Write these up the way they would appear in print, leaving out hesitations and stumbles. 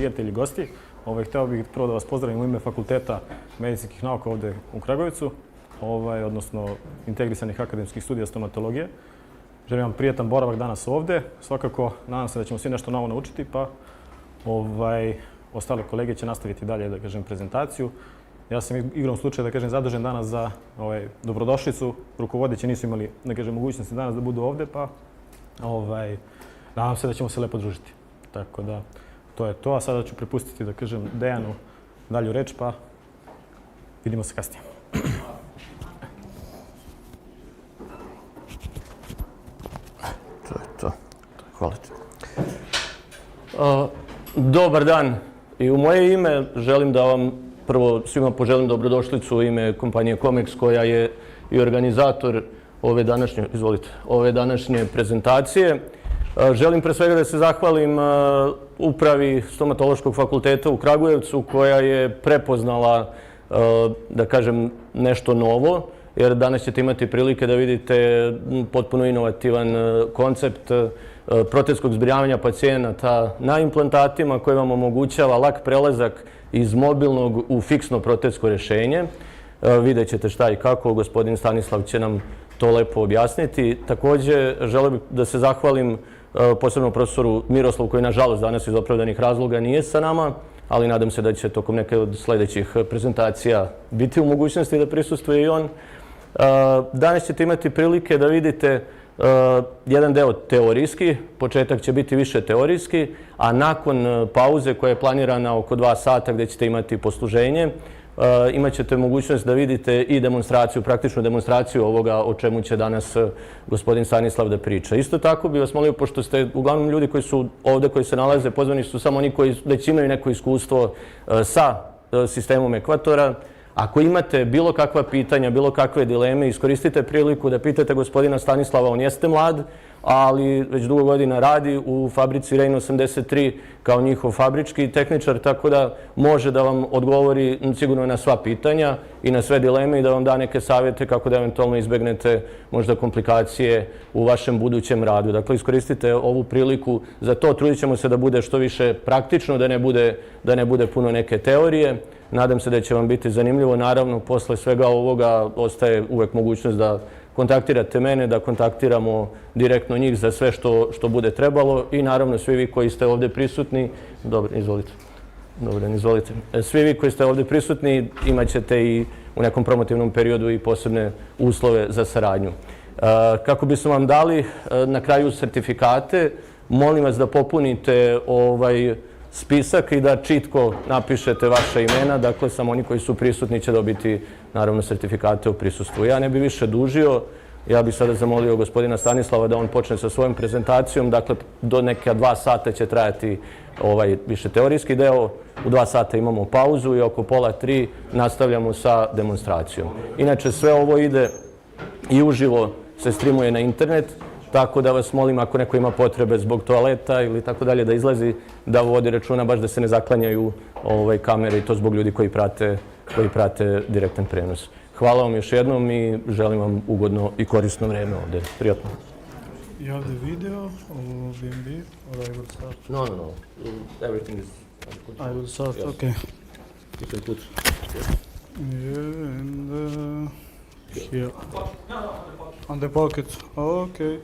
prijatelji, gosti. Hteo bih prvo da vas pozdravim u ime Fakulteta medicinskih nauka ovde u Kragujevcu, odnosno integrisanih akademskih studija stomatologije. Želim vam prijetan boravak danas ovde. Svakako, nadam se da ćemo svi nešto novo naučiti, pa ostale kolege će nastaviti dalje, da kažem, prezentaciju. Ja sam igrom slučaja, da kažem, zadužen danas za dobrodošlicu. Rukovodeći nisu imali, da kažem, mogućnosti danas da budu ovde, pa nadam se da ćemo se lepo družiti. Tako da, to je to. A sada ću prepustiti, da kažem, Dejanu dalju reč, pa vidimo se kasnije. To je to. Hvala ti. Dobar dan. I u moje ime želim da vam prvo svima poželim dobrodošlicu u ime kompanije Comex, koja je i organizator ove današnje prezentacije. Želim pre svega da se zahvalim upravi Stomatološkog fakulteta u Kragujevcu, koja je prepoznala, da kažem, nešto novo, jer danas ćete imati prilike da vidite potpuno inovativan koncept protetskog zbrinjavanja pacijenata na implantatima koji vam omogućava lak prelazak iz mobilnog u fiksno protetsko rješenje. Vidjet ćete šta i kako, gospodin Stanislav će nam to lepo objasniti. Također želeo bih da se zahvalim posebno profesoru Miroslavu koji nažalost danas iz opravdanih razloga nije sa nama, ali nadam se da će tokom neke od sljedećih prezentacija biti u mogućnosti da prisustvuje i on. Danas ćete imati prilike da vidite jedan deo teorijski, početak će biti više teorijski, a nakon pauze koja je planirana oko 2 sata gdje ćete imati posluženje, imat ćete mogućnost da vidite i demonstraciju, praktičnu demonstraciju ovoga o čemu će danas gospodin Stanislav da priča. Isto tako bih vas molio, pošto ste uglavnom ljudi koji su ovdje, koji se nalaze, pozvani su samo oni koji već imaju neko iskustvo sa sistemom Equatora. Ako imate bilo kakva pitanja, bilo kakve dileme, iskoristite priliku da pitate gospodina Stanislava. On jeste mlad, ali već dugo godina radi u fabrici Rein 83 kao njihov fabrički tehničar, tako da može da vam odgovori sigurno na sva pitanja i na sve dileme i da vam da neke savjete kako da eventualno izbegnete možda komplikacije u vašem budućem radu. Dakle, iskoristite ovu priliku za to. Trudit ćemo se da bude što više praktično, da ne bude puno neke teorije. Nadam se da će vam biti zanimljivo. Naravno, posle svega ovoga ostaje uvek mogućnost da kontaktirate mene, da kontaktiramo direktno njih za sve što bude trebalo i naravno svi vi koji ste ovdje prisutni, izvolite. Svi vi koji ste ovdje prisutni imat ćete i u nekom promotivnom periodu i posebne uslove za saradnju. Kako bismo vam dali na kraju sertifikate, molim vas da popunite spisak i da čitko napišete vaše imena, dakle samo oni koji su prisutni će dobiti naravno sertifikate o prisustvu. Ja ne bi više dužio, ja bih sada zamolio gospodina Stanislava da on počne sa svojom prezentacijom, dakle do neka 2 sata će trajati više teorijski deo, u 2 sata imamo pauzu i oko pola 3 nastavljamo sa demonstracijom. Inače sve ovo ide i uživo se streamuje na internet, tako da vas molim ako neko ima potrebe zbog toaleta ili tako dalje da izlazi, da vodi računa baš da se ne zaklanjaju kamere i to zbog ljudi koji prate direktan prenos. Hvala vam još jednom i želim vam ugodno i korisno vreme ovdje. Prijatno. You have the video or BNB or I will start? No. Everything is... I will start, yes. Okay. You can put... Yeah, and here. On the pocket. Okay.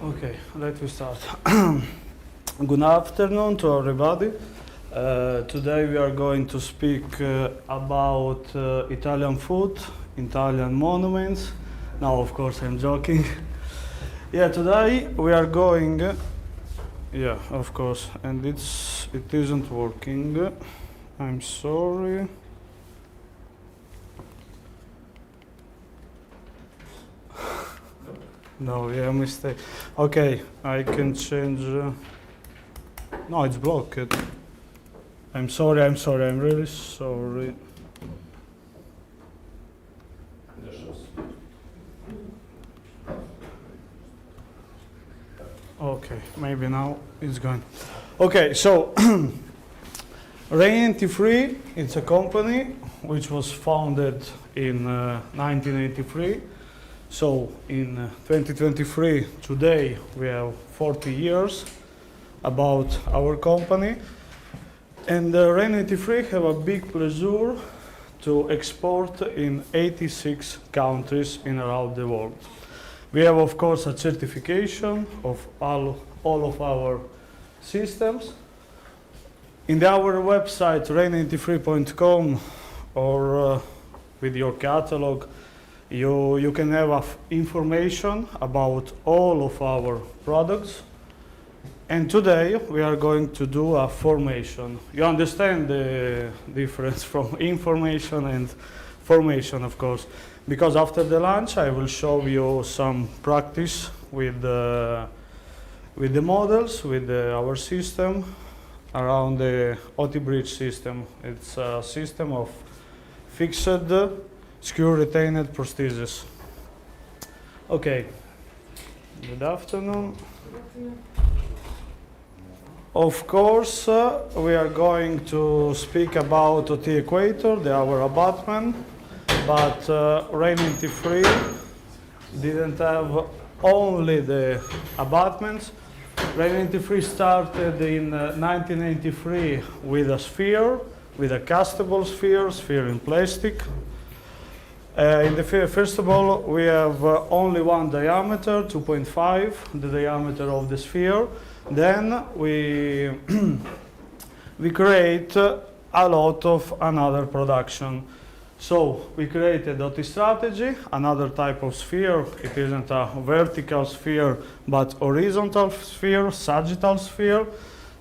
Okay, let me start. Good afternoon to everybody. Today we are going to speak about Italian food, Italian monuments. Now, of course, I'm joking. Yeah, today we are going. Yeah, of course, and it isn't working. I'm sorry. No, yeah, mistake. Okay, I can change. No, it's blocked. I'm sorry, I'm really sorry. Okay, maybe now it's going. Okay, so Rein 83, it's a company which was founded in 1983. So in 2023, today, we have 40 years about our company. And Rein 83 have a big pleasure to export in 86 countries in around the world. We have, of course, a certification of all of our systems. In our website, rein83.com, or with your catalog, you can have information about all of our products. And today we are going to do a formation. You understand the difference from information and formation, of course, because after the lunch I will show you some practice with the models, with our system around the OT bridge system. It's a system of fixed screw retained prosthesis. Okay. Good afternoon. Of course, we are going to speak about OT Equator, our abutment. but Ray 93 didn't have only the abutments. Ray 93 started in 1983 with a sphere, with a castable sphere in plastic. First of all, we have only one diameter, 2.5, the diameter of the sphere. Then we we create a lot of another production. So we created OT strategy, another type of sphere. It isn't a vertical sphere, but horizontal sphere, sagittal sphere.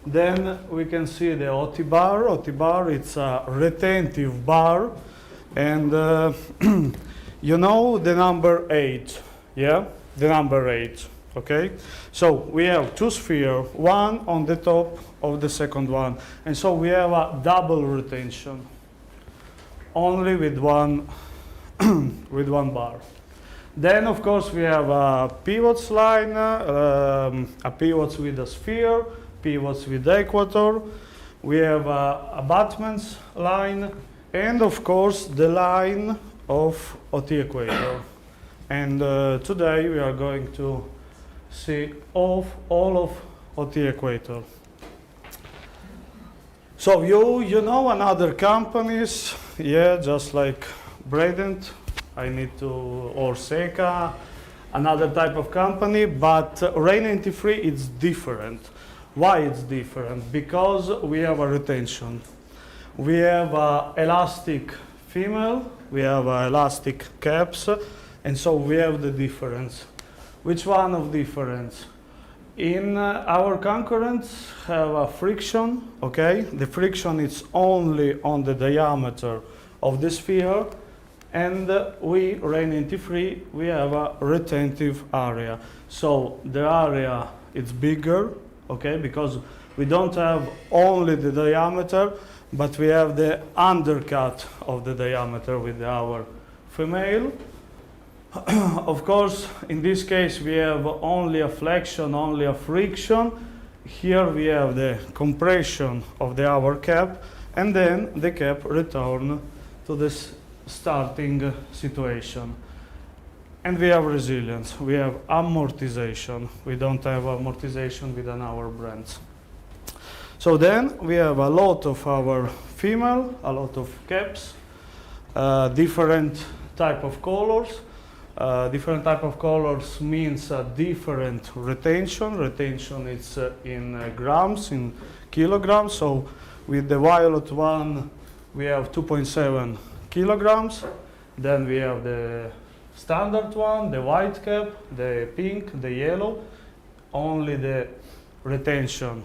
Then we can see the OT bar. OT bar, it's a retentive bar. And you know the number 8, yeah? The number 8, okay? So we have two spheres, one on the top of the second one. And so we have a double retention, only with one, with one bar. Then, of course, we have a pivots line, a pivots with a sphere, pivots with Equator. We have a abutments line, and of course, the line of OT Equator. And today we are going to see all of OT Equator. So you know another companies, yeah, just like Bradent, or Seca, another type of company, but Ray 93 is different. Why it's different? Because we have a retention. We have elastic female, we have elastic caps, and so we have the difference. Which one of difference? In our concurrents have a friction, okay? The friction is only on the diameter of the sphere, and Ray 93, we have a retentive area. So the area is bigger, okay? Because we don't have only the diameter, but we have the undercut of the diameter with our female. Of course, in this case, we have only a flexion, only a friction. Here we have the compression of our cap, and then the cap return to this starting situation. And we have resilience, we have amortization. We don't have amortization within our brands. So then we have a lot of our female, a lot of caps, different type of colors. Different type of colors means a different retention. Retention is in grams, in kilograms. So with the violet one, we have 2.7 kilograms. Then we have the standard one, the white cap, the pink, the yellow. Only the retention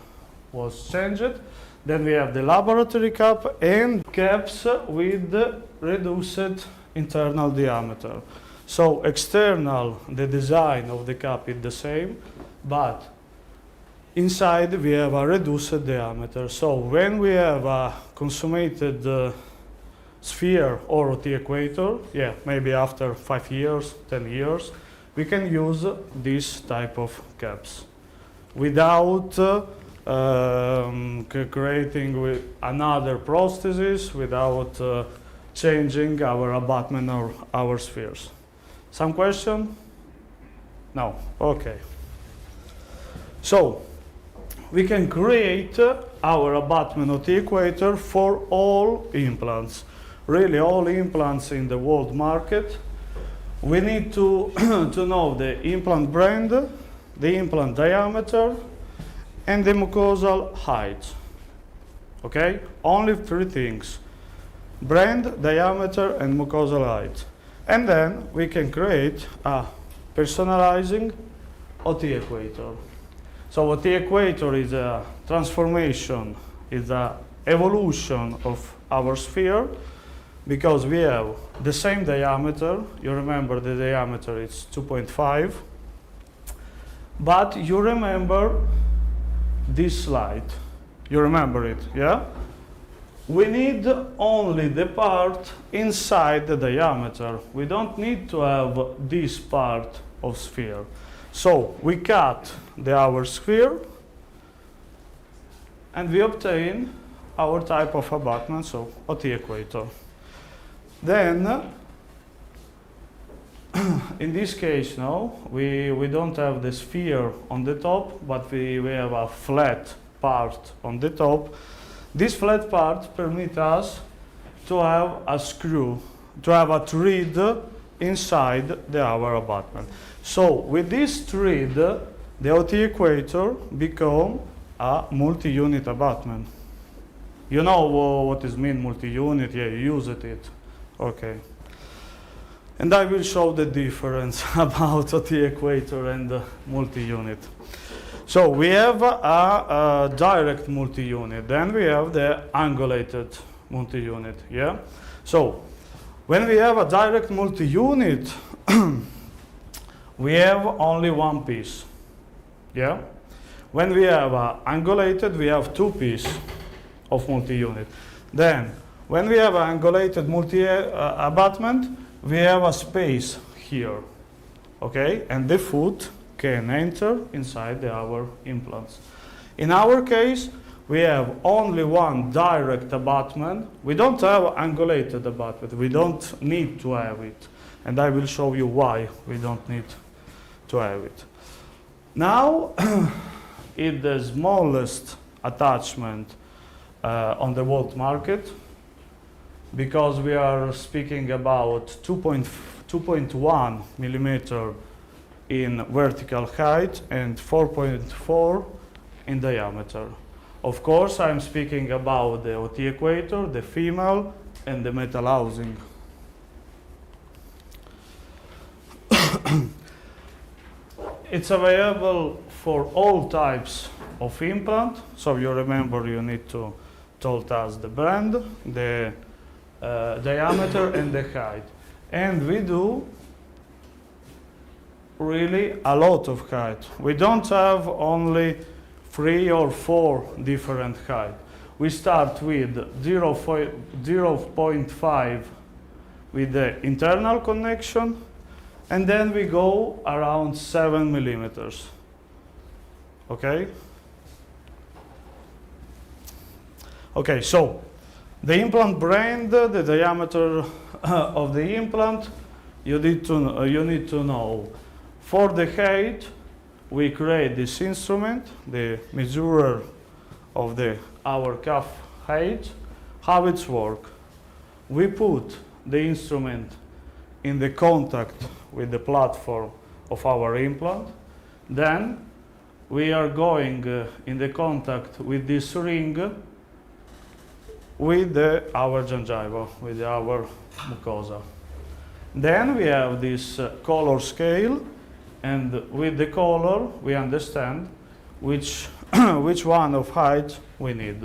was changed. Then we have the laboratory cap and caps with reduced internal diameter. So external, the design of the cap is the same, but inside we have a reduced diameter. So when we have a consummated sphere or OT Equator, yeah, maybe after 5 years, 10 years, we can use this type of caps without creating with another prosthesis, without changing our abutment or our spheres. Some question? No, okay. So we can create our abutment OT Equator for all implants, really all implants in the world market. We need to know the implant brand, the implant diameter, and the mucosal height. Okay? Only 3 things: brand, diameter, and mucosal height. And then we can create a personalizing OT Equator. So OT Equator is a transformation, is an evolution of our sphere, because we have the same diameter. You remember the diameter is 2.5, but you remember this slide. You remember it, yeah? We need only the part inside the diameter. We don't need to have this part of sphere. So we cut our sphere and we obtain our type of abutment, so OT Equator. Then in this case, no, we don't have the sphere on the top, but we have a flat part on the top. This flat part permits us to have a screw, to have a thread inside our abutment. So with this thread, the OT Equator become a multi-unit abutment. You know what is mean multi-unit? Yeah, you use it. Okay. And I will show the difference about OT Equator and multi-unit. So we have a direct multi-unit, then we have the angulated multi-unit. Yeah. So when we have a direct multi-unit, we have only one piece. Yeah. When we have angulated, we have two pieces of multi-unit. Then, when we have an angulated abutment, we have a space here, okay? And the foot can enter inside our implants. In our case, we have only one direct abutment. We don't have angulated abutment. We don't need to have it. And I will show you why we don't need to have it. Now, it's the smallest attachment on the world market, because we are speaking about 2.1 millimeter in vertical height and 4.4 in diameter. Of course, I'm speaking about the OT Equator, the female, and the metal housing. It's available for all types of implant. So you remember you need to tell us the brand, the diameter and the height. And we do really a lot of height. We don't have only 3 or 4 different height. We start with 0.5 with the internal connection, and then we go around 7 millimeters. Okay? Okay, so the implant brand, the diameter of the implant, you need to know. For the height, we create this instrument, the measurer of our cuff height. How it's work? We put the instrument in the contact with the platform of our implant. Then we are going in the contact with this ring with our gingiva, with our mucosa. Then we have this color scale, and with the color we understand which one of height we need.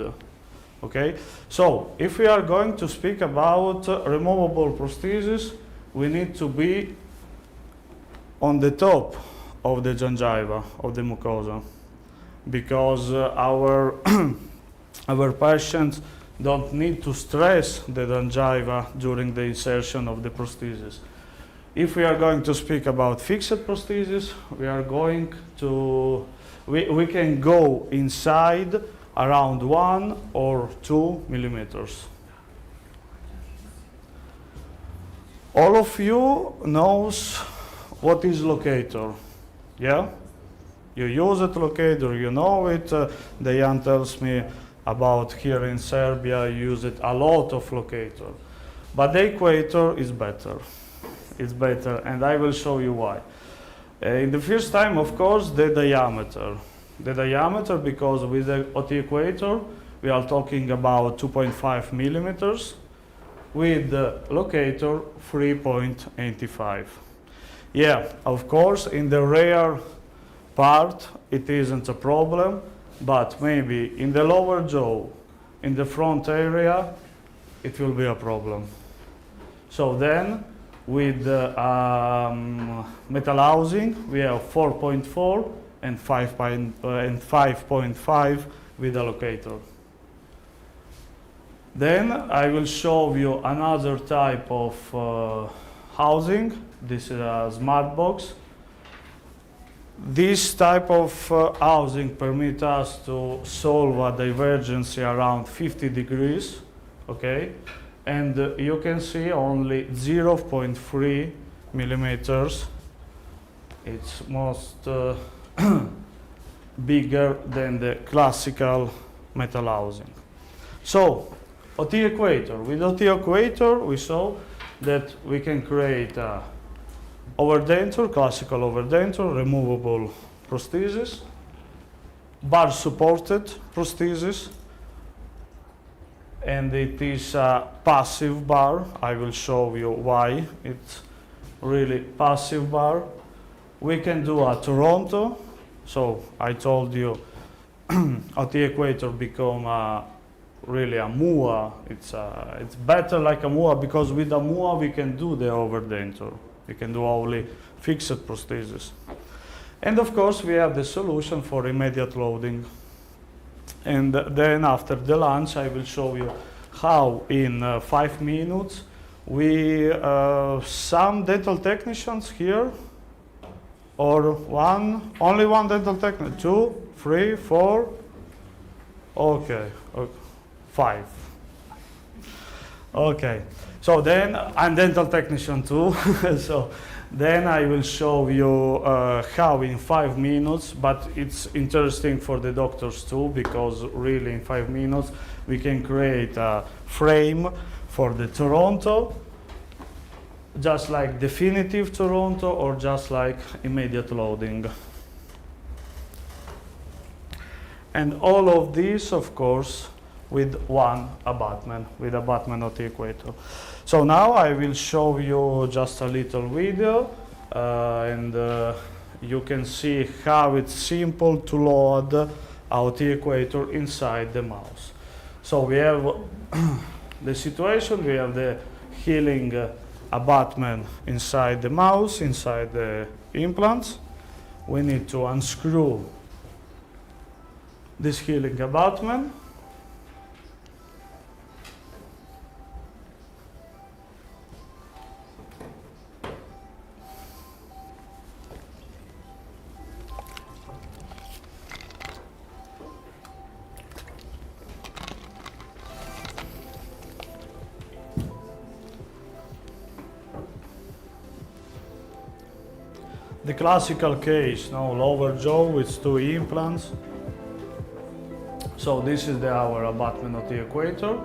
Okay, so if we are going to speak about removable prosthesis, we need to be on the top of the gingiva, of the mucosa, because our patients don't need to stress the gingiva during the insertion of the prosthesis. If we are going to speak about fixed prosthesis, we can go inside around 1 or 2 millimeters. All of you knows what is locator, yeah? You use it locator, you know it. Diane tells me about here in Serbia, you use it a lot of locator. But the Equator is better. It's better, and I will show you why. In the first time, of course, the diameter. The diameter, because with the OT Equator, we are talking about 2.5 millimeters. With the locator, 3.85. Yeah, of course, in the rear part, it isn't a problem, but maybe in the lower jaw, in the front area, it will be a problem. So then, with the metal housing, we have 4.4 and 5.5 with the locator. Then I will show you another type of housing. This is a smart box. This type of housing permits us to solve a divergency around 50 degrees, okay? And you can see only 0.3 millimeters It's most bigger than the classical metal housing. So, OT Equator. With OT Equator, we saw that we can create a overdenture, classical overdenture, removable prosthesis, bar-supported prosthesis, and it is a passive bar. I will show you why it's really passive bar. We can do a Toronto. So I told you OT Equator become really a MUA. It's better like a MUA because with a MUA we can do the overdenture. We can do only fixed prosthesis. And of course we have the solution for immediate loading. And then after the lunch I will show you how in 5 minutes we, some dental technicians here, or only one dental technician, 2, 3, 4, okay, 5. Okay, so then I'm dental technician too, so then I will show you how in 5 minutes, but it's interesting for the doctors too, because really in 5 minutes we can create a frame for the Toronto, just like definitive Toronto or just like immediate loading. And all of this, of course, with one abutment, with abutment OT Equator. So now I will show you just a little video and you can see how it's simple to load a OT Equator inside the mouse. So we have the situation, we have the healing abutment inside the mouse, inside the implants. We need to unscrew this healing abutment. The classical case, no, lower jaw with 2 implants. So this is our abutment of the Equator.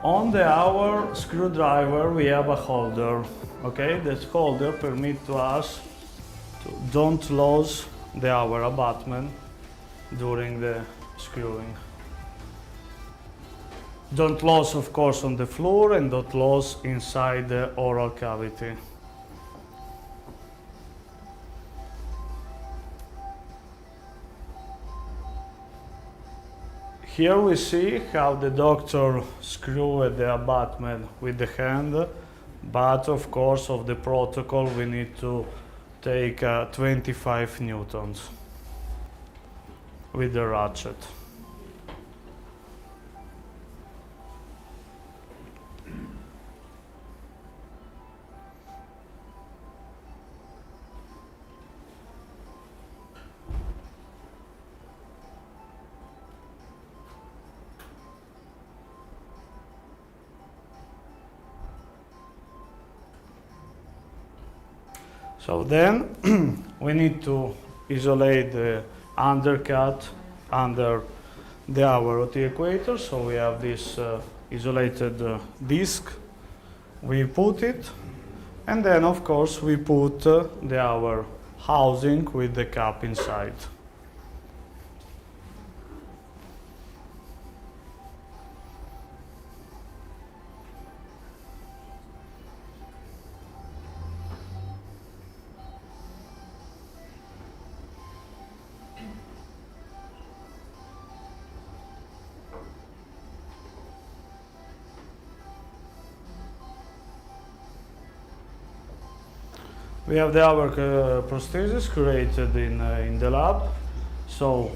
On our screwdriver we have a holder. Okay, this holder permits to us to don't lose our abutment during the screwing. Don't lose, of course, on the floor, and don't lose inside the oral cavity. Here we see how the doctor screwed the abutment with the hand, but of course of the protocol we need to take 25 newtons with the ratchet. So then we need to isolate the undercut under our OT Equator. So we have this isolated disc. We put it, and then of course we put our housing with the cap inside. We have our prosthesis created in the lab. So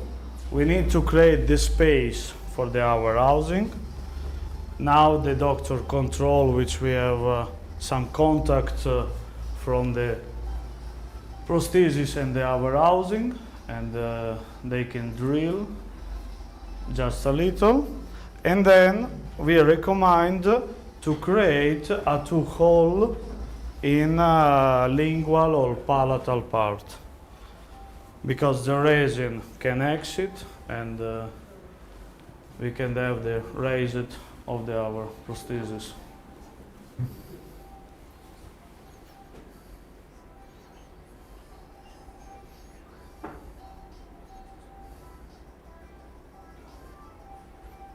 we need to create the space for our housing. Now the doctor control, which we have some contact from the prosthesis and our housing, and they can drill just a little. And then we recommend to create a 2-hole in lingual or palatal part, because the resin can exit and we can have the raised of our prosthesis.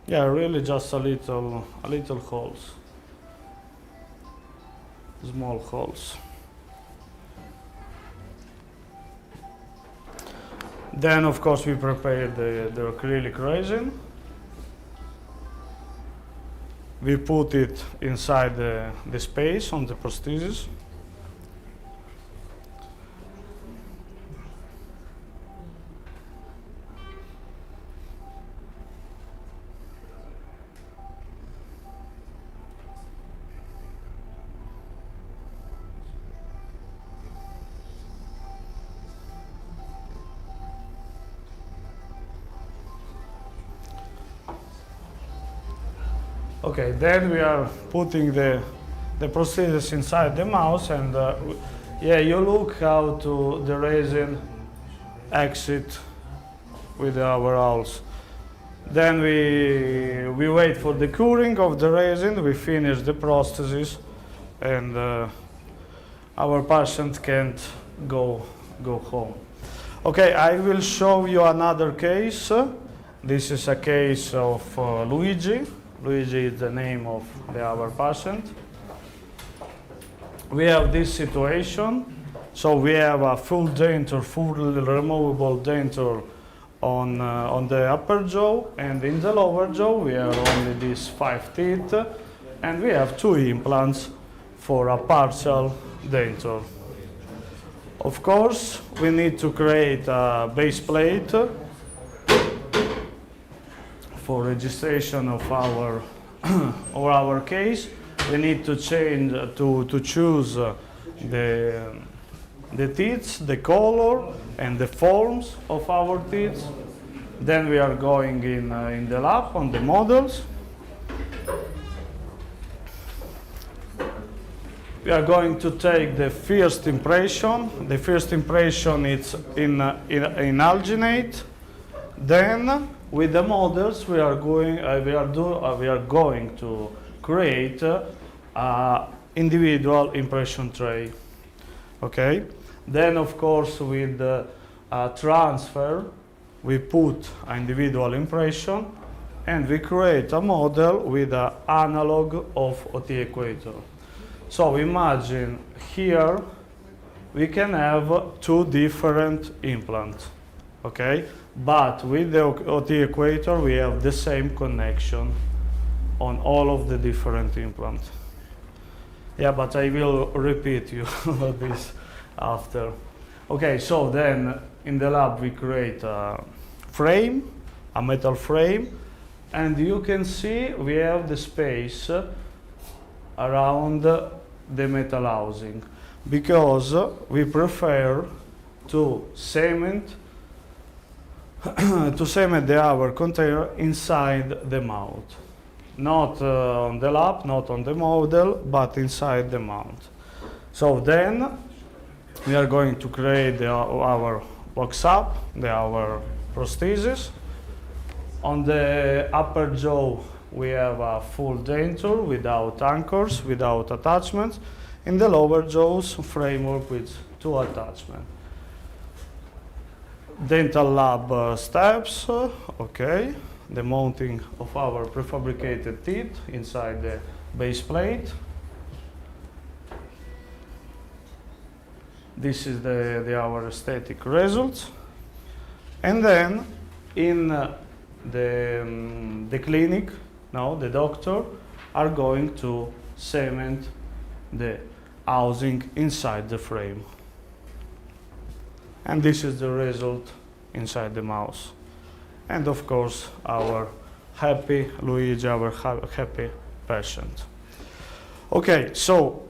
Yeah, really just a little holes, small holes. Then, of course, we prepare the acrylic resin. We put it inside the space on the prosthesis. Okay, then we are putting the prosthesis inside the mouse, and yeah, you look how the resin exit with our owls. Then we wait for the curing of the resin, we finish the prosthesis, and our patient can't go home. Okay, I will show you another case. This is a case of Luigi. Luigi is the name of our patient. We have this situation. So we have a full denture, fully removable denture on the upper jaw, and in the lower jaw we have only these 5 teeth, and we have 2 implants for a partial denture. Of course, we need to create a base plate for registration of our case. We need to change to choose the teeth, the color, and the forms of our teeth. Then we are going in the lab on the models. We are going to take the first impression. The first impression is in alginate. Then, with the models, we are going to create individual impression tray. Okay. Then, of course, with transfer, we put an individual impression, and we create a model with an analog of OT Equator. So imagine here we can have 2 different implants, okay? But with the OT Equator we have the same connection on all of the different implants. Yeah, but I will repeat you this after. Okay, so then in the lab we create a frame, a metal frame, and you can see we have the space around the metal housing, because we prefer to cement our container inside the mount, not on the lap, not on the model, but inside the mount. So then we are going to create our box up, our prosthesis. On the upper jaw we have a full denture without anchors, without attachments. In the lower jaws, framework with 2 attachments. Dental lab steps, okay. The mounting of our prefabricated teeth inside the base plate. This is our aesthetic results. And then in the clinic, now the doctor are going to cement the housing inside the frame. And this is the result inside the mouse. And of course, our happy Luigi, our happy patient. Okay, so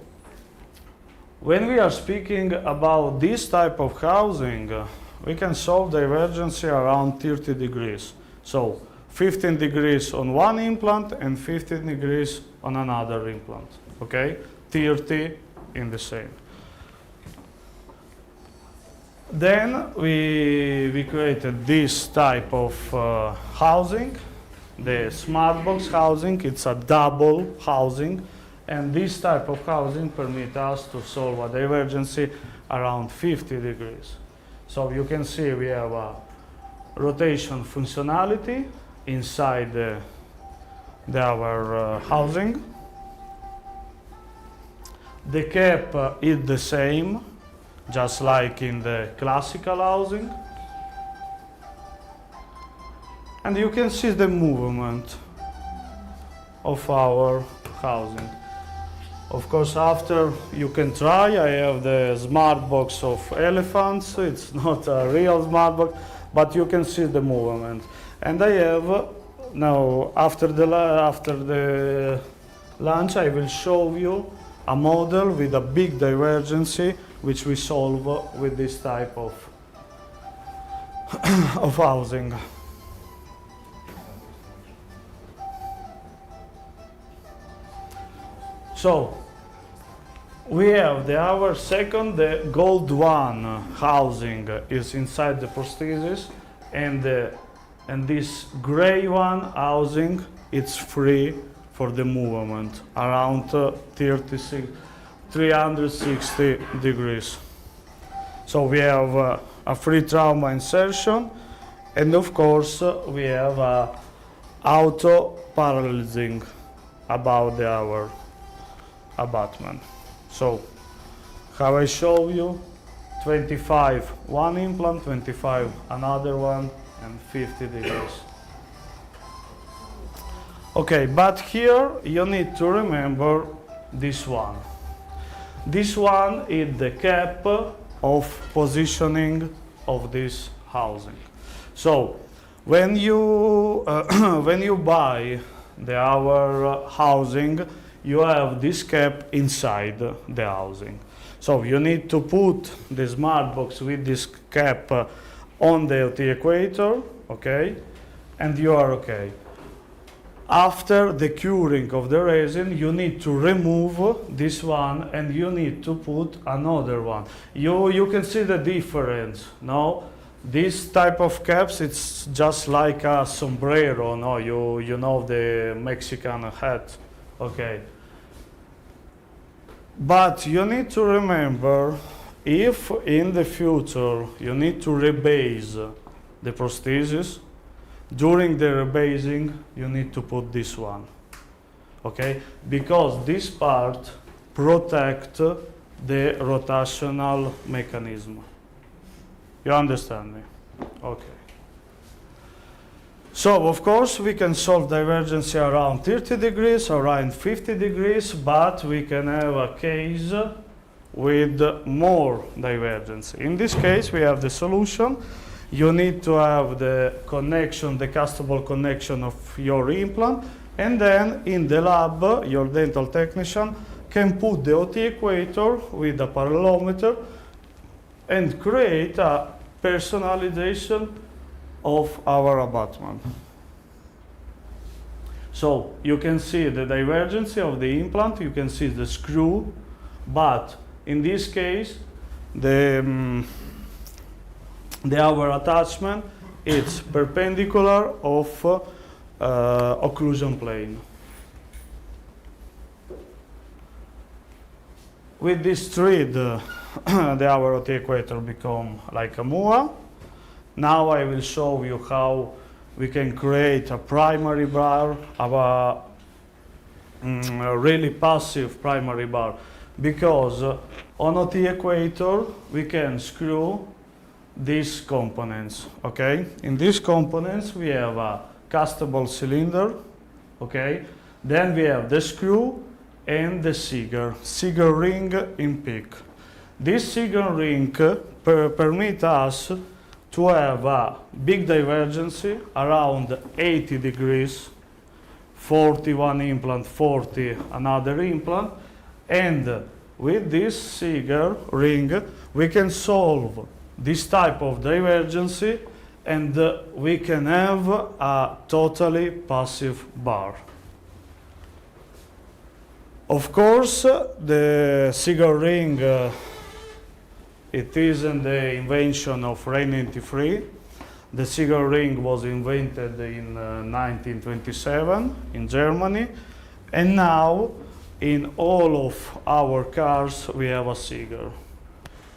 when we are speaking about this type of housing, we can solve divergency around 30 degrees. So 15 degrees on one implant and 15 degrees on another implant. Okay, 30 in the same. Then we created this type of housing, the smart box housing. It's a double housing, and this type of housing permits us to solve a divergency around 50 degrees. So you can see we have a rotation functionality inside our housing. The cap is the same, just like in the classical housing. And you can see the movement of our housing. Of course, after you can try, I have the smart box of elephants. It's not a real smart box, but you can see the movement. And I have, now after the lunch, I will show you a model with a big divergency, which we solve with this type of housing. So we have our second, the gold one housing is inside the prosthesis, and this gray one housing, it's free for the movement around 360 degrees. So we have a free trauma insertion, and of course we have auto parallelism about our abutment. So how I show you, 25 one implant, 25 another one, and 50 degrees. Okay, but here you need to remember this one. This one is the cap of positioning of this housing. So when you buy our housing, you have this cap inside the housing. So you need to put the smart box with this cap on the Equator, okay, and you are okay. After the curing of the resin, you need to remove this one and you need to put another one. You can see the difference, no? This type of caps, it's just like a sombrero, no? You know the Mexican hat, okay. But you need to remember, if in the future you need to rebase the prosthesis, during the rebasing you need to put this one, okay? Because this part protects the rotational mechanism. You understand me? Okay. So, of course, we can solve divergency around 30 degrees, around 50 degrees, but we can have a case with more divergence. In this case, we have the solution. You need to have the connection, the castable connection of your implant, and then in the lab, your dental technician can put the OT Equator with a parallelometer and create a personalization of our abutment. So you can see the divergency of the implant, you can see the screw, but in this case, our attachment is perpendicular of occlusion plane. With this thread, our OT Equator become like a MUA. Now I will show you how we can create a primary bar, a really passive primary bar, because on OT Equator we can screw these components, okay? In these components we have a castable cylinder, okay? Then we have the screw and the Seeger ring in peak. This Seeger ring permits us to have a big divergency around 80 degrees, 41 implant, 40 another implant, and with this Seeger ring we can solve this type of divergency and we can have a totally passive bar. Of course, the cigar ring, it isn't the invention of Ray 93. The cigar ring was invented in 1927 in Germany, and now in all of our cars we have a cigar.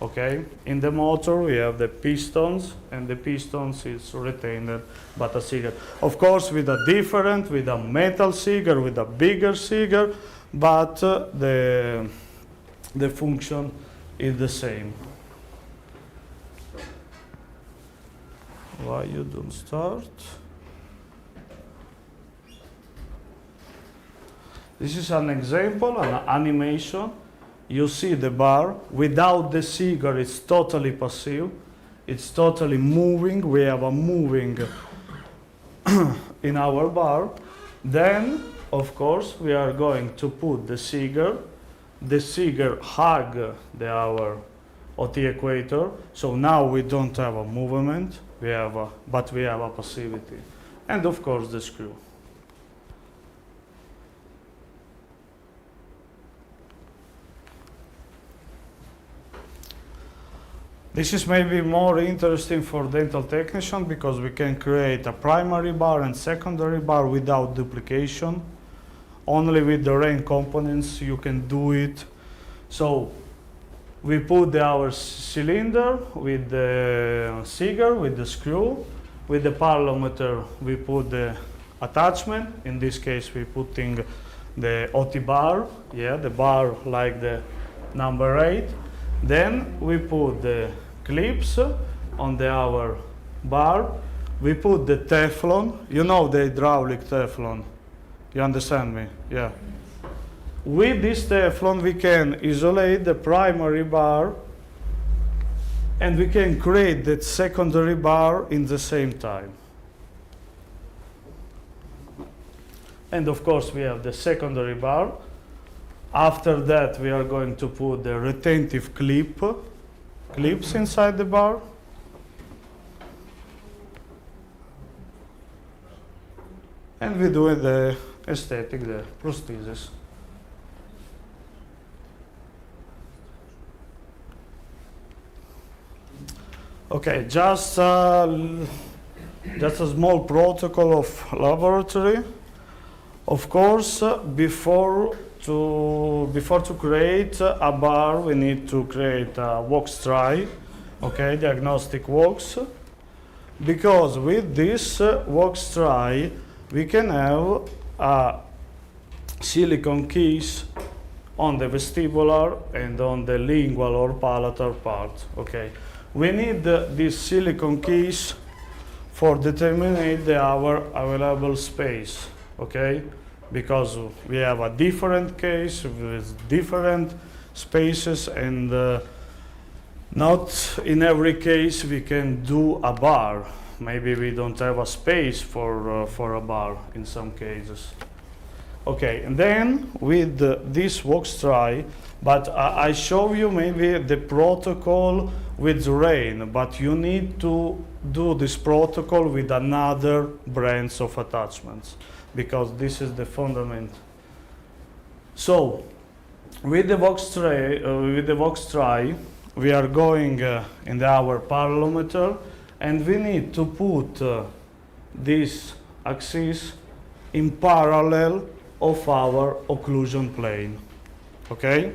Okay, in the motor we have the pistons, and the pistons is retained by a cigar. Of course, with a metal cigar, with a bigger cigar, but the function is the same. Why you don't start? This is an example, an animation. You see the bar. Without the cigar, it's totally passive. It's totally moving. We have a moving in our bar. Then, of course, we are going to put the cigar. The cigar hug our OT equator. So now we don't have a movement. But we have a passivity. And of course, the screw. This is maybe more interesting for dental technician because we can create a primary bar and secondary bar without duplication. Only with the rain components you can do it. So we put our cylinder with the cigar, with the screw. With the parlometer we put the attachment. In this case we putting the OT bar, the bar like the number 8. Then we put the clips on our bar. We put the Teflon. You know the hydraulic Teflon. You understand me? Yeah. With this Teflon we can isolate the primary bar and we can create the secondary bar in the same time. And of course we have the secondary bar. After that we are going to put the retentive clips inside the bar. And we do the aesthetic, the prosthesis. Okay, just a small protocol of laboratory. Of course, before to create a bar, we need to create a wax tray, okay, diagnostic wax. Because with this wax tray, we can have a silicone case on the vestibular and on the lingual or palatal part, okay. We need this silicone case for determining our available space, okay? Because we have a different case with different spaces, and not in every case we can do a bar. Maybe we don't have a space for a bar in some cases. Okay, and then with this wax tray, but I show you maybe the protocol with rain, but you need to do this protocol with another brands of attachments, because this is the fundament. So, with the wax tray, we are going in our parlometer, and we need to put this axis in parallel of our occlusion plane. Okay?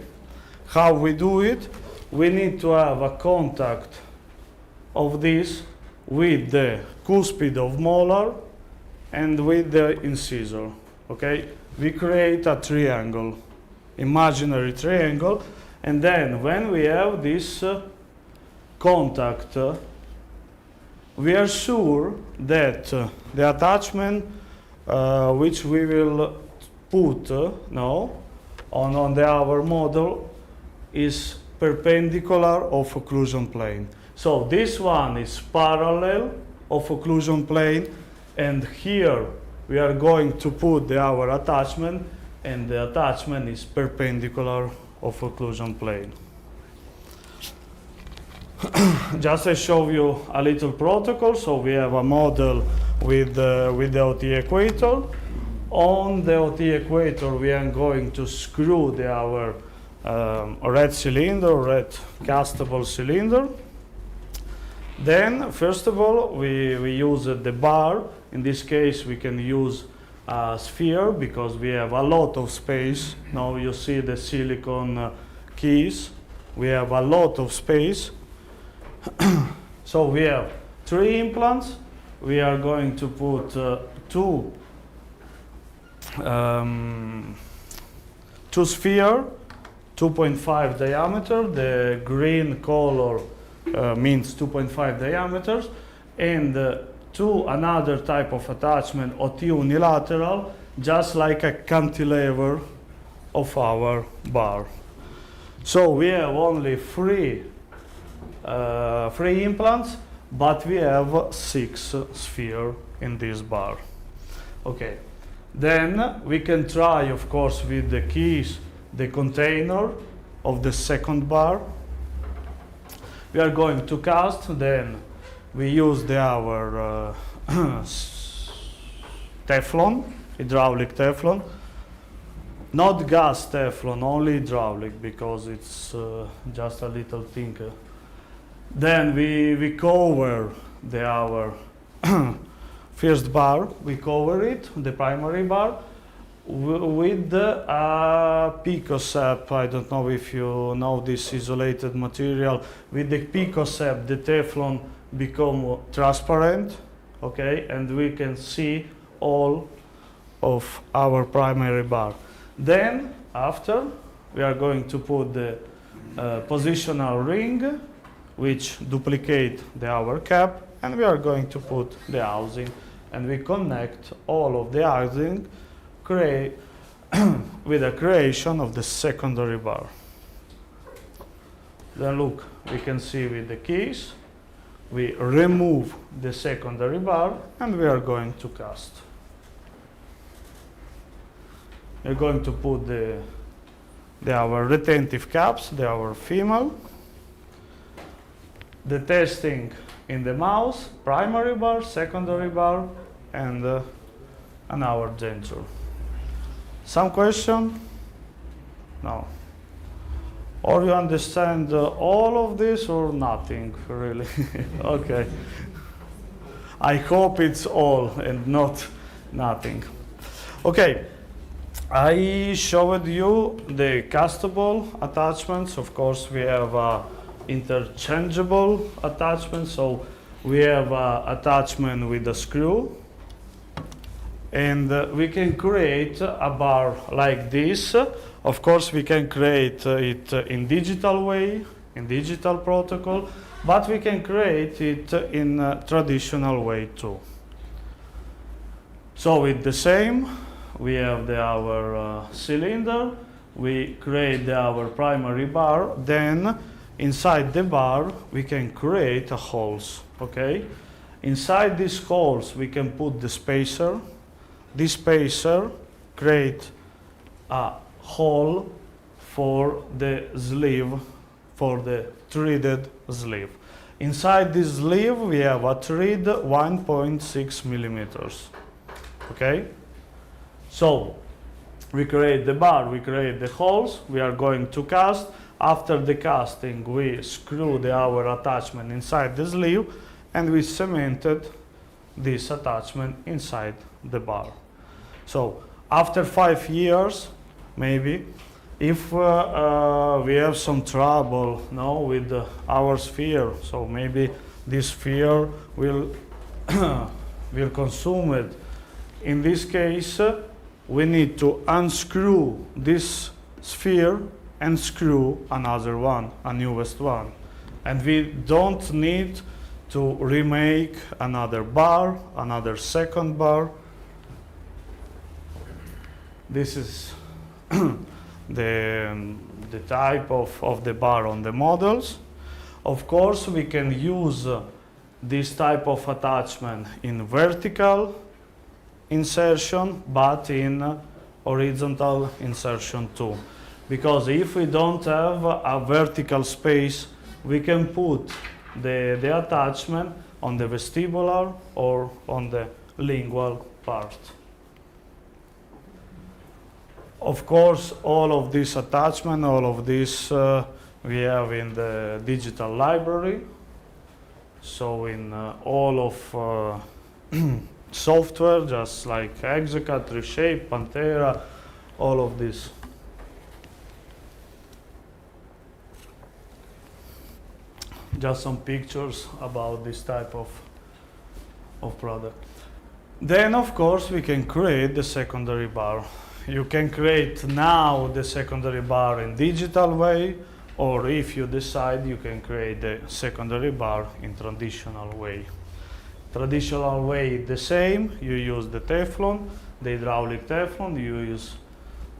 How we do it? We need to have a contact of this with the cuspid of molar and with the incisor. Okay? We create a triangle, imaginary triangle, and then when we have this contact, we are sure that the attachment which we will put now on our model is perpendicular of occlusion plane. So this one is parallel of occlusion plane, and here we are going to put our attachment, and the attachment is perpendicular of occlusion plane. Just to show you a little protocol, so we have a model with the OT equator. on the OT equator we are going to screw our red castable cylinder. Then, first of all, we use the bar. In this case, we can use a sphere because we have a lot of space. Now you see the silicone keys. We have a lot of space. So we have 3 implants. We are going to put two sphere, 2.5 diameter. The green color means 2.5 diameters, and to another type of attachment, OT unilateral, just like a cantilever of our bar. So we have only three implants, but we have 6 spheres in this bar. Okay, then we can try, of course, with the keys, the container of the second bar. We are going to cast, then we use our Teflon, hydraulic Teflon. Not gas Teflon, only hydraulic, because it's just a little thing. Then we cover our first bar, we cover it, the primary bar, with a picosep. I don't know if you know this isolated material. With the picosep, the Teflon become transparent, okay, and we can see all of our primary bar. Then, after, we are going to put the positional ring, which duplicate our cap, and we are going to put the housing, and we connect all of the housing with the creation of the secondary bar. Then look, we can see with the keys, we remove the secondary bar, and we are going to cast. We're going to put our retentive caps, our female, the testing in the mouse, primary bar, secondary bar, and our denture. Some question? No. Or you understand all of this or nothing, really? Okay. I hope it's all and not nothing. Okay. I showed you the castable attachments. Of course, we have interchangeable attachments. So we have attachment with a screw. And we can create a bar like this. Of course, we can create it in digital way, in digital protocol, but we can create it in a traditional way too. So with the same, we have our cylinder, we create our primary bar, then inside the bar we can create a holes, okay? Inside these holes we can put the spacer. This spacer create a hole for the sleeve, for the threaded sleeve. Inside this sleeve we have a thread 1.6 millimeters, okay? So we create the bar, we create the holes, we are going to cast. After the casting we screw our attachment inside the sleeve, and we cemented this attachment inside the bar. So after 5 years, maybe, if we have some trouble now with our sphere, so maybe this sphere will will consume it. In this case, we need to unscrew this sphere and screw another one, a newest one. And we don't need to remake another bar, another second bar. This is the type of the bar on the models. Of course, we can use this type of attachment in vertical insertion, but in horizontal insertion too. Because if we don't have a vertical space, we can put the attachment on the vestibular or on the lingual part. Of course, all of this attachment, all of this we have in the digital library. So in all of software, just like Execat, Reshape, Pantera, all of this. Just some pictures about this type of product. Then, of course, we can create the secondary bar. You can create now the secondary bar in digital way, or if you decide, you can create the secondary bar in traditional way. Traditional way, the same. You use the Teflon, the hydraulic Teflon. You use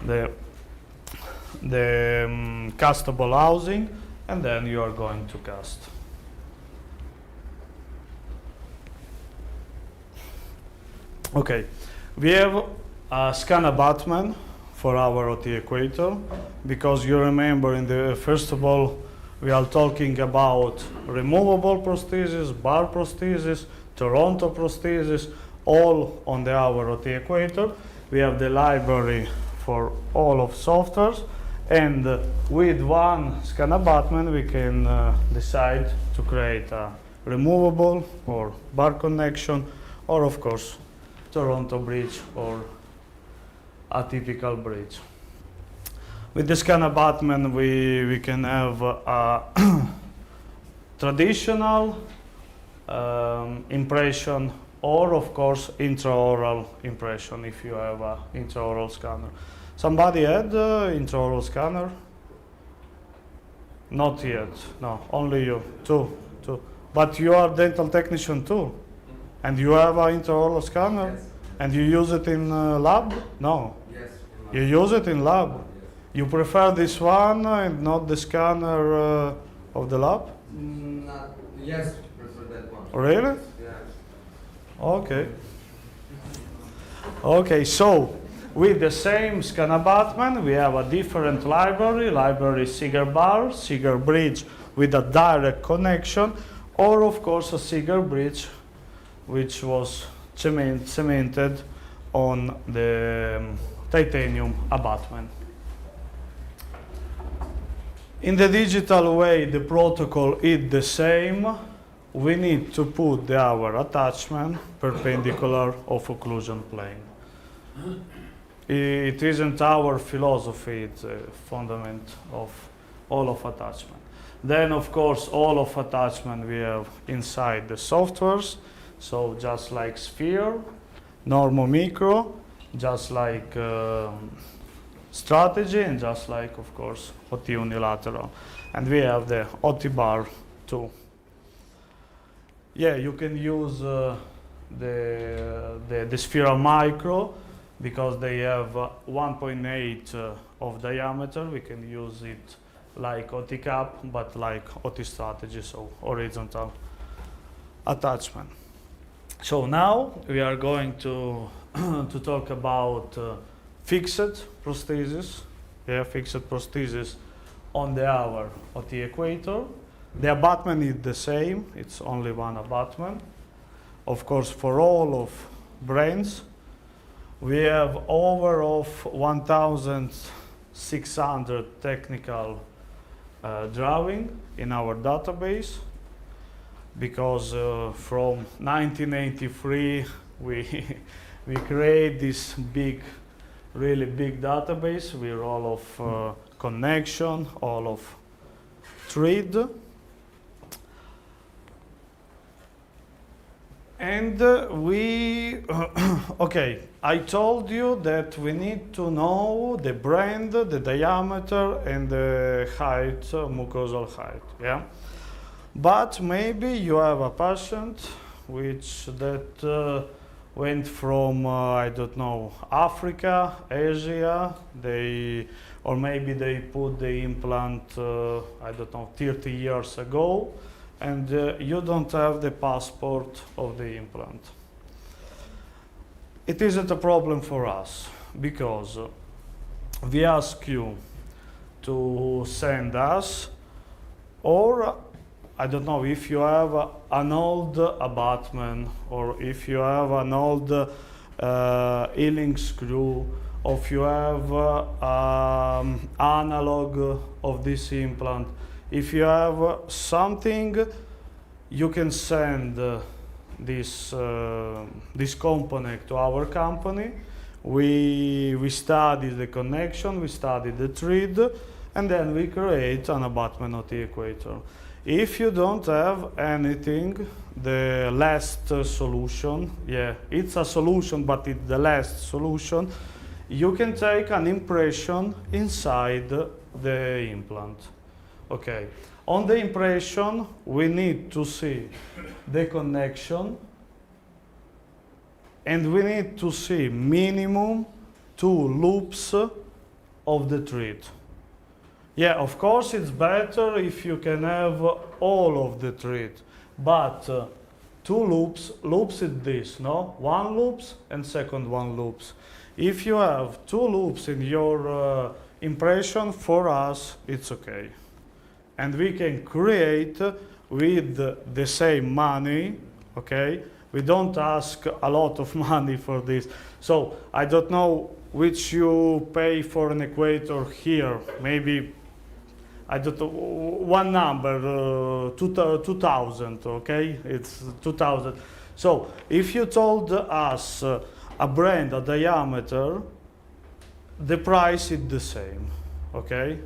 the castable housing, and then you are going to cast. Okay, we have a scan abutment for our OT Equator, because you remember in the first of all we are talking about removable prosthesis, bar prosthesis, Toronto prosthesis, all on our OT Equator. We have the library for all of softwares, and with one scan abutment we can decide to create a removable or bar connection, or of course Toronto bridge or atypical bridge. With the scan abutment we can have a traditional impression, or of course intraoral impression if you have an intraoral scanner. Somebody had intraoral scanner? Not yet, no, only you, two. But you are dental technician too, and you have an intraoral scanner? Yes. And you use it in lab? No. Yes. You use it in lab? You prefer this one and not the scanner of the lab? Yes, prefer that one. Really? Yeah. Okay. Okay, so with the same scan abutment, we have a different library Seeger bar, Seeger bridge with a direct connection, or of course a Seeger bridge which was cemented on the titanium abutment. In the digital way, the protocol is the same. We need to put our attachment perpendicular of occlusion plane. It isn't our philosophy, it's a fundament of all of attachment. Then, of course, all of attachment we have inside the softwares. So just like Sphere, Normo Micro, just like Strategy, and just like, of course, OT Unilateral. And we have the OT bar too. Yeah, you can use the Sphere Micro, because they have 1.8 of diameter. We can use it like OT Cap, but like OT Strategy, so horizontal attachment. So now we are going to to talk about fixed prosthesis. Yeah, fixed prosthesis on our OT Equator. The abutment is the same. It's only one abutment. Of course, for all of brands, we have over of 1,600 technical drawing in our database, because from 1983 we create this really big database with all of connection, all of thread. And okay, I told you that we need to know the brand, the diameter, and the height, mucosal height, yeah? But maybe you have a patient that went from, I don't know, Africa, Asia, or maybe they put the implant, I don't know, 30 years ago, and you don't have the passport of the implant. It isn't a problem for us, because we ask you to send us, or I don't know, if you have an old abutment, or if you have an old healing screw, if you have analog of this implant. If you have something, you can send this component to our company. We study the connection, we study the thread, and then we create an abutment of the equator. If you don't have anything, the last solution, yeah, it's a solution, but it's the last solution, you can take an impression inside the implant. Okay. On the impression, we need to see the connection, and we need to see minimum 2 loops of the thread. Yeah, of course it's better if you can have all of the thread, but 2 loops is this, no? 1 loops and second 1 loops. If you have 2 loops in your impression, for us it's okay. And we can create with the same money, okay? We don't ask a lot of money for this. So I don't know which you pay for an equator here. Maybe, I don't know, one number, 2,000, okay? It's 2,000. So if you told us a brand, a diameter, the price is the same, okay?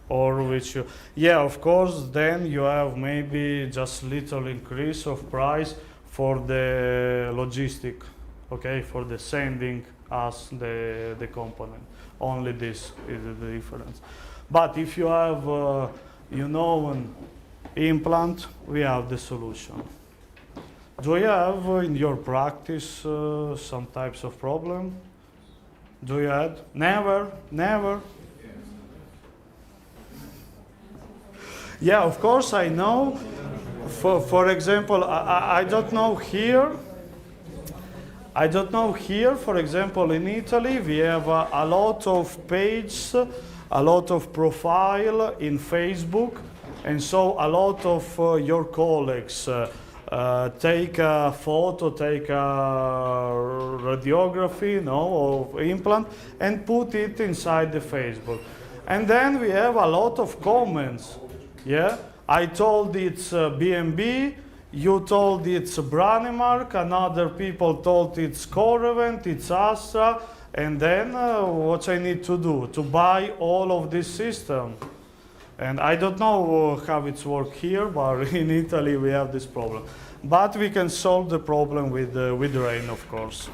Or which you, yeah, of course, then you have maybe just little increase of price for the logistic, okay, for the sending us the component. Only this is the difference. But if you have, you know, an implant, we have the solution. Do you have in your practice some types of problem? Do you have? Never, never. Yeah, of course I know. For example, I don't know here. I don't know here, for example, in Italy, we have a lot of pages, a lot of profile in Facebook, and so a lot of your colleagues take a photo, take a radiography, no, of implant, and put it inside the Facebook. And then we have a lot of comments. Yeah, I told it's B&B, you told it's Branimark, and other people told it's Corevent, it's Astra, and then what I need to do? To buy all of this system. And I don't know how it's work here, but in Italy we have this problem. But we can solve the problem with RAIN, of course.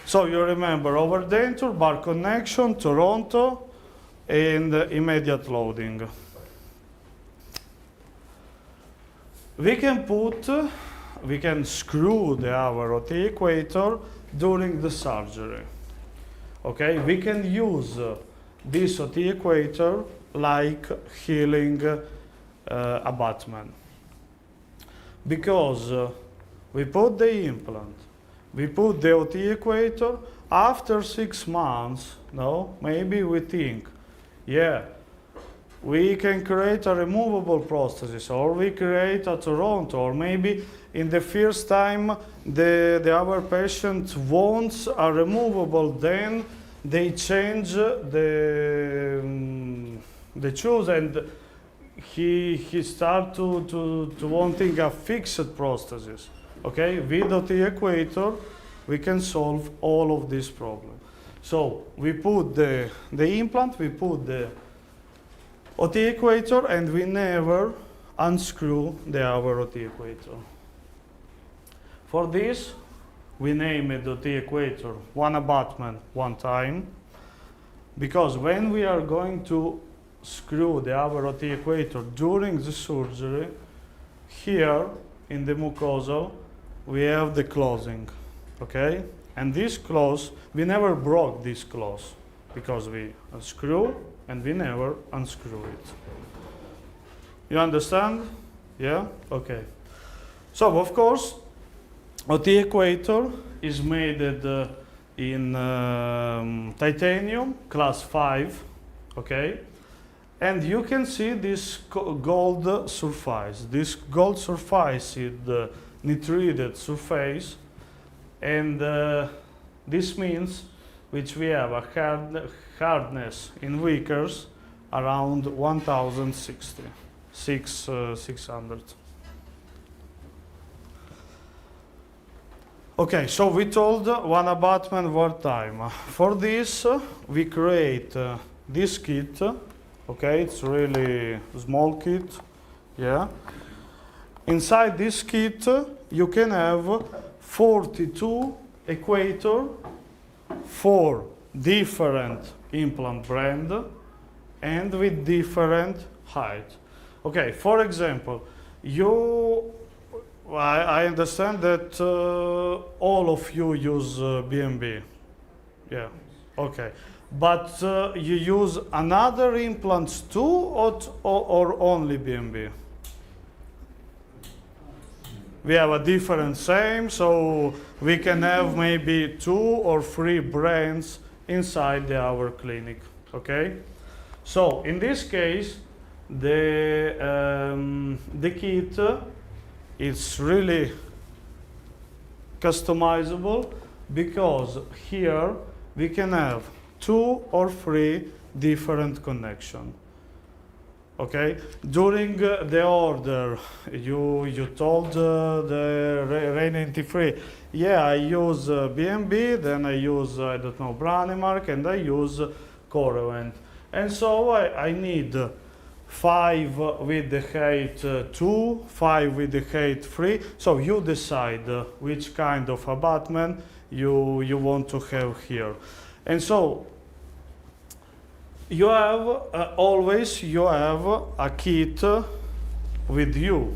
So you remember, overdenture, bar connection, Toronto, and immediate loading. We can screw the hour of the equator during the surgery. Okay, we can use this of the equator like healing abutment. Because we put the implant, we put the OT equator, after 6 months, no, maybe we think, yeah, we can create a removable prosthesis, or we create a Toronto, or maybe in the first time our patient wants a removable, then they change the choose, and he start to wanting a fixed prosthesis. Okay, with the equator, we can solve all of this problem. So we put the implant, we put the OT equator, and we never unscrew the our OT equator. For this, we name it OT equator one abutment one time, because when we are going to screw the our OT equator during the surgery, here in the mucosal, we have the closing, okay? And this close, we never broke this close, because we unscrew and we never unscrew it. You understand? Yeah? Okay. So, of course, OT equator is made in titanium, class 5, okay? And you can see this gold surface. This gold surface is the nitrided surface, and this means which we have a hardness in Vickers around 1060, 600. Okay, so we told one abutment one time. For this, we create this kit. Okay, it's really small kit. Yeah. Inside this kit, you can have 42 Equator, 4 different implant brand, and with different height. Okay, for example, I understand that all of you use BMB. Yeah, okay. But you use another implants too, or only BMB? We have a different same, so we can have maybe 2 or 3 brands inside our clinic, okay? So in this case, the kit is really customizable because here we can have 2 or 3 different connections. Okay, during the order, you told the Ray 93, yeah, I use BMB, then I use, I don't know, Branemark, and I use Corevent. And so I need 5 with the height 2, 5 with the height 3. So you decide which kind of abutment you want to have here. And so you have always you have a kit with you.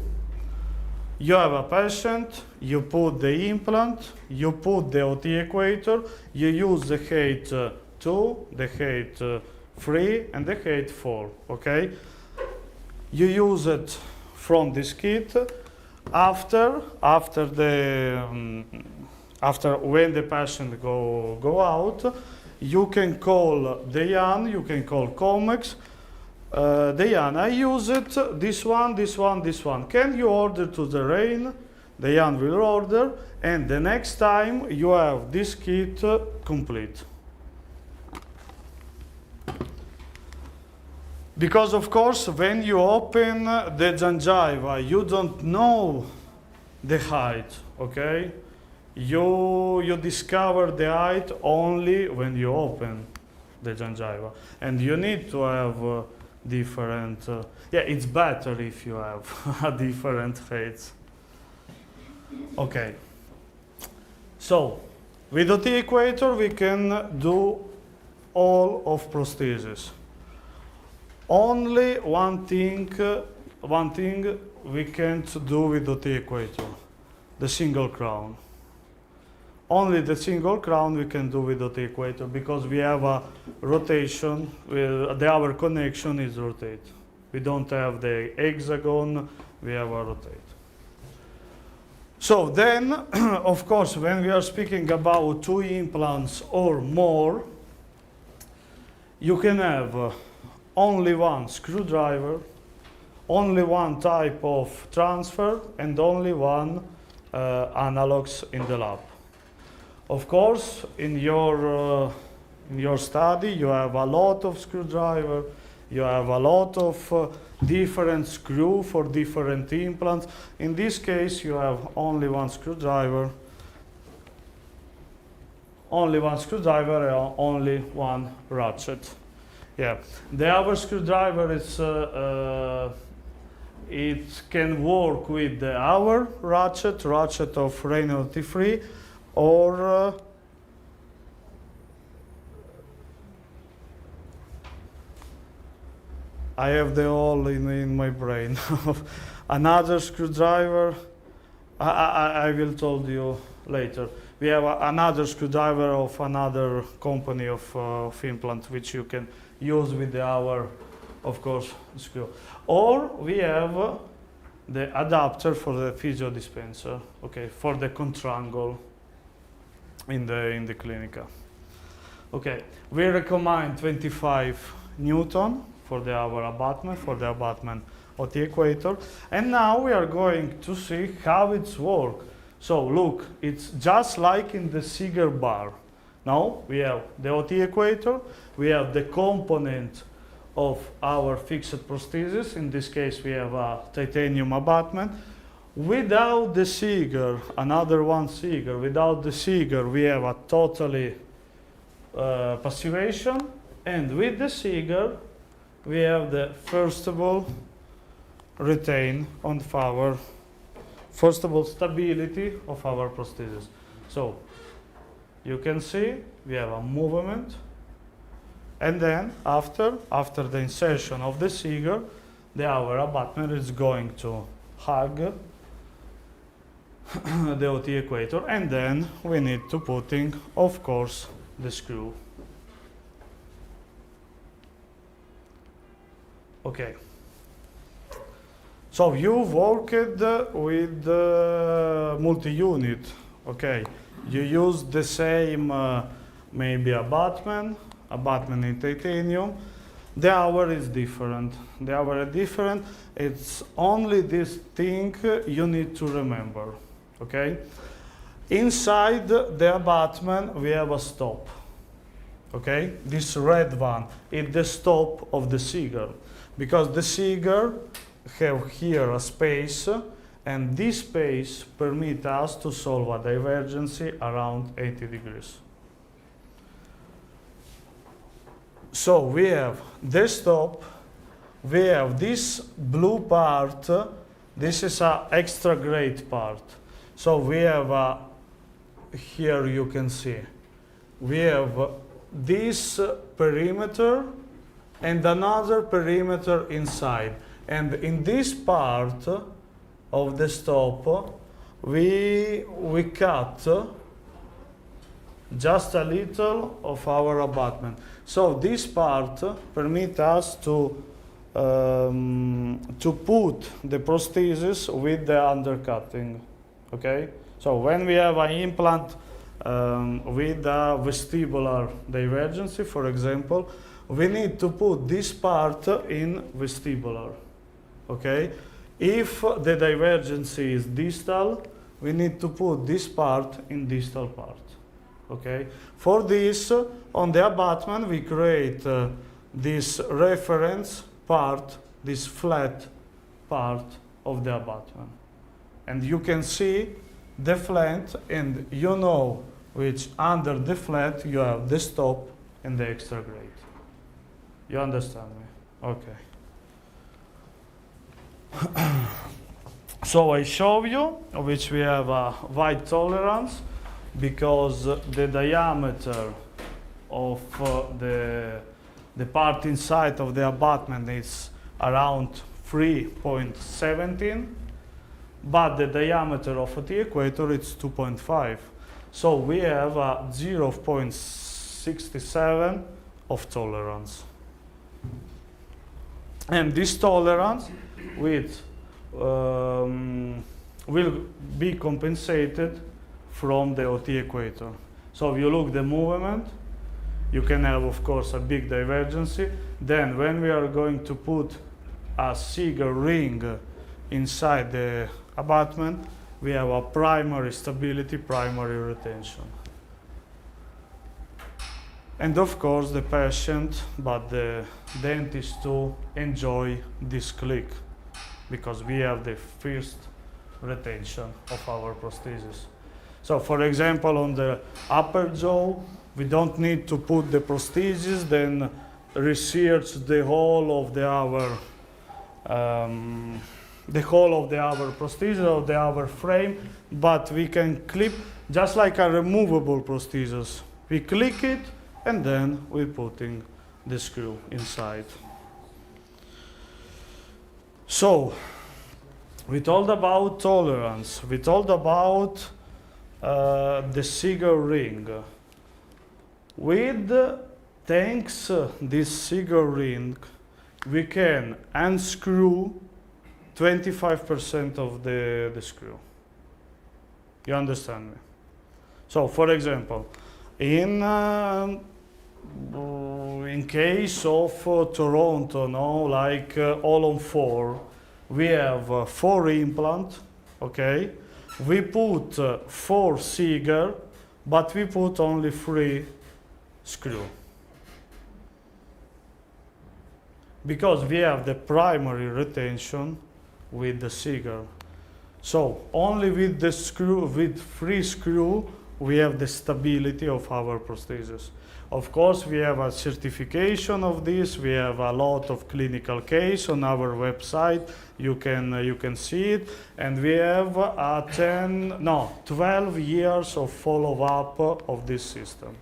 You have a patient, you put the implant, you put the OT equator, you use the height 2, the height 3, and the height 4. Okay? You use it from this kit. After when the patient go out, you can call Dejan, you can call Comex. Dejan, I use it, this one, this one, this one. Can you order to the rain? Dejan will order, and the next time you have this kit complete. Because of course, when you open the gingiva, you don't know the height, okay? You discover the height only when you open the gingiva, and you need to have different. Yeah, it's better if you have a different heights. Okay. So, with the T-equator, we can do all of prosthesis. Only one thing we can't do with the T-equator, the single crown. Only the single crown we can do with the equator because we have a rotation, our connection is rotate. We don't have the hexagon, we have a rotate. So then, of course, when we are speaking about 2 implants or more, you can have only one screwdriver, only one type of transfer, and only one analogs in the lab. Of course, in your study, you have a lot of screwdriver, you have a lot of different screw for different implants. In this case, you have only one screwdriver, and only one ratchet. Yeah, the other screwdriver is it can work with the hour ratchet of Reynolds T3, or I have the all in my brain. Another screwdriver, I will tell you later. We have another screwdriver of another company of implant, which you can use with the hour, of course, screw. Or we have the adapter for the physio dispenser, okay, for the contrangle in the clinica. Okay, we recommend 25 Newton for the hour abutment, for the abutment of the equator. And now we are going to see how it's work. So look, it's just like in the Seeger bar. No, we have the OT equator, we have the component of our fixed prosthesis. In this case, we have a titanium abutment. Without the Seeger, another one Seeger, without the Seeger, we have a totally passivation. And with the Seeger, we have the, first of all, retain on our, first of all, stability of our prosthesis. So, you can see we have a movement. And then, after the insertion of the Seeger, our abutment is going to hug the OT equator, and then we need to put in, of course, the screw. Okay. So you worked with multi-unit. Okay. You use the same maybe abutment in titanium. The hour is different. The hour is different. It's only this thing you need to remember. Okay? Inside the abutment, we have a stop. Okay? This red one is the stop of the Seeger. Because the Seeger have here a space, and this space permits us to solve a divergency around 80 degrees. So we have the stop, we have this blue part, this is an extra great part. So we have, here you can see, we have this perimeter and another perimeter inside. And in this part of the stop, we cut just a little of our abutment. So this part permits us to put the prosthesis with the undercutting. Okay? So when we have an implant with a vestibular divergency, for example, we need to put this part in vestibular. Okay? If the divergency is distal, we need to put this part in distal part. Okay? For this, on the abutment, we create this reference part, this flat part of the abutment. And you can see the flat, and you know which under the flat you have the stop and the extra grade. You understand me? Okay. So I show you which we have a wide tolerance because the diameter of the part inside of the abutment is around 3.17, but the diameter of the equator is 2.5. So we have a 0.67 of tolerance. And this tolerance will be compensated from the OT equator. So if you look the movement, you can have, of course, a big divergency. Then when we are going to put a Seeger ring inside the abutment, we have a primary stability, primary retention. And of course the patient, but the dentist too, enjoy this click because we have the first retention of our prosthesis. So for example, on the upper jaw, we don't need to put the prosthesis, then research the whole of our prosthesis, of our frame, but we can clip just like a removable prosthesis. We click it, and then we're putting the screw inside. So, we told about tolerance, we told about the Seeger ring. With thanks this Seeger ring, we can unscrew 25% of the screw. You understand me? So, for example, in case of Toronto, no, like all on 4, we have 4 implants, okay? We put 4 Seeger, but we put only 3 screw. Because we have the primary retention with the Seeger. So only with the screw, with free screw, we have the stability of our prosthesis. Of course, we have a certification of this. We have a lot of clinical case on our website. You can see it, and we have 12 years of follow-up of this system.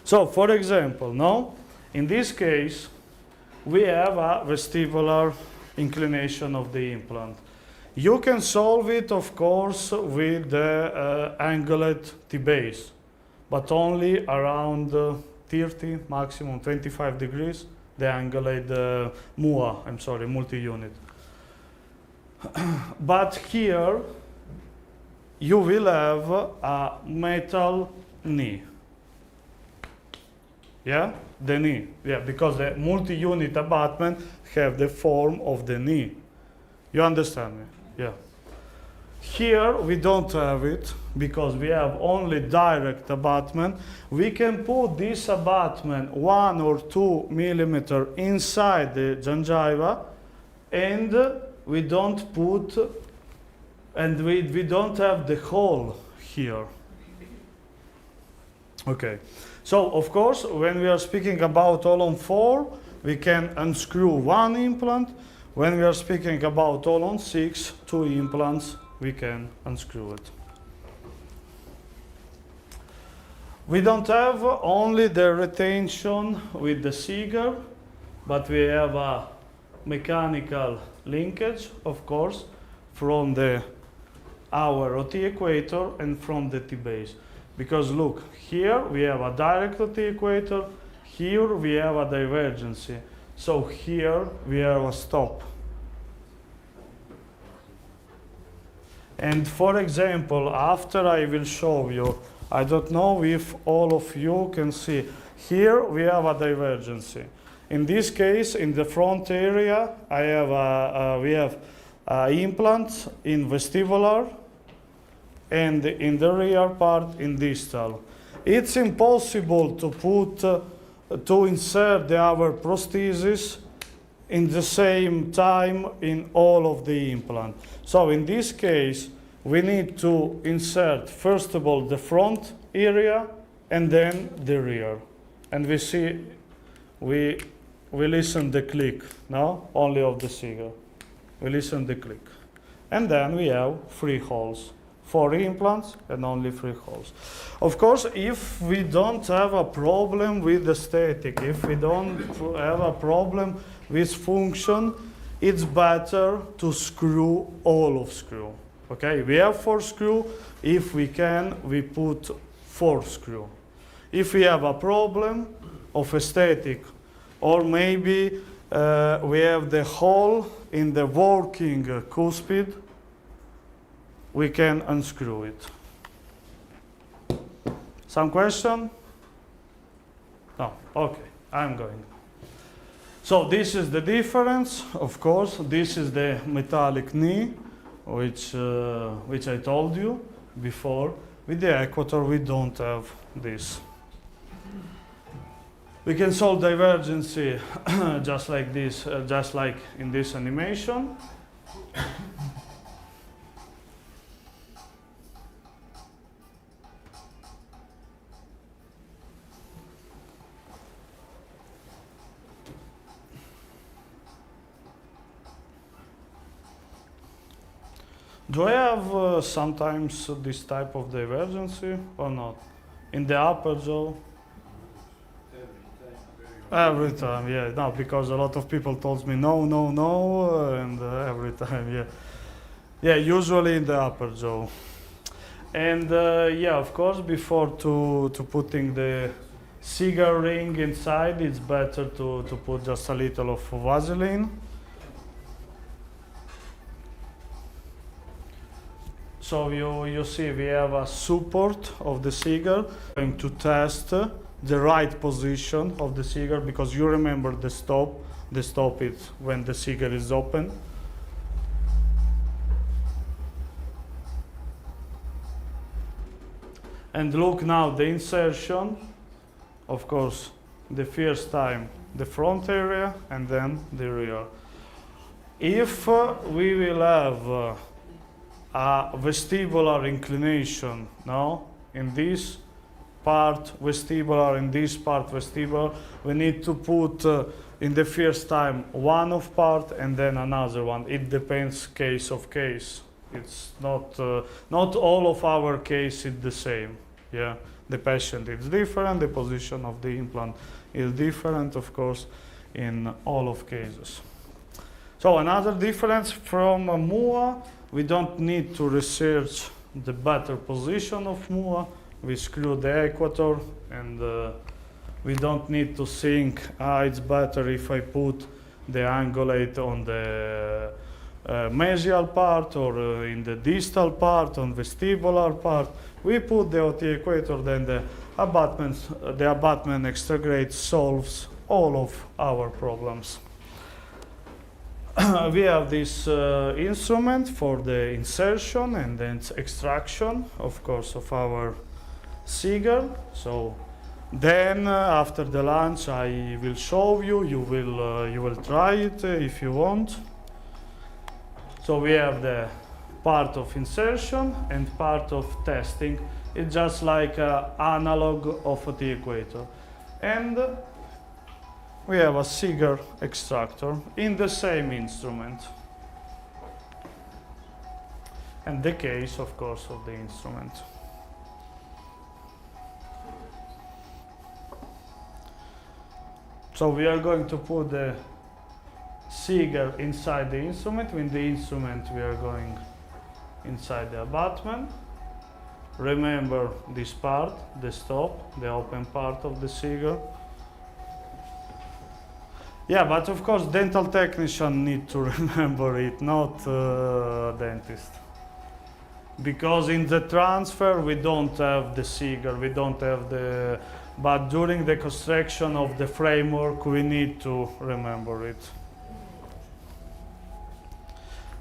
So, for example, now in this case, we have a vestibular inclination of the implant. You can solve it, of course, with the angled T-base, but only around 30, maximum 25 degrees, the angled multi-unit. But here, you will have a metal knee. Yeah, the knee. Yeah, because the multi-unit abutment have the form of the knee. You understand me? Yeah. Here we don't have it because we have only direct abutment. We can put this abutment 1 or 2 millimeter inside the gingiva, and we don't put, and we don't have the hole here. Okay. So, of course, when we are speaking about all-on 4, we can unscrew 1 implant. When we are speaking about all-on 6, 2 implants, we can unscrew it. We don't have only the retention with the Seeger, but we have a mechanical linkage, of course, from our OT Equator and from the T-base. Because look, here we have a direct OT Equator, here we have a divergency. So here we have a stop. And for example, after I will show you, I don't know if all of you can see, here we have a divergency. In this case, in the front area, we have implants in vestibular, and in the rear part in distal. It's impossible to insert our prosthesis in the same time in all of the implant. So in this case, we need to insert first of all the front area and then the rear. And we see, we listen the click, no? Only of the Seeger. We listen the click. And then we have 3 holes. 4 implants and only 3 holes. Of course, if we don't have a problem with aesthetic, if we don't have a problem with function, it's better to screw all of screw. Okay, we have 4 screw. If we can, we put 4 screw. If we have a problem of aesthetic, or maybe we have the hole in the working cuspid, we can unscrew it. Some question? No, okay, I'm going. So this is the difference, of course. This is the metallic knee, which I told you before. With the Equator, we don't have this. We can solve divergency just like this, just like in this animation. Do I have sometimes this type of divergency or not? In the upper jaw? Every time, yeah. No, because a lot of people told me no, and every time, yeah. Yeah, usually in the upper jaw. And yeah, of course, before to putting the Seeger ring inside, it's better to put just a little of Vaseline. So you see we have a support of the Seeger. I'm going to test the right position of the Seeger, because you remember the stop. The stop is when the Seeger is open. And look now the insertion, of course, the first time the front area and then the rear. If we will have a vestibular inclination, no, in this part vestibular, in this part vestibular, we need to put in the first time one of part and then another one. It depends case of case. It's not all of our case is the same. Yeah, the patient is different, the position of the implant is different, of course, in all of cases. So another difference from MUA, we don't need to research the better position of MUA. We screw the Equator and we don't need to think, it's better if I put the angulate on the mesial part or in the distal part, on vestibular part. We put the Equator, then the abutment extrograde solves all of our problems. We have this instrument for the insertion and then extraction, of course, of our Seeger. So then after the lunch I will show you, you will try it if you want. So we have the part of insertion and part of testing. It's just like an analog of the Equator. And we have a Seeger extractor in the same instrument. And the case, of course, of the instrument. So we are going to put the Seeger inside the instrument. With the instrument we are going inside the abutment. Remember this part, the stop, the open part of the Seeger. Yeah, but of course dental technician need to remember it, not dentist. Because in the transfer we don't have the Seeger, we don't have the... But during the construction of the framework we need to remember it.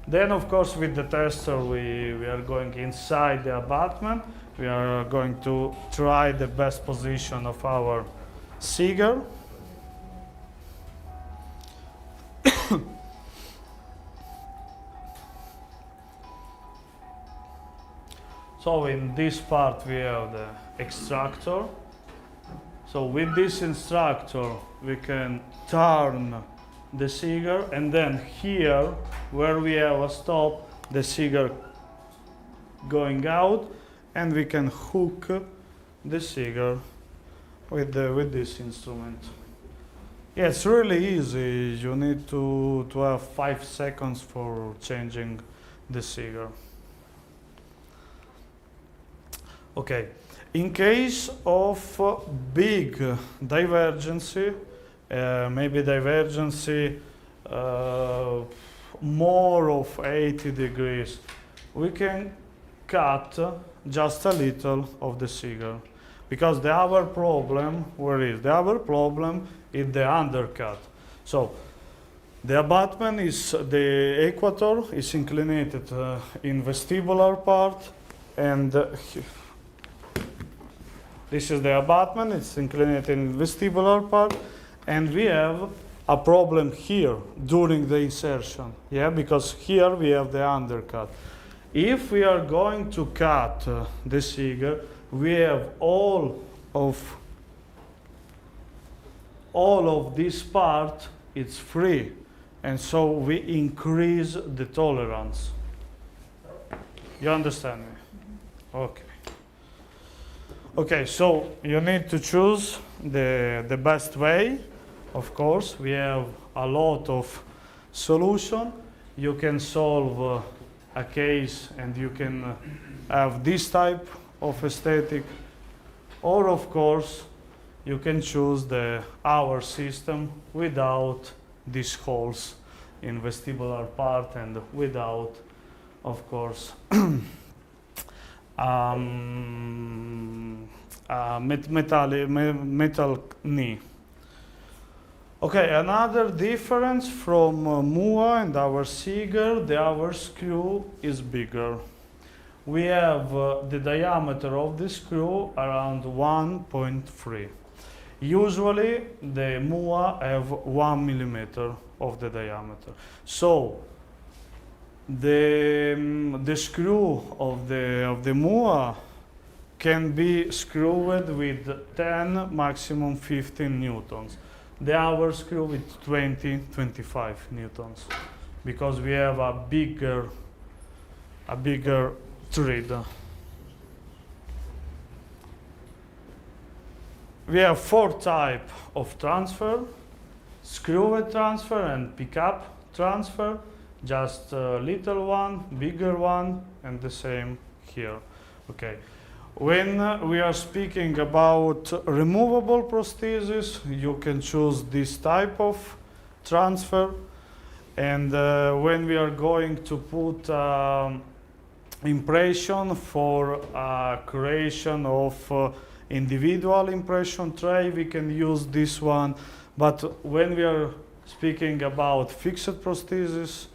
Then of course with the tester we are going inside the abutment. We are going to try the best position of our Seeger. So in this part we have the extractor. So with this extractor we can turn the Seeger, and then here where we have a stop, the Seeger going out, and we can hook the Seeger with this instrument. Yeah, it's really easy. You need to have 5 seconds for changing the Seeger. Okay, in case of big divergency, maybe divergency more of 80 degrees, we can cut just a little of the Seeger. Because our problem, where is? The other problem is the undercut. So the abutment is, the Equator is inclinated in vestibular part, and this is the abutment, it's inclinated in vestibular part, and we have a problem here during the insertion, yeah, because here we have the undercut. If we are going to cut the Seeger, we have all of this part, it's free, and so we increase the tolerance. You understand me? Okay. Okay, so you need to choose the best way. Of course, we have a lot of solution. You can solve a case and you can have this type of aesthetic, or of course you can choose our system without these holes in vestibular part and without, of course, metal knee. Okay, another difference from MUA and our Seeger, our screw is bigger. we have the diameter of the screw around 1.3. Usually the MUA have 1 millimeter of the diameter. So the screw of the MUA can be screwed with 10, maximum 15 newtons. The hour screw with 20, 25 newtons, because we have a bigger thread. We have 4 types of transfer: screwed transfer and pickup transfer. Just a little one, bigger one, and the same here. Okay. When we are speaking about removable prosthesis, you can choose this type of transfer. And when we are going to put impression for creation of individual impression tray, we can use this one. But when we are speaking about fixed prosthesis,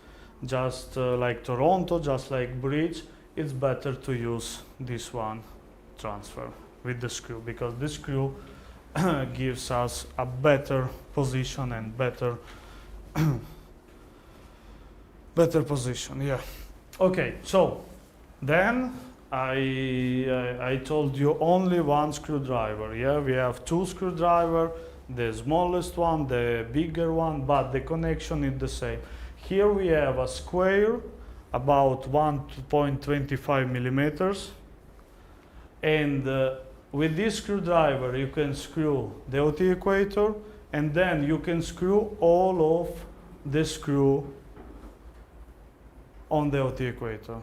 just like Toronto, just like bridge, it's better to use this one transfer with the screw, because the screw gives us a better position and better position. Yeah. Okay, so then I told you only one screwdriver. Yeah, we have 2 screwdriver, the smallest one, the bigger one, but the connection is the same. Here we have a square about 1.25 millimeters, and with this screwdriver you can screw the OT equator, and then you can screw all of the screw on the OT equator.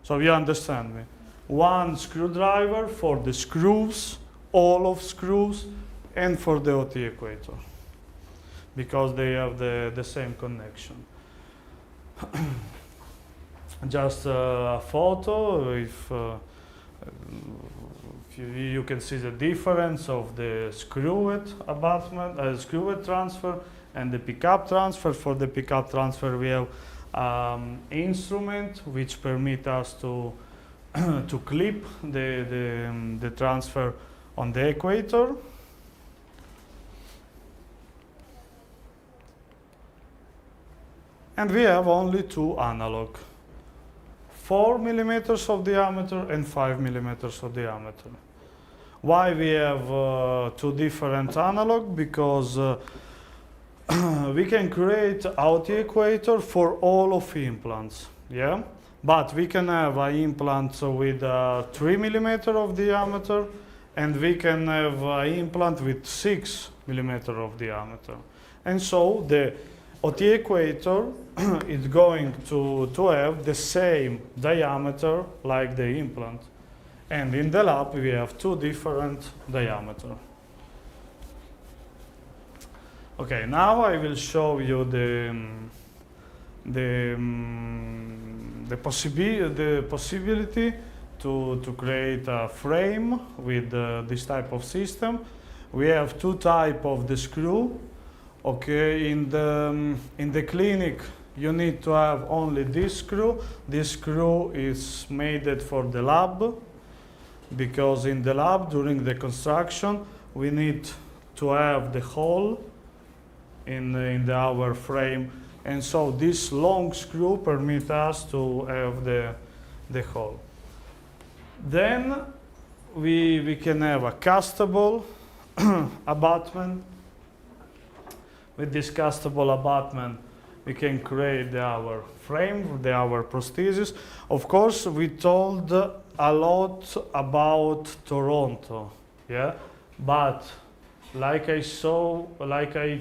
So you understand me? One screwdriver for the screws, all of screws, and for the OT equator, because they have the same connection. Just a photo, if you can see the difference of the screwed abutment, screwed transfer, and the pickup transfer. For the pickup transfer, we have instrument which permit us to to clip the transfer on the equator. And we have only 2 analog, 4 millimeters of diameter and 5 millimeters of diameter. Why we have 2 different analog? Because we can create OT equator for all of implants, yeah? But we can have an implant with 3 millimeter of diameter, and we can have an implant with 6 millimeter of diameter. And so the OT equator is going to have the same diameter like the implant. And in the lab we have 2 different diameters. Okay, now I will show you the possibility to create a frame with this type of system. We have 2 types of the screw. Okay, in the clinic you need to have only this screw. This screw is made for the lab, because in the lab during the construction we need to have the hole in our frame, and so this long screw permits us to have the hole. Then we can have a castable abutment. With this castable abutment we can create our frame, our prosthesis. Of course, we told a lot about Toronto, yeah, but like I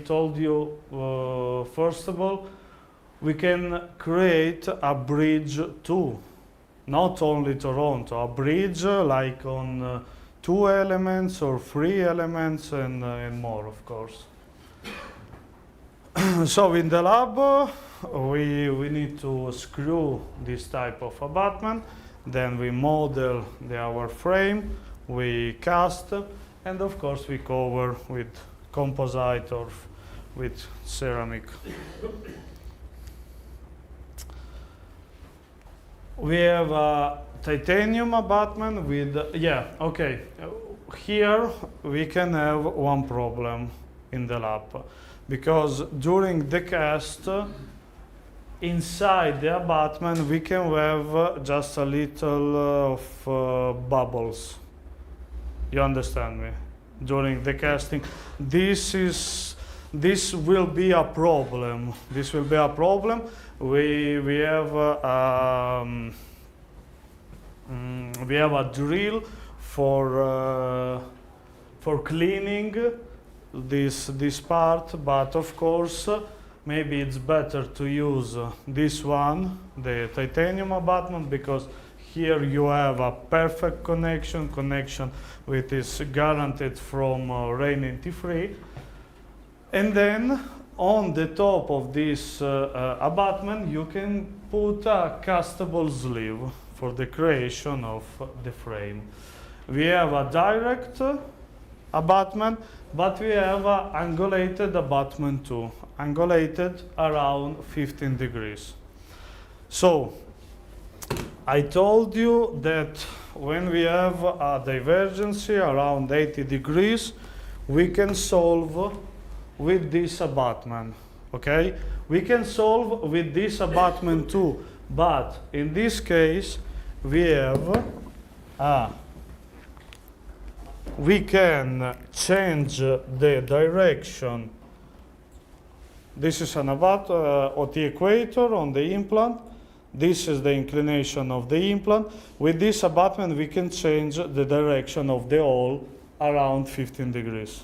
told you, first of all, we can create a bridge too, not only Toronto, a bridge like on 2 elements or 3 elements and more, of course. So in the lab, we need to screw this type of abutment, then we model our frame, we cast, and of course we cover with composite or with ceramic. We have titanium abutment with, yeah, okay. Here we can have one problem in the lab, because during the cast, inside the abutment we can have just a little of bubbles. You understand me? During the casting, this will be a problem. This will be a problem. We have a drill for cleaning this part, but of course maybe it's better to use this one, the titanium abutment, because here you have a perfect connection which is guaranteed from rain anti-free. And then on the top of this abutment you can put a castable sleeve for the creation of the frame. We have a direct abutment, but we have an angulated abutment too, angulated around 15 degrees. So I told you that when we have a divergency around 80 degrees, we can solve with this abutment, okay? We can solve with this abutment too, but in this case we have we can change the direction. This is an abutment of the equator on the implant. This is the inclination of the implant. With this abutment we can change the direction of the hole around 15 degrees.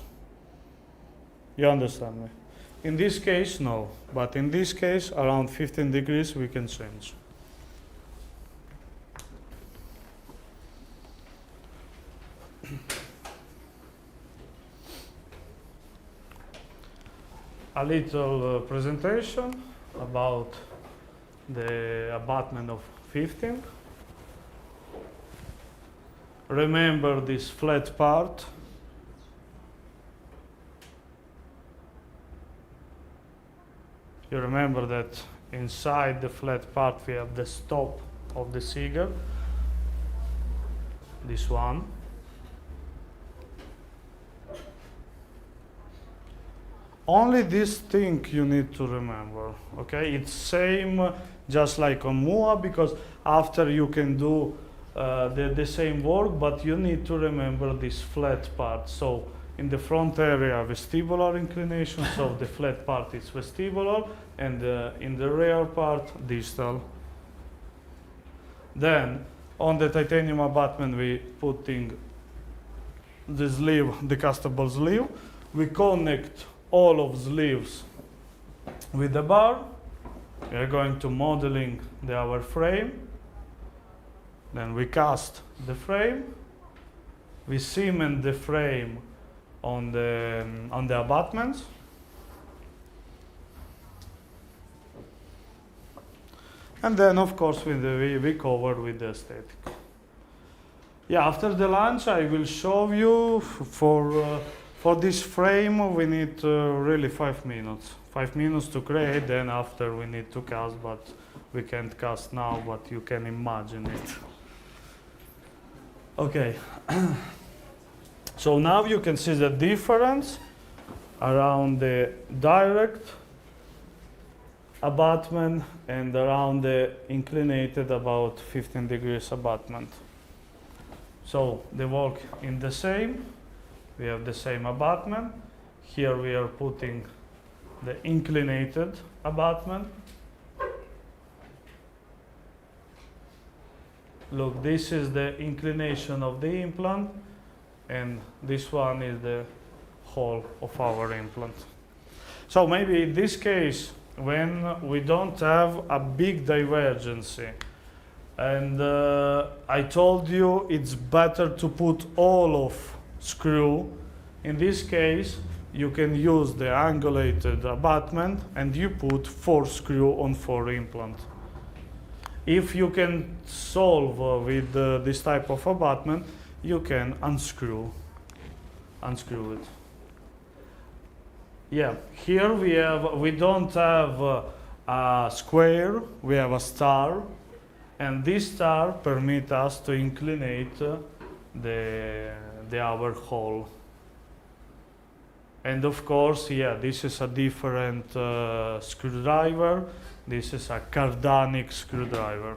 You understand me? In this case, no. But in this case, around 15 degrees we can change. A little presentation about the abutment of 15. Remember this flat part. You remember that inside the flat part we have the stop of the Seeger, this one. Only this thing you need to remember, okay? It's same just like on MUA, because after you can do the same work, but you need to remember this flat part. So in the front area, vestibular inclination, so the flat part is vestibular, and in the rear part, distal. Then on the titanium abutment, we putting the sleeve, the castable sleeve. We connect all of sleeves with the bar. We are going to modeling our frame. Then we cast the frame. We cement the frame on the abutments. And then, of course, we cover with the aesthetic. Yeah, after the lunch, I will show you for this frame, we need really 5 minutes. 5 minutes to create, then after we need to cast, but we can't cast now, but you can imagine it. Okay. So now you can see the difference around the direct abutment and around the inclinated about 15 degrees abutment. So they work in the same. We have the same abutment. Here we are putting the inclinated abutment. Look, this is the inclination of the implant, and this one is the hole of our implant. So maybe in this case, when we don't have a big divergency, and I told you it's better to put all of screw. In this case, you can use the angulated abutment and you put 4 screw on 4 implant. If you can solve with this type of abutment, you can unscrew it. Yeah, here we don't have a square, we have a star. And this star permit us to inclinate the our hole. And of course, yeah, this is a different screwdriver. This is a cardanic screwdriver.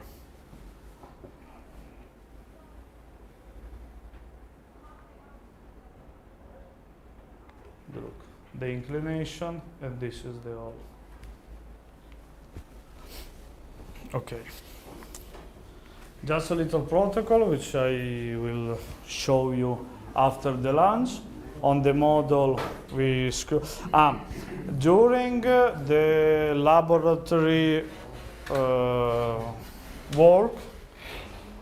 Look, the inclination, and this is the hole. Okay. Just a little protocol, which I will show you after the lunch. On the model, we screw. During the laboratory work,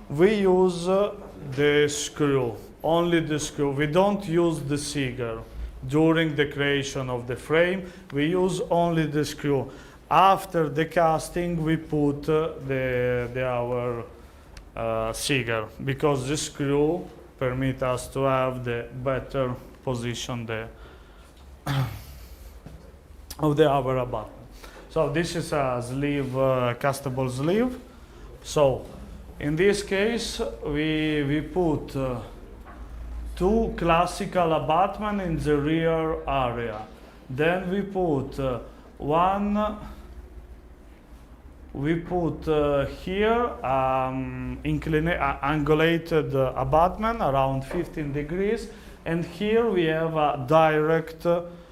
we use the screw, only the screw. We don't use the Seeger. During the creation of the frame, we use only the screw. After the casting, we put our Seeger, because the screw permit us to have the better position of the our abutment. So this is a sleeve, castable sleeve. So in this case, we put two classical abutment in the rear area. Then we put here angulated abutment around 15 degrees, and here we have a direct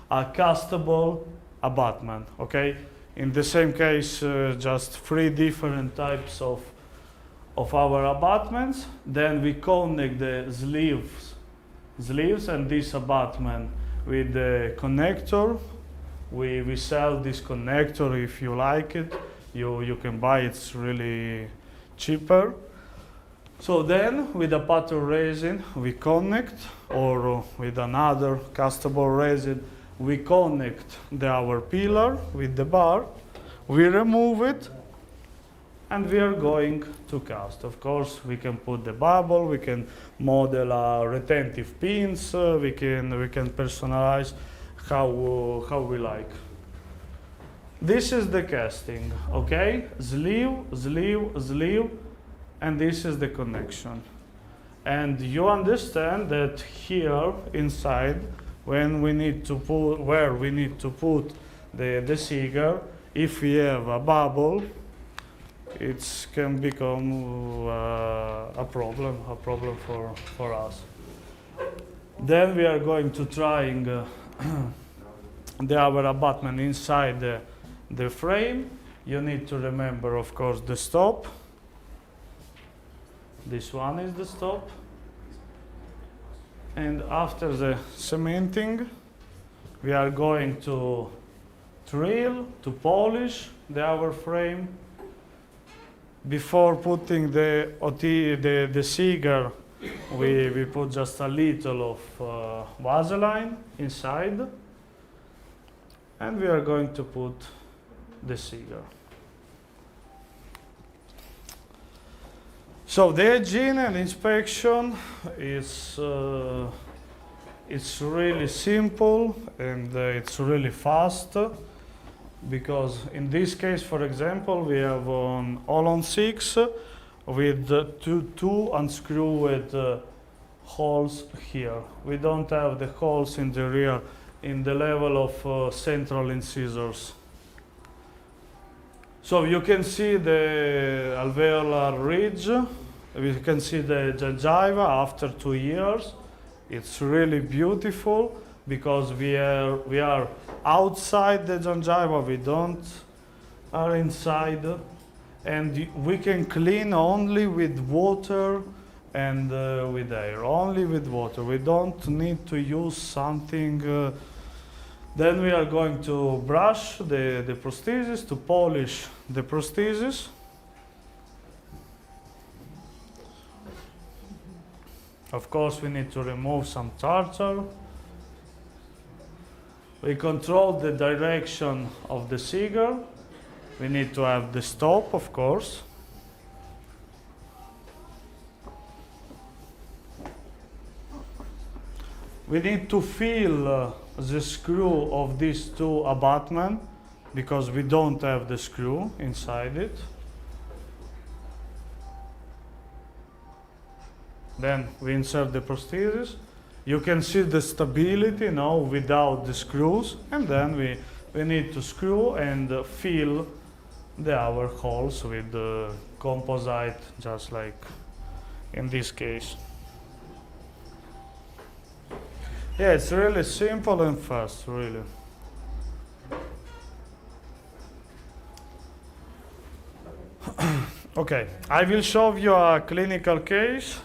castable abutment. Okay, in the same case, just three different types of our abutments. Then we connect the sleeves and this abutment with the connector. We sell this connector if you like it. You can buy it, it's really cheaper. So then with a pattern resin we connect, or with another castable resin we connect our pillar with the bar, we remove it, and we are going to cast. Of course, we can put the bubble, we can model retentive pins, we can personalize how we like. This is the casting, okay? Sleeve, sleeve, sleeve, and this is the connection. And you understand that here inside, when we need to put, where we need to put the Seeger, if we have a bubble, it can become a problem for us. Then we are going to trying our abutment inside the frame. You need to remember, of course, the stop. This one is the stop. And after the cementing, we are going to drill, to polish our frame. Before putting the Seeger, we put just a little of Vaseline inside, and we are going to put the Seeger. So the hygiene and inspection is it's really simple, and it's really fast, because in this case, for example, we have all on 6 with two unscrewed holes here. We don't have the holes in the rear in the level of central incisors. So you can see the alveolar ridge. We can see the gingiva after 2 years. It's really beautiful because we are outside the gingiva. We don't are inside, and we can clean only with water and with air. Only with water. We don't need to use something. Then we are going to brush the prosthesis, to polish the prosthesis. Of course, we need to remove some tartar. We control the direction of the Seeger. We need to have the stop, of course. We need to feel the screw of these two abutments, because we don't have the screw inside it. Then we insert the prosthesis. You can see the stability now without the screws, and then we need to screw and fill our holes with the composite, just like in this case. Yeah, it's really simple and fast, really. Okay, I will show you a clinical case.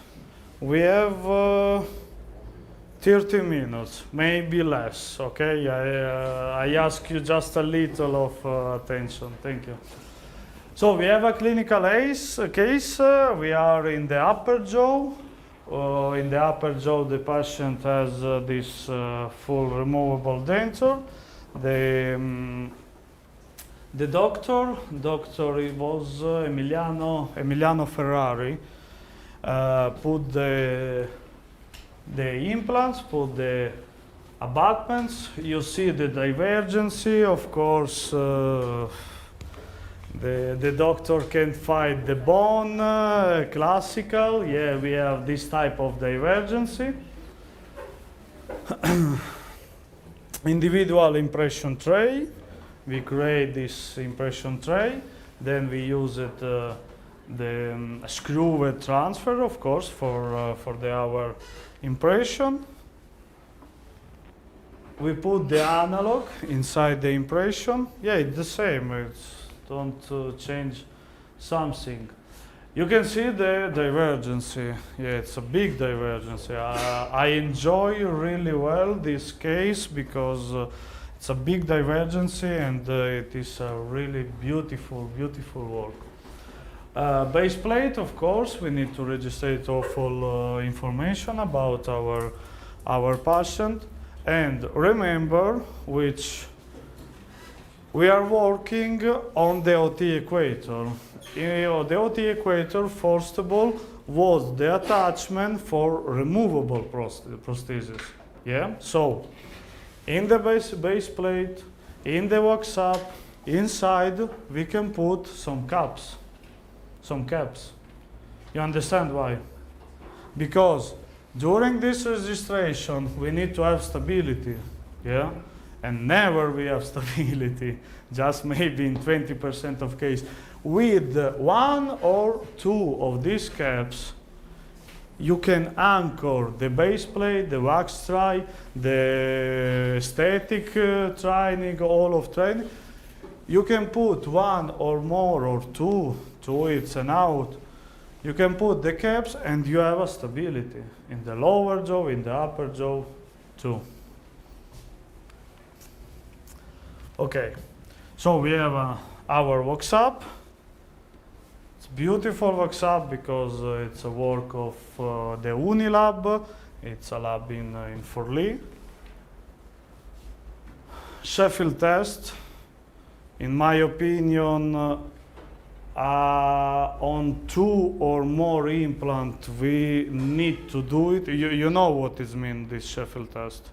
We have 30 minutes, maybe less, okay? I ask you just a little of attention, thank you. So we have a clinical case. We are in the upper jaw. In the upper jaw, the patient has this full removable denture. The doctor it was Emiliano Ferrari, put the implants, put the abutments. You see the divergency, of course. The doctor can find the bone, classical. Yeah, we have this type of divergency. Individual impression tray. We create this impression tray. Then we use it, the screw transfer, of course, for our impression. We put the analog inside the impression. Yeah, it's the same. Don't change something. You can see the divergency. Yeah, it's a big divergency. I enjoy really well this case because it's a big divergency and it is a really beautiful work. Base plate, of course, we need to register all information about our patient. And remember, we are working on the OT Equator. The OT Equator, first of all, was the attachment for removable prosthesis. Yeah. So, in the base plate, in the wax-up, inside, we can put some caps. You understand why? Because during this registration, we need to have stability. Yeah. And never we have stability, just maybe in 20% of cases. With one or two of these caps, you can anchor the base plate, the wax tray, the static training, all of training. You can put one or more or two it's an out. You can put the caps and you have a stability in the lower jaw, in the upper jaw too. Okay, so we have our workshop. It's beautiful workshop because it's a work of the Unilab. It's a lab in Forlì. Sheffield test, in my opinion, on two or more implants, we need to do it. You know what it means, this Sheffield test?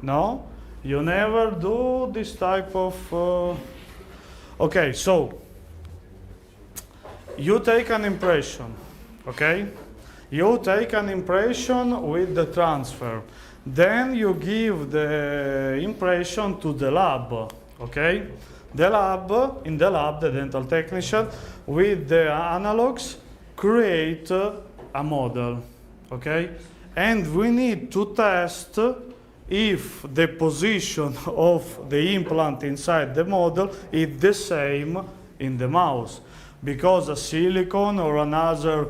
No? You never do this type of... Okay, so you take an impression, okay? You take an impression with the transfer. Then you give the impression to the lab, okay? In the lab, the dental technician, with the analogs, create a model, okay? And we need to test if the position of the implant inside the model is the same in the mouse, because a silicone or another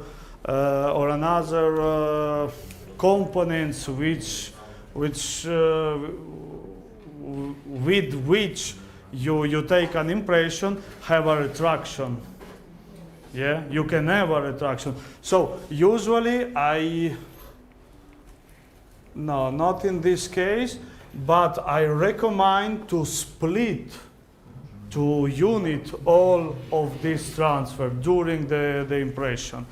components with which you take an impression have a retraction. Yeah, you can have a retraction. So usually no, not in this case, but I recommend to split, to unit all of this transfer during the impression.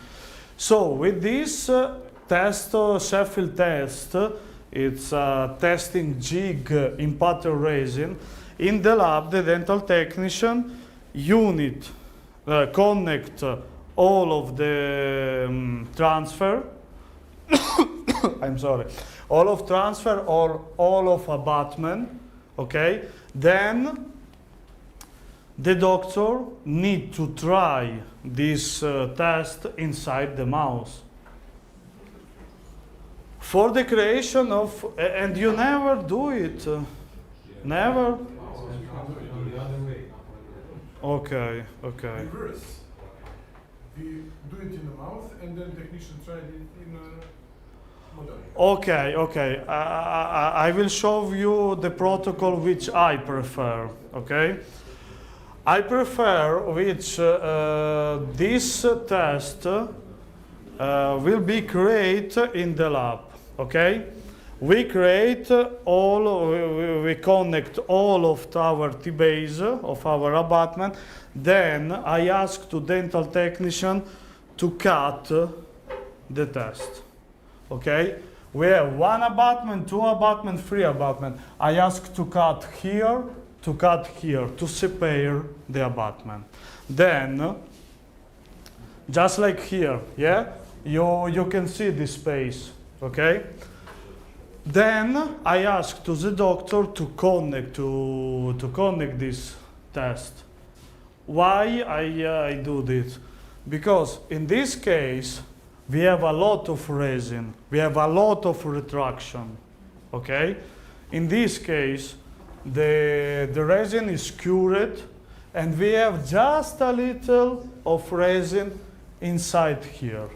So with this test, Sheffield test, it's a testing jig in pattern resin. In the lab, the dental technician connect all of the transfer, I'm sorry, all of transfer or all of abutment, okay? Then the doctor need to try this test inside the mouse. For the creation of, and you never do it, never? Okay, okay. Reverse. We do it in the mouth and then technician tried it in a model. Okay, okay. I will show you the protocol which I prefer, okay? I prefer which this test will be created in the lab, okay? We create all, we connect all of our T-base of our abutment. Then I ask to dental technician to cut the test, okay? We have 1 abutment, 2 abutment, 3 abutment. I ask to cut here, to separate the abutment. Then, just like here, yeah? You can see this space, okay? Then I ask to the doctor to connect this test. Why I do this? Because in this case we have a lot of resin, we have a lot of retraction, okay? In this case the resin is cured and we have just a little of resin inside here.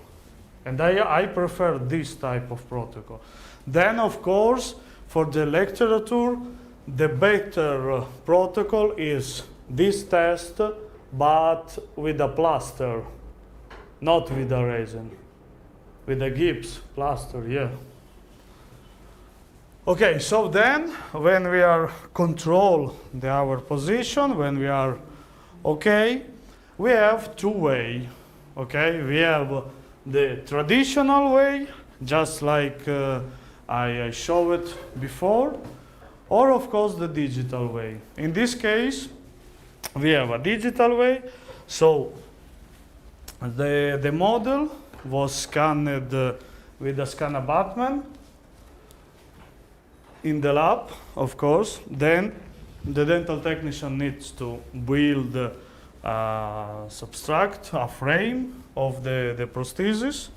And I prefer this type of protocol. Then, of course, for the literature, the better protocol is this test, but with a plaster, not with a resin, with a gips plaster, yeah. Okay, so then, when we are control our position, when we are okay, we have 2 ways, okay? We have the traditional way, just like I showed it before, or of course the digital way. In this case, we have a digital way. So the model was scanned with a scan abutment in the lab, of course. Then the dental technician needs to build subtract a frame of the prosthesis.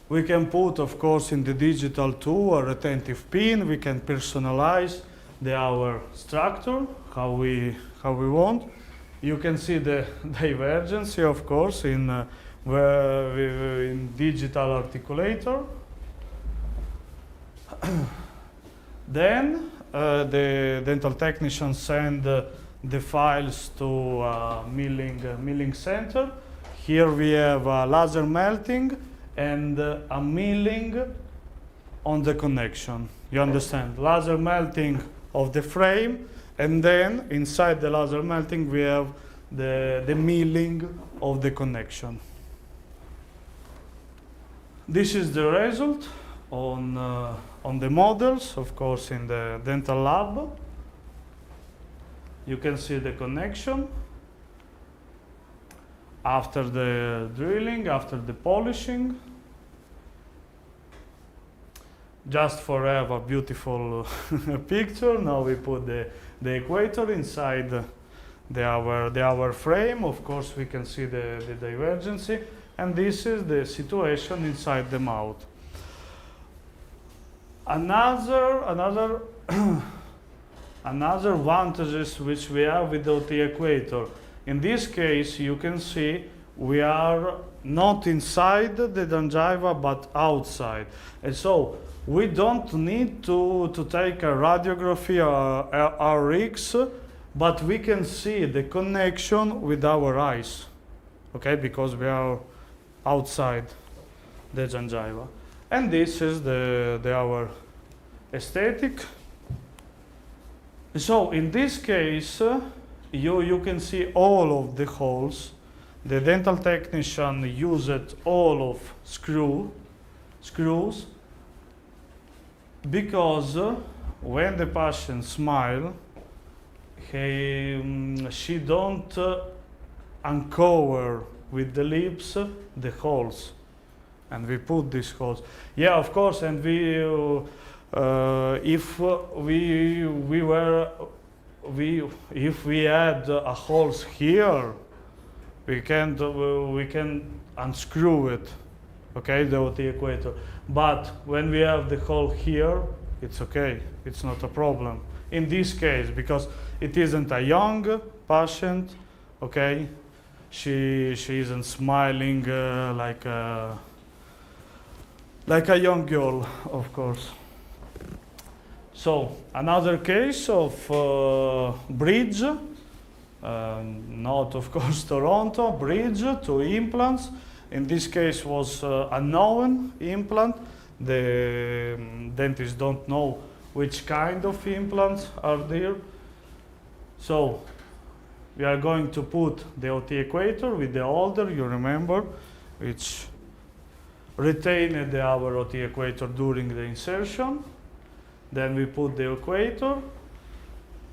We can put, of course, in the digital too a retentive pin. We can personalize our structure how we want. You can see the divergency, of course, in digital articulator. Then the dental technician send the files to milling center. Here we have laser melting and a milling on the connection. You understand? Laser melting of the frame, and then inside the laser melting we have the milling of the connection. This is the result on the models, of course, in the dental lab. You can see the connection after the drilling, after the polishing. Just for have a beautiful picture, now we put the Equator inside our frame. Of course, we can see the divergency, and this is the situation inside the mouth. Another advantages which we have without the Equator. In this case, you can see we are not inside the gingiva but outside, and so we don't need to take a radiography or RX, but we can see the connection with our eyes, okay, because we are outside the gingiva. And this is our aesthetic. So in this case, you can see all of the holes. The dental technician used all of screws, because when the patient smile, she don't uncover with the lips the holes, and we put these holes. Yeah, of course, and we if we add a holes here, we can unscrew it, okay, the equator. But when we have the hole here, it's okay, it's not a problem. In this case, because it isn't a young patient, okay, she isn't smiling like a young girl, of course. So another case of bridge, not of course Toronto, bridge to implants. In this case was a known implant. The dentists don't know which kind of implants are there. So we are going to put the OT equator with the holder, you remember, which retained our OT equator during the insertion. Then we put the equator,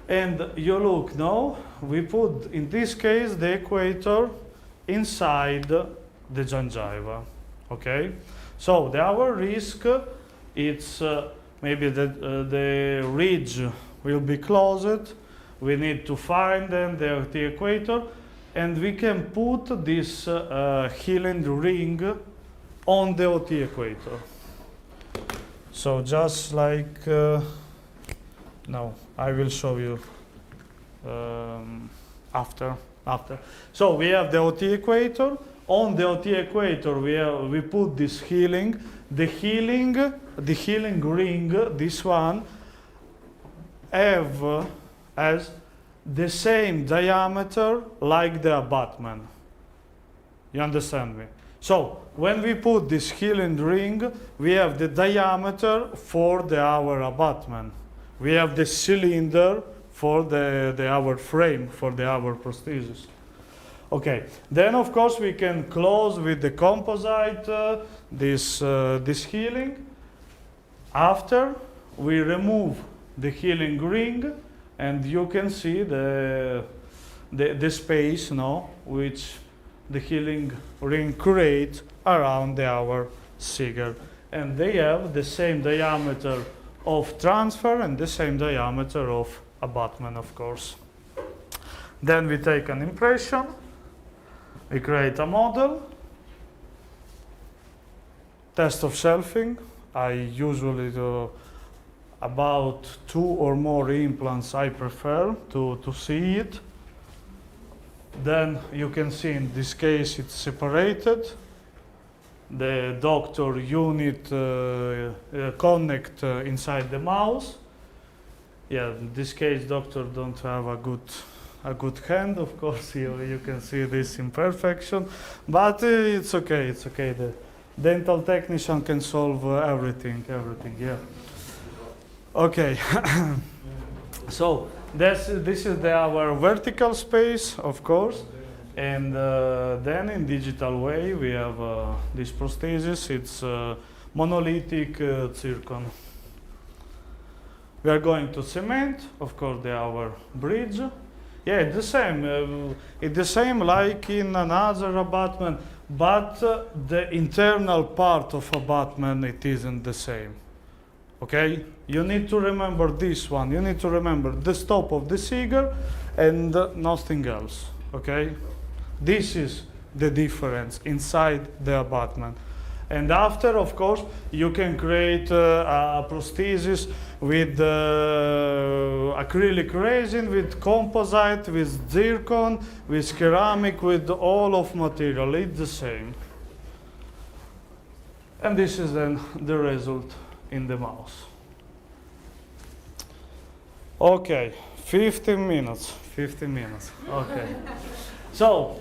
and you look now, we put, in this case, the equator inside the gingiva, okay? So our risk, it's maybe the ridge will be closed. We need to find then the equator, and we can put this healing ring on the OT equator. So just like, no, I will show you after. So we have the OT equator. On the OT equator, we put this healing. The healing ring, this one, has the same diameter like the abutment. You understand me? So when we put this healing ring, we have the diameter for our abutment. We have the cylinder for our frame, for our prosthesis. Okay, then of course we can close with the composite this healing. After we remove the healing ring, and you can see the space now, which the healing ring creates around our Seeger. And they have the same diameter of transfer and the same diameter of abutment, of course. Then we take an impression, we create a model, test of shelving. I usually do about 2 or more implants. I prefer to see it. Then you can see in this case it's separated. The doctor unit connect inside the mouse. Yeah, in this case doctor don't have a good hand, of course. You can see this imperfection, but it's okay. It's okay. The dental technician can solve everything. Yeah. Okay. So this is our vertical space, of course, and then in digital way we have this prosthesis. It's monolithic zircon. We are going to cement, of course, our bridge. Yeah, it's the same like in another abutment, but the internal part of abutment, it isn't the same. Okay, you need to remember this one. You need to remember the stop of the Seeger and nothing else. Okay, this is the difference inside the abutment. And after, of course, you can create a prosthesis with acrylic resin, with composite, with zircon, with ceramic, with all of material. It's the same. And this is then the result in the mouse. Okay, 15 minutes. Okay. So,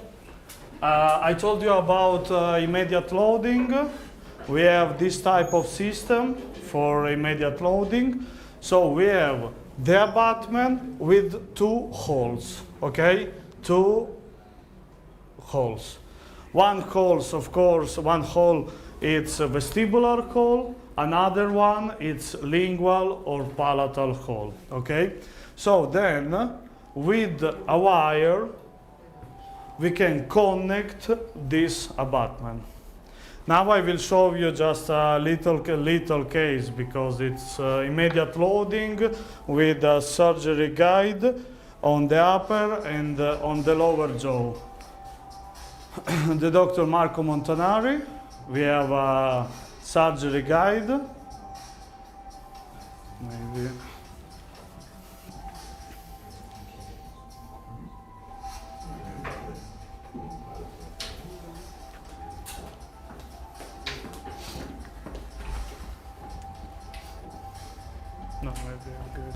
I told you about immediate loading. We have this type of system for immediate loading. So we have the abutment with 2 holes, okay? 2 holes. One hole, of course, one hole, it's a vestibular hole. Another one, it's lingual or palatal hole, okay? So then, with a wire, we can connect this abutment. Now I will show you just a little case because it's immediate loading with a surgery guide on the upper and on the lower jaw. The Dr. Marco Montanari, we have a surgery guide. Maybe. No, maybe I'm good.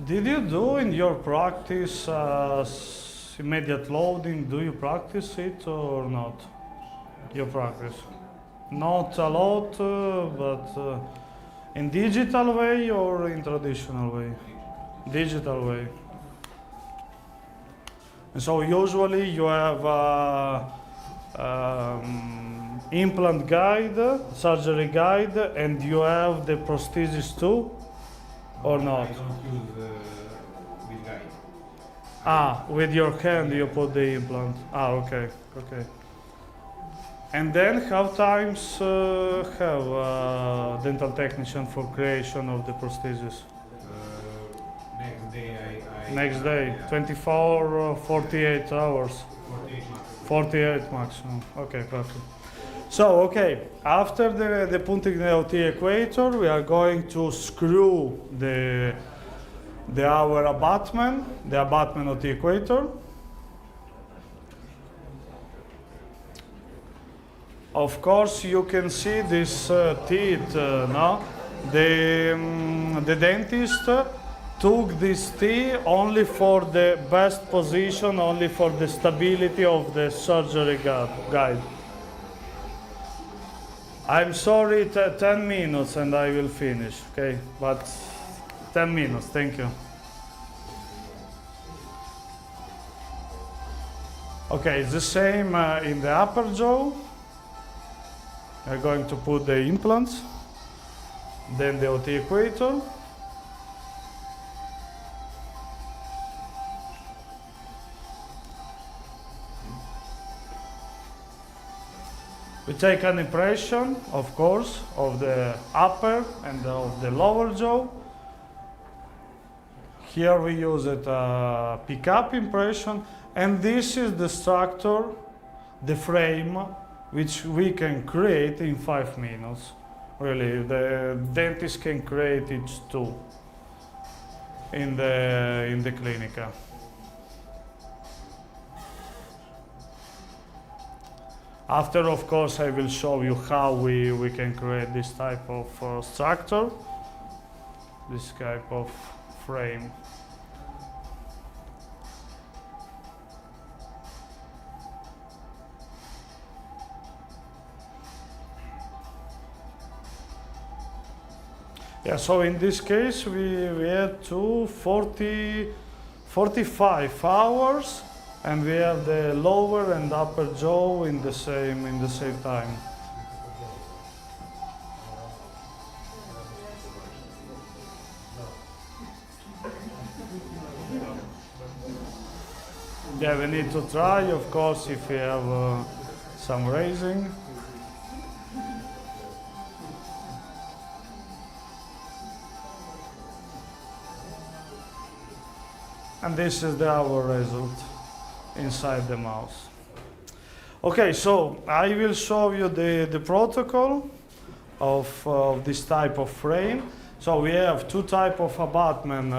Did you do in your practice immediate loading? Do you practice it or not? You practice. Not a lot, but in digital way or in traditional way? Digital way. And so usually you have implant guide, surgery guide, and you have the prosthesis too, or not? I don't use with guide. Ah, with your hand you put the implant. Ah, okay, okay. And then how times have dental technician for creation of the prosthesis? Next day I Next day, yeah, 24 or 48 hours? 48 maximum. 48 maximum, okay, perfect. So, okay, after the punting of the equator, we are going to screw our abutment, the abutment of the equator. Of course, you can see this teeth, no? The dentist took this teeth only for the best position, only for the stability of the surgery guide. I'm sorry, 10 minutes and I will finish, okay? But 10 minutes, thank you. Okay, it's the same in the upper jaw. We're going to put the implants, then the OT equator. We take an impression, of course, of the upper and of the lower jaw. Here we use it pick-up impression, and this is the structure, the frame, which we can create in 5 minutes. Really, the dentist can create it too in the clinica. After, of course, I will show you how we can create this type of structure, this type of frame. Yeah, so in this case, we had 45 hours, and we have the lower and upper jaw in the same time. Yeah, we need to try, of course, if we have some raising. And this is our result inside the mouth. Okay, so I will show you the protocol of this type of frame. So we have two types of abutment.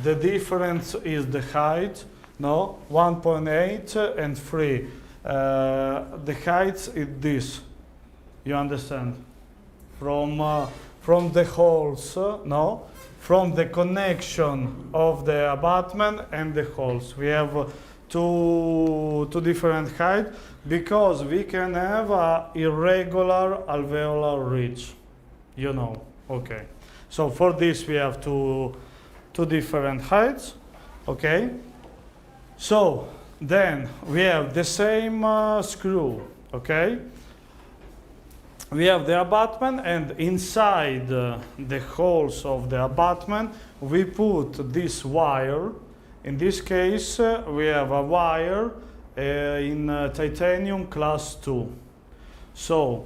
The difference is the height, no, 1.8 and 3. The height is this, you understand? From the holes, no? From the connection of the abutment and the holes. We have two different heights because we can have an irregular alveolar ridge, you know, okay. So for this we have two different heights, okay. So Then we have the same screw, okay? We have the abutment, and inside the holes of the abutment we put this wire. In this case we have a wire in titanium class 2. So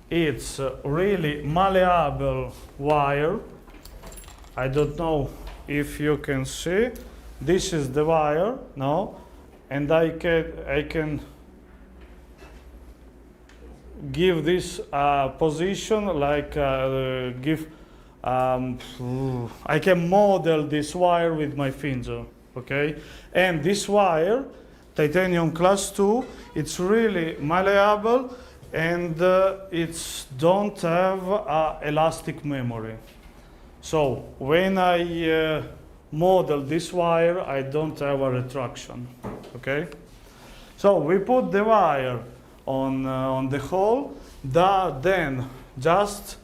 it's really malleable wire. I don't know if you can see. This is the wire, no? And I can give this position like I can model this wire with my finger, okay? And this wire, titanium class 2, it's really malleable, and it's don't have elastic memory. So when I model this wire, I don't have a retraction, okay? So we put the wire on the hole, then just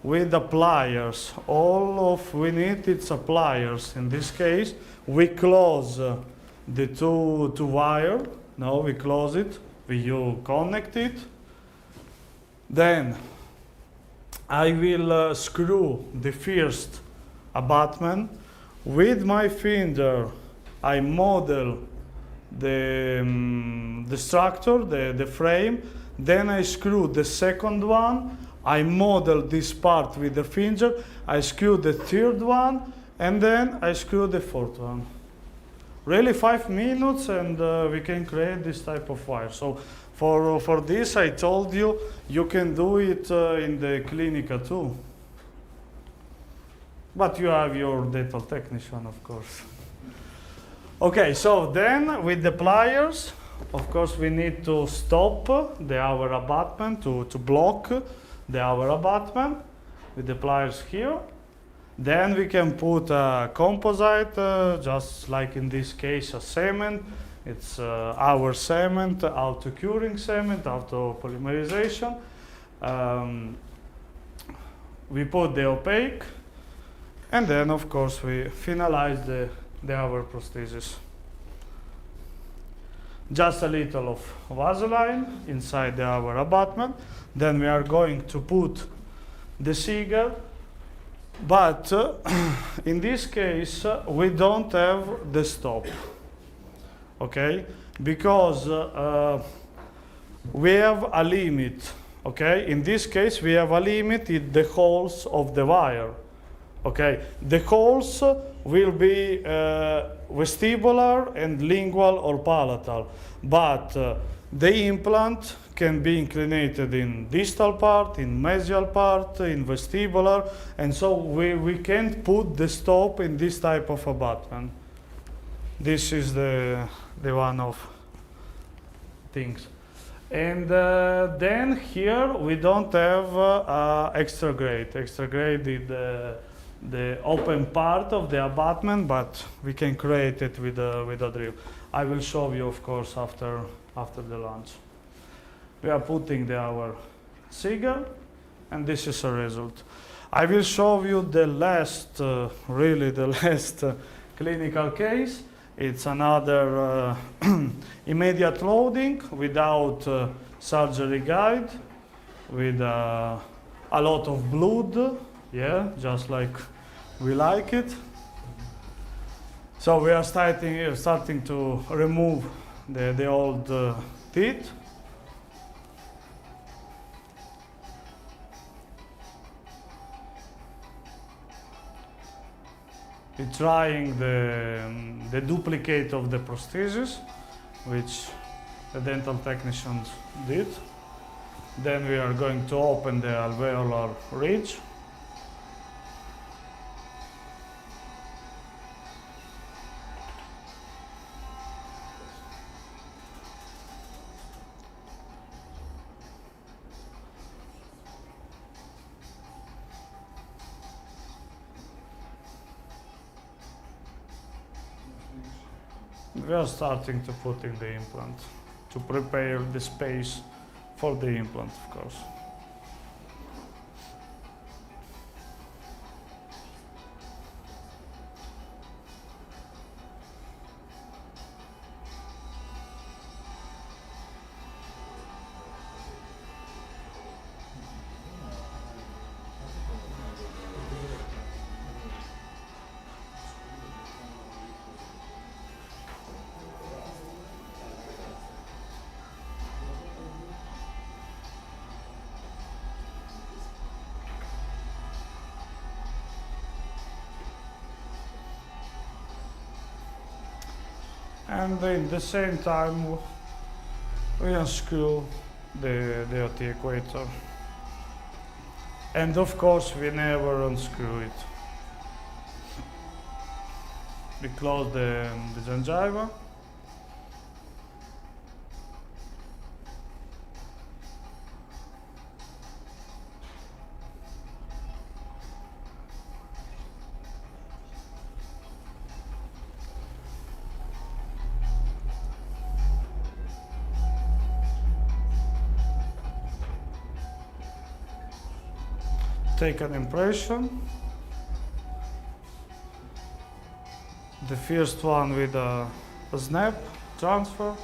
with the pliers, all of we need is a pliers. In this case, we close the two wire. Now we close it, you connect it. Then I will screw the first abutment. With my finger, I model the structure, the frame. Then I screw the second one. I model this part with the finger. I screw the third one, and then I screw the fourth one. Really 5 minutes, and we can create this type of wire. So for this, I told you, you can do it in the clinica too. But you have your dental technician, of course. Okay, so then with the pliers, of course, we need to stop our abutment, to block our abutment with the pliers here. Then we can put a composite, just like in this case, a cement. It's our cement, auto-curing cement, auto-polymerization. We put the opaque, and then, of course, we finalize the our prosthesis. Just a little of Vaseline inside our abutment. Then we are going to put the seagull, but in this case we don't have the stop, okay? Because we have a limit, okay? In this case we have a limit in the holes of the wire. Okay, the holes will be vestibular and lingual or palatal, but the implant can be inclinated in distal part, in mesial part, in vestibular, and so we can't put the stop in this type of abutment. This is the one of things. And then here we don't have extra grade. Extra grade is the open part of the abutment, but we can create it with a drill. I will show you, of course, after the lunch. We are putting our seagull, and this is a result. I will show you the last, really the last clinical case. It's another immediate loading without surgery guide, with a lot of blood, yeah, just like we like it. So we are starting to remove the old teeth. We're trying the duplicate of the prosthesis, which the dental technicians did. Then we are going to open the alveolar ridge. We are starting to put in the implant to prepare the space for the implant, of course. And in the same time we unscrew the equator. And of course we never unscrew it. We close the gingiva. Take an impression. The first one with a snap transfer.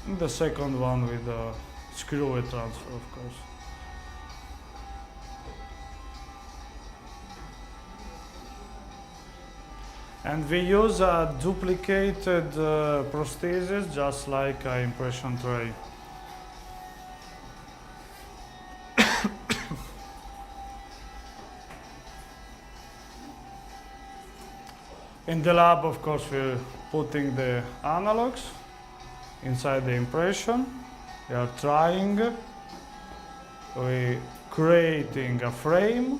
And the second one with a screw transfer, of course. And we use a duplicated prosthesis, just like an impression tray. In the lab, of course, we're putting the analogs inside the impression. We are trying, we're creating a frame.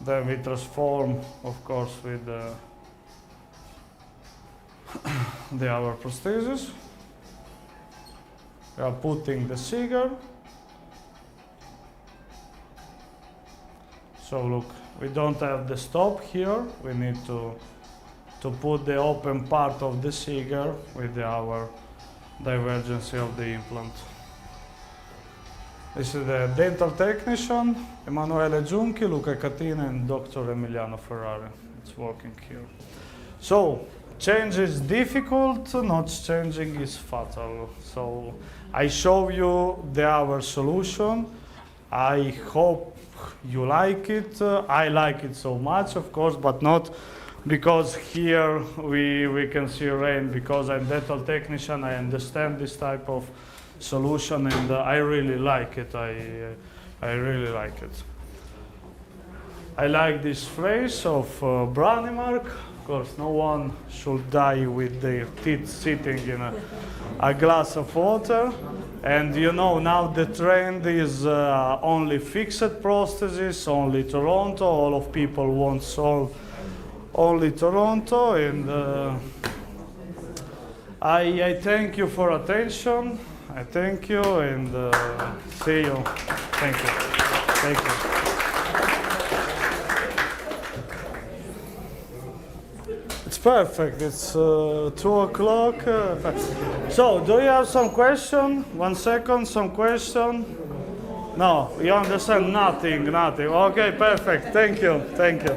Then we transform, of course, with our prosthesis. We are putting the cigar. So look, we don't have the stop here. We need to put the open part of the cigar with our divergency of the implant. This is the dental technician, Emanuele Giunchi, Luca Cattina, and Dr. Emiliano Ferrari. It's working here. So, change is difficult, not changing is fatal. So, I show you our solution. I hope you like it. I like it so much, of course, but not because here we can see rain, because I'm dental technician, I understand this type of solution, and I really like it. I really like it. I like this phrase of Branimark. Of course, no one should die with their teeth sitting in a glass of water. And you know, now the trend is only fixed prosthesis, only Toronto. All of people want solve only Toronto. And I thank you for attention. I thank you and see you. Thank you. Thank you. It's perfect. It's 2 o'clock. So, do you have some question? 1 second, some question? No, you understand nothing, nothing. Okay, perfect. Thank you. Thank you.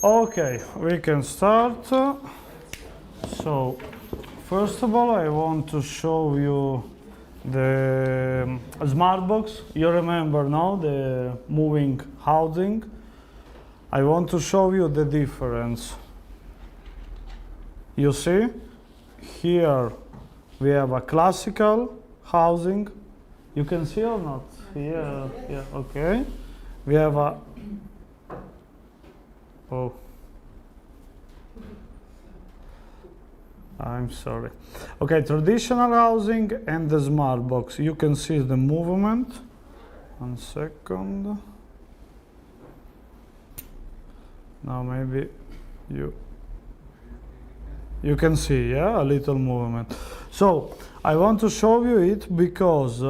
Okay, we can start. So, first of all, I want to show you the smart box. You remember now the moving housing. I want to show you the difference. You see, here we have a classical housing. You can see or not? Yeah, yeah, okay. We have a oh, I'm sorry. Okay, traditional housing and the smart box. You can see the movement. 1 second. Now maybe you can see, yeah, a little movement. So I want to show you it because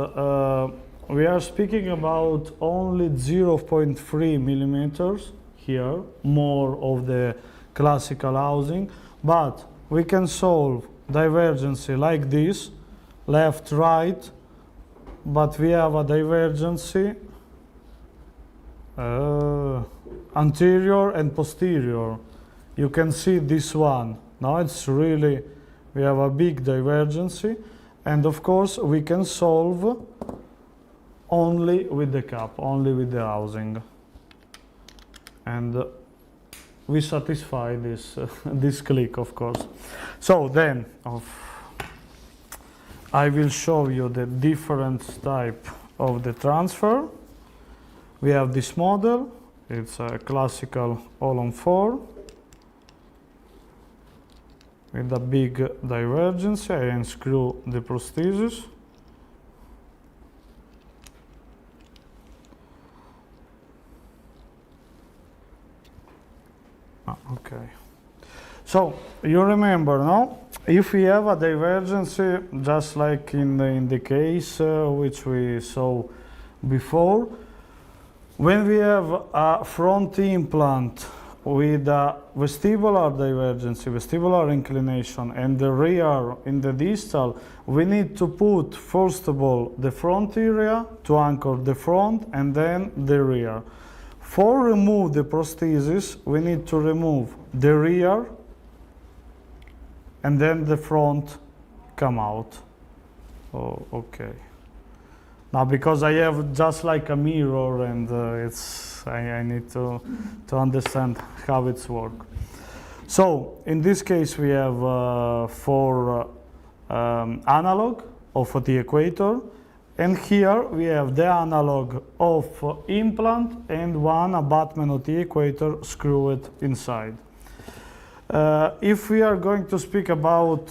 we are speaking about only 0.3 millimeters here, more of the classical housing, but we can solve divergency like this, left, right, but we have a divergency anterior and posterior. You can see this one. Now it's really, we have a big divergency, and of course we can solve only with the cap, only with the housing. And we satisfy this, this click, of course. So then, I will show you the different type of the transfer. We have this model. It's a classical all-on-4 with a big divergence. I unscrew the prosthesis. Okay. So you remember, no? If we have a divergency, just like in the case which we saw before, when we have a front implant with a vestibular divergency, vestibular inclination, and the rear in the distal, we need to put, first of all, the front area to anchor the front, and then the rear. For remove the prosthesis, we need to remove the rear, and then the front come out. Oh, okay. Now, because I have just like a mirror, and I need to understand how it's work. So in this case, we have 4 analog of the Equator, and here we have the analog of implant and 1 abutment of the Equator screwed inside. If we are going to speak about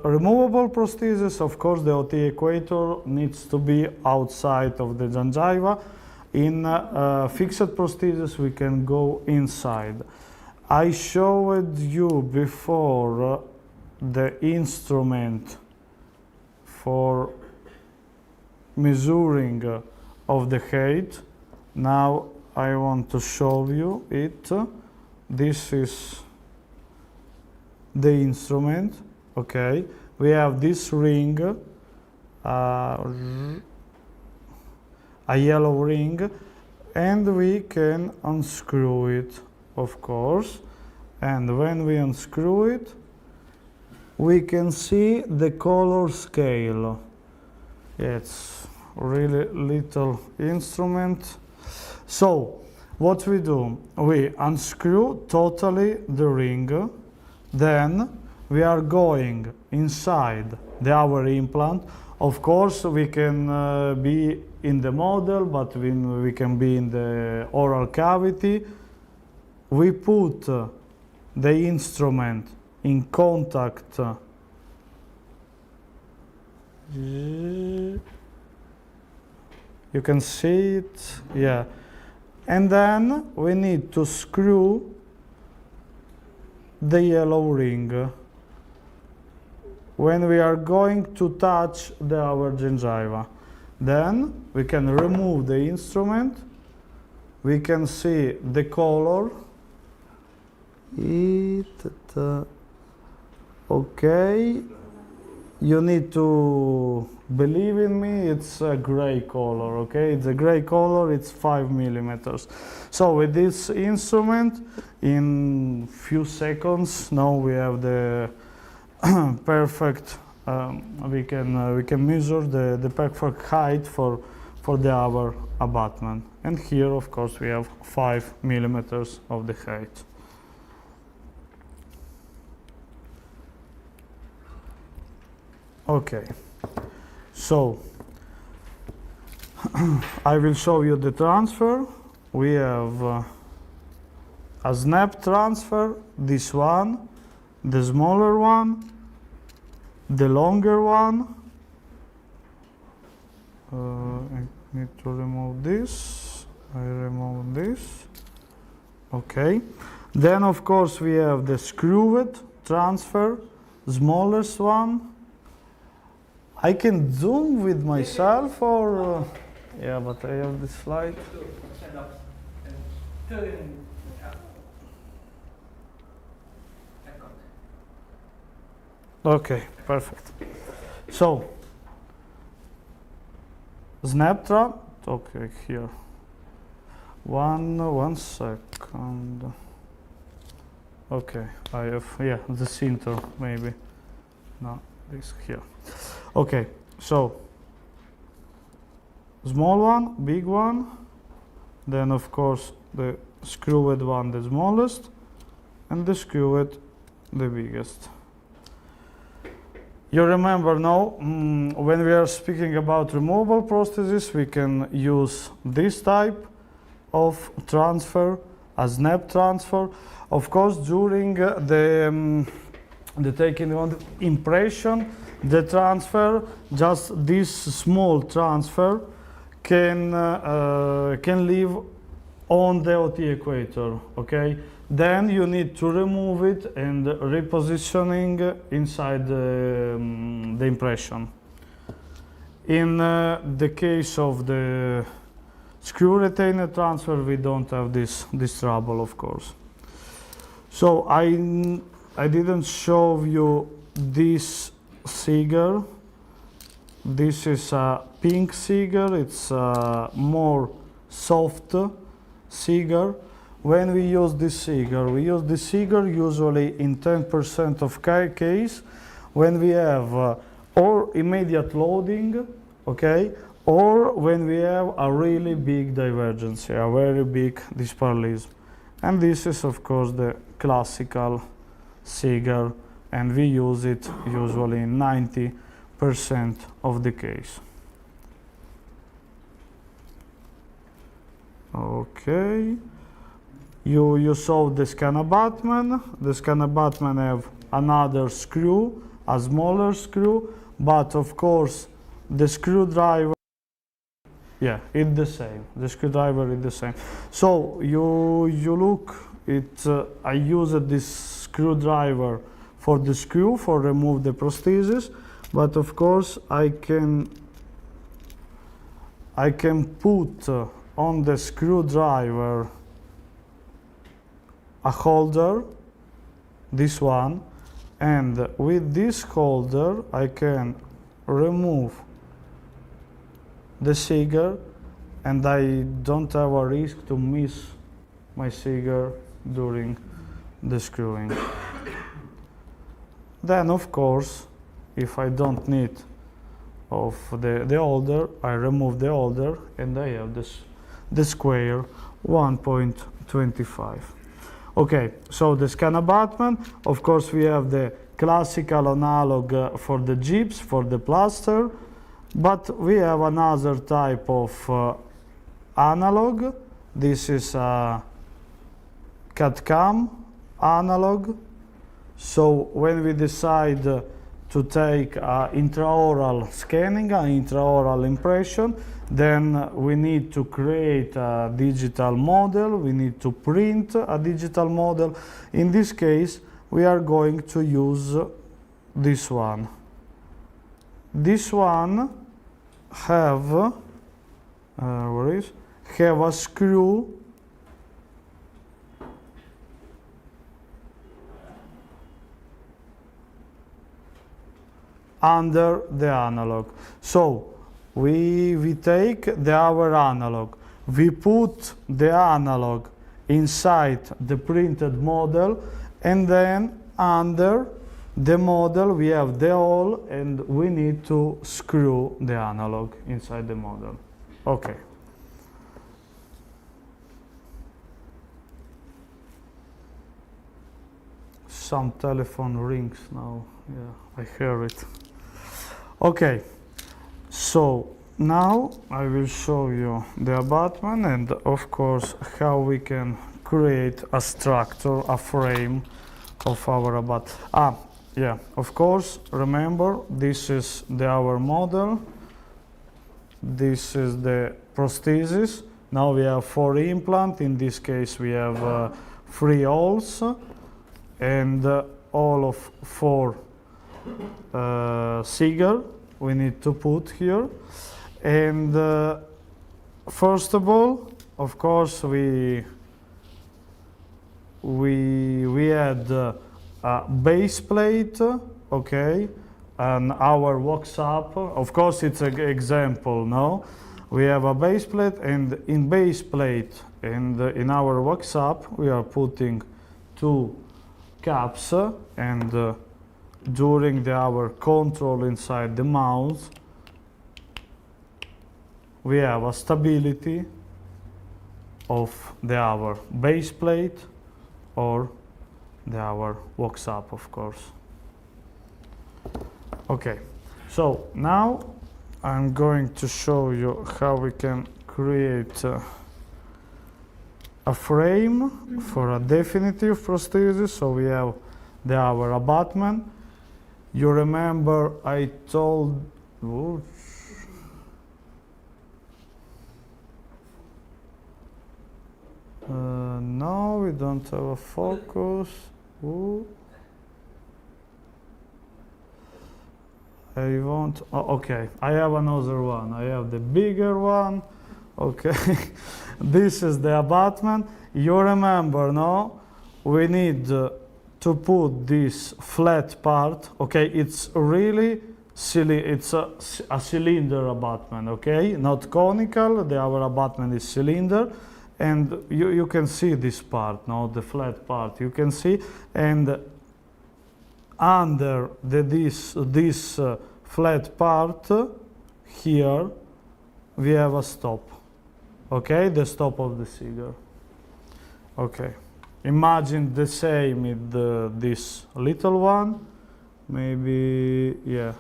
removable prosthesis, of course the OT Equator needs to be outside of the gingiva. In fixed prosthesis, we can go inside. I showed you before the instrument for measuring of the height. Now I want to show you it. This is the instrument. Okay, we have this ring, a yellow ring, and we can unscrew it, of course. And when we unscrew it, we can see the color scale. It's really little instrument. So what we do, we unscrew totally the ring. Then we are going inside our implant. Of course, we can be in the model, but we can be in the oral cavity. We put the instrument in contact. You can see it, yeah. And then we need to screw the yellow ring when we are going to touch our gingiva. Then we can remove the instrument. We can see the color. Okay, you need to believe in me, it's a gray color, okay? It's a gray color, it's 5 millimeters. So with this instrument, in few seconds, now we have the perfect, we can measure the perfect height for the other abutment. And here, of course, we have 5 millimeters of the height. Okay, so I will show you the transfer. We have a snap transfer, this one, the smaller one, the longer one. I need to remove this. I remove this. Okay. Then, of course, we have the screwed transfer, smallest one. I can zoom with myself or yeah, but I have this slide. Okay, perfect. So, snap trap. Okay, here. One second. Okay, I have, yeah, the center maybe. No, this here. Okay, so small one, big one, then of course the screwed one, the smallest, and the screwed, the biggest. You remember now, when we are speaking about removable prosthesis, we can use this type of transfer, a snap transfer. Of course, during the taking on impression, the transfer, just this small transfer, can live on the OT equator, okay? Then you need to remove it and repositioning inside the impression. In the case of the screw retainer transfer, we don't have this trouble, of course. So I didn't show you this Seeger. This is a pink Seeger. It's a more soft Seeger. When we use this Seeger, we use this Seeger usually in 10% of case when we have or immediate loading, okay, or when we have a really big divergency, a very big disparallelism. And this is, of course, the classical Seeger, and we use it usually in 90% of the case. Okay, you saw the scan abutment. The scan abutment have another screw, a smaller screw, but of course the screwdriver, yeah, it's the same. The screwdriver is the same. So you look, I used this screwdriver for the screw, for remove the prosthesis, but of course I can put on the screwdriver a holder, this one, and with this holder I can remove the Seeger, and I don't have a risk to miss my Seeger during the screwing. Then, of course, if I don't need of the holder, I remove the holder and I have the square 1.25. Okay, so the scan abutment, of course we have the classical analog for the gyps, for the plaster, but we have another type of analog. This is a CAD/CAM analog. So when we decide to take intraoral scanning, intraoral impression, then we need to create a digital model, we need to print a digital model. In this case, we are going to use this one. This one have a screw under the analog. So we take our analog, we put the analog inside the printed model, and then under the model we have the hole, and we need to screw the analog inside the model. Okay. Some telephone rings now. Yeah, I hear it. Okay, so now I will show you the abutment and of course how we can create a structure, a frame of our abutment. Yeah, of course, remember this is our model. This is the prosthesis. Now we have 4 implants. In this case we have 3 holes and all of 4 Seagull we need to put here. And first of all, of course, we had a base plate, okay, and our workshop. Of course, it's an example. No, we have a base plate, and in base plate and in our workshop we are putting 2 caps, and during our control inside the mouse, we have a stability of our base plate or our workshop, of course. Okay, so now I'm going to show you how we can create a frame for a definitive prosthesis. So we have our abutment. You remember I told, no, we don't have a focus. Ooh. I want, okay, I have another one. I have the bigger one. Okay, this is the abutment. You remember, no? We need to put this flat part. Okay, it's really it's a cylinder abutment. Okay, not conical. Our abutment is cylinder, and you can see this part, no, the flat part. You can see, and under this flat part here we have a stop. Okay, the stop of the Seagull. Okay, imagine the same with this little one, maybe, yeah.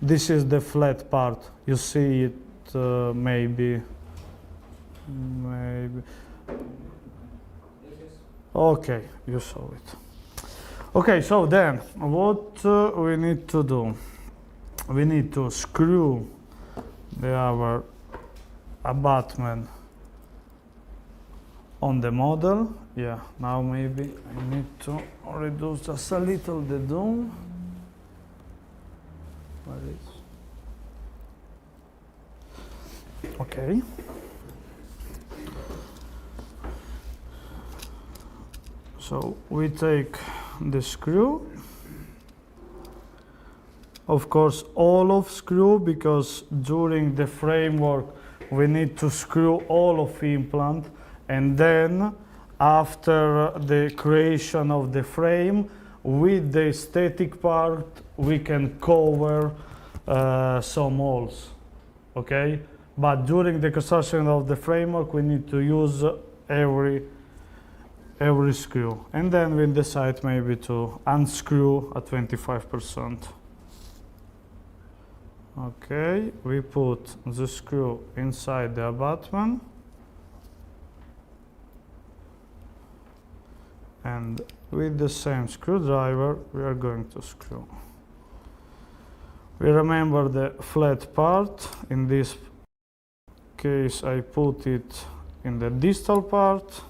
This is the flat part. You see it, maybe. Okay, you saw it. Okay, so then what we need to do? We need to screw our abutment on the model. Yeah, now maybe I need to reduce just a little the zoom. Where is? Okay. So we take the screw. Of course, all of screw, because during the framework we need to screw all of implant, and then after the creation of the frame, with the static part we can cover some holes, okay? But during the construction of the framework we need to use every screw, and then we decide maybe to unscrew at 25%. Okay, we put the screw inside the abutment, and with the same screwdriver we are going to screw. We remember the flat part. In this case I put it in the distal part.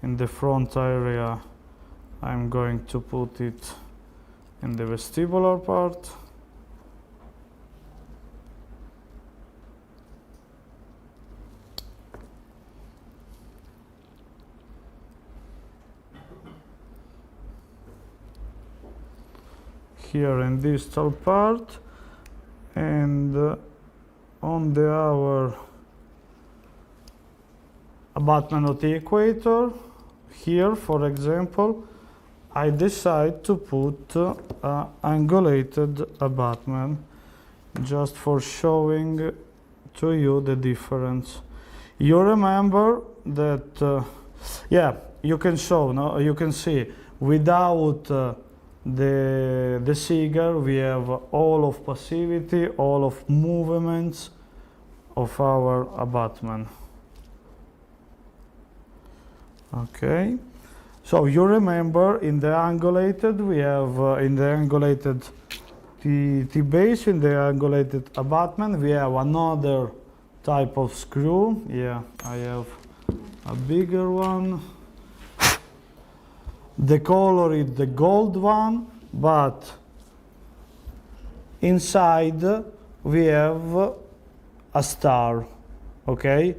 In the front area I'm going to put it in the vestibular part. here in distal part, and on the our abutment of the equator, here for example, I decide to put angulated abutment just for showing to you the difference. You remember that, yeah, you can show, no? You can see without the Seeger we have all of passivity, all of movements of our abutment. Okay, so you remember in the angulated we have in the angulated T-base, in the angulated abutment we have another type of screw. Yeah, I have a bigger one. The color is the gold one, but inside we have a star, okay?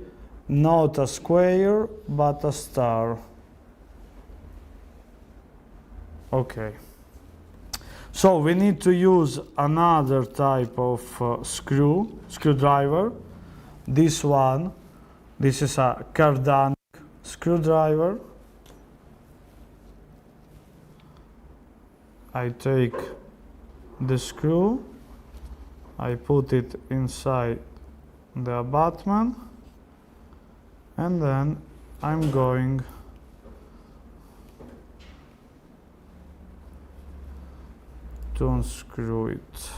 Not a square, but a star. Okay. So we need to use another type of screwdriver. This one, this is a cardanic screwdriver. I take the screw, I put it inside the abutment, and then I'm going to unscrew it.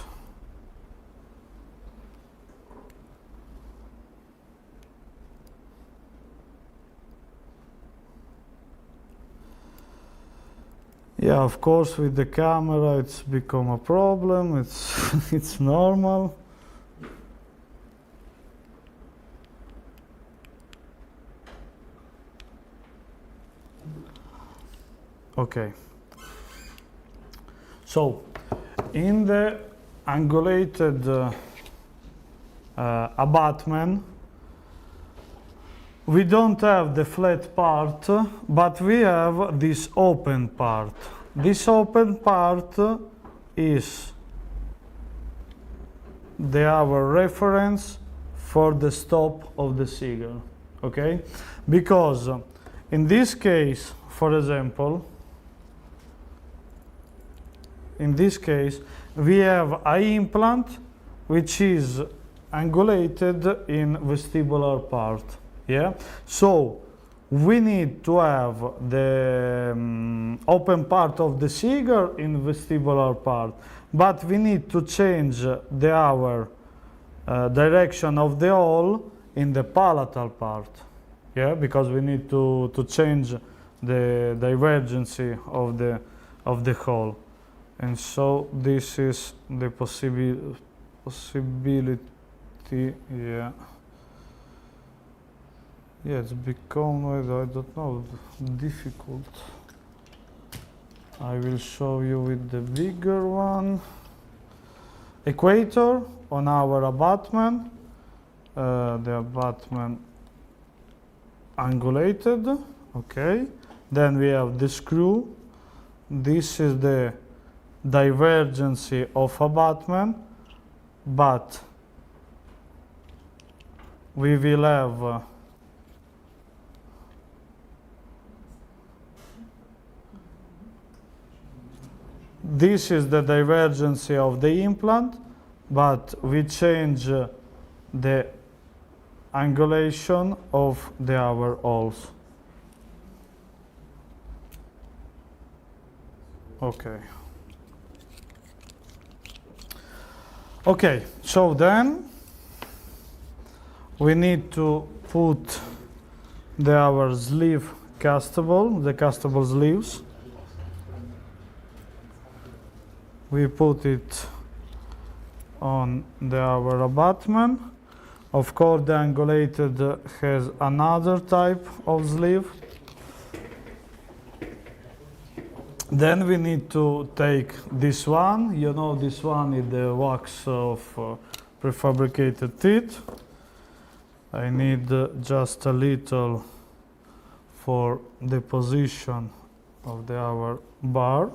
Yeah, of course, with the camera it's become a problem. It's it's normal. Okay. So, in the angulated abutment, we don't have the flat part, but we have this open part. This open part is our reference for the stop of the Seeger, okay? Because in this case, for example, in this case, we have an implant which is angulated in vestibular part. Yeah, so we need to have the open part of the Seeger in vestibular part, but we need to change our direction of the hole in the palatal part. Yeah, because we need to change the divergency of the hole, and so this is the possibility. Yeah. Yeah, it's become, I don't know, difficult. I will show you with the bigger one. Equator on our abutment, the abutment angulated, okay. Then we have the screw. This is the divergency of abutment, but we will have this is the divergency of the implant, but we change the angulation of our holes. Okay. Okay, so then we need to put our sleeve castable, the castable sleeves. We put it on our abutment. Of course, the angulated has another type of sleeve. Then we need to take this one. You know, this one is the wax of prefabricated teeth. I need just a little for the position of our bar.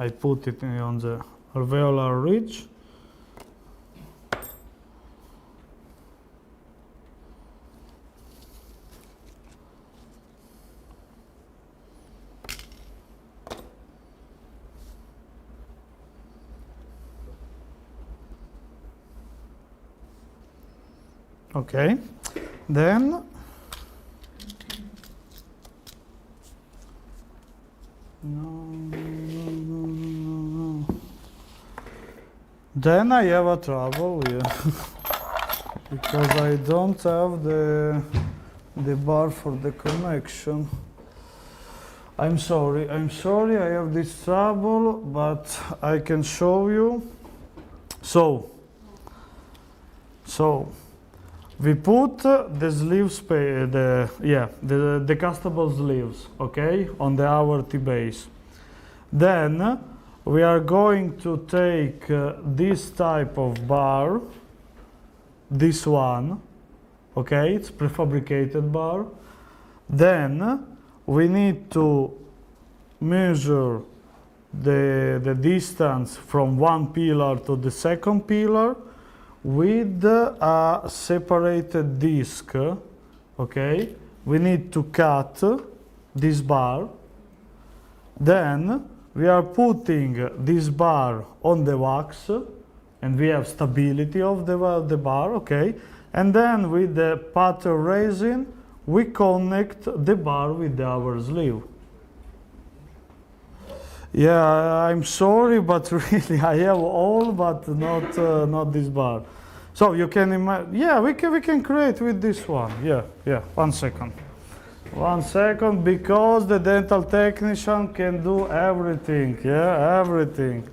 I put it on the alveolar ridge. Okay, then no. Then I have a trouble here because I don't have the bar for the connection. I'm sorry, I have this trouble, but I can show you. So we put the sleeve the decastable sleeves, okay, on the our T-base. Then we are going to take this type of bar, this one, okay, it's prefabricated bar. Then we need to measure the distance from one pillar to the second pillar with a separated disc, okay? We need to cut this bar. Then we are putting this bar on the wax and we have stability of the bar, okay? And then with the pattern resin, we connect the bar with our sleeve. Yeah, I'm sorry, but really I have all, but not this bar. So you can imagine. Yeah, we can create with this one. Yeah. 1 second. 1 second, because the dental technician can do everything. Yeah, everything.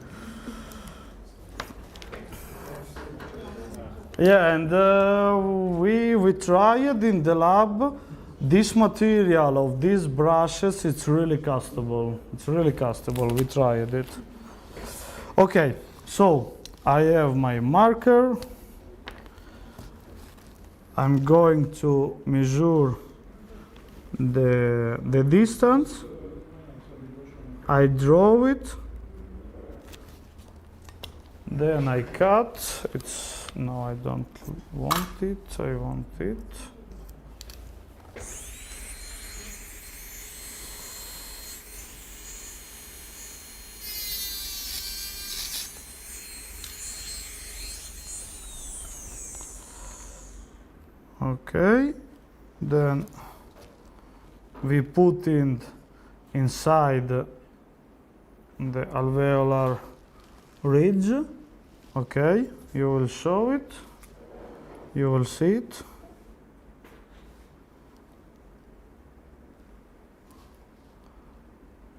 Yeah, and we tried in the lab. This material of these brushes, it's really castable. We tried it. Okay, so I have my marker. I'm going to measure the distance. I draw it. Then I cut. No, I don't want it. I want it. Okay, then we put inside the alveolar ridge. Okay, you will show it, you will see it.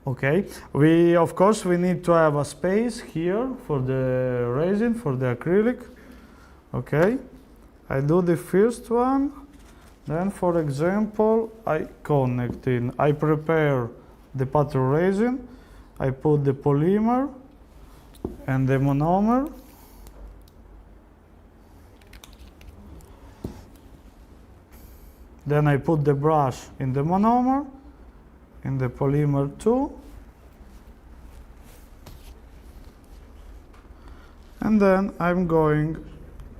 Okay, of course we need to have a space here for the resin, for the acrylic. Okay. I do the first one, then for example, I connect in. I prepare the pattern resin, I put the polymer and the monomer. Then I put the brush in the monomer, in the polymer too. And then I'm going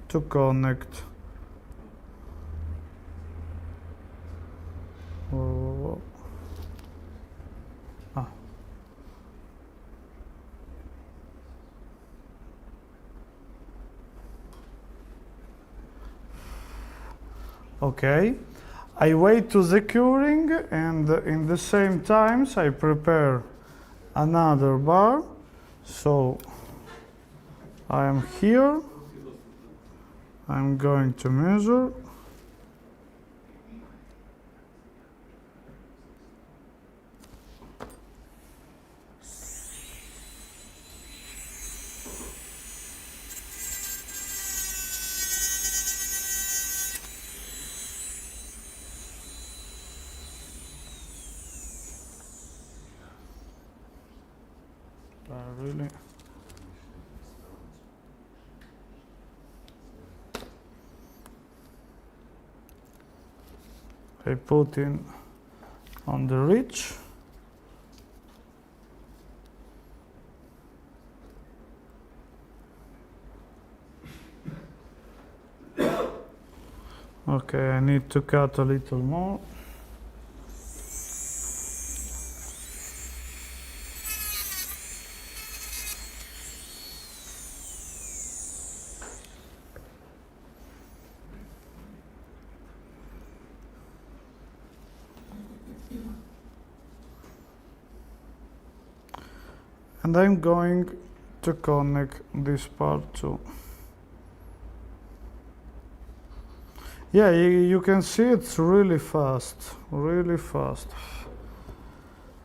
to connect. Okay, I wait to the curing, and in the same times I prepare another bar. So I am here, I'm going to measure. Really? I put in on the ridge. Okay, I need to cut a little more. And I'm going to connect this part too. Yeah, you can see it's really fast, really fast.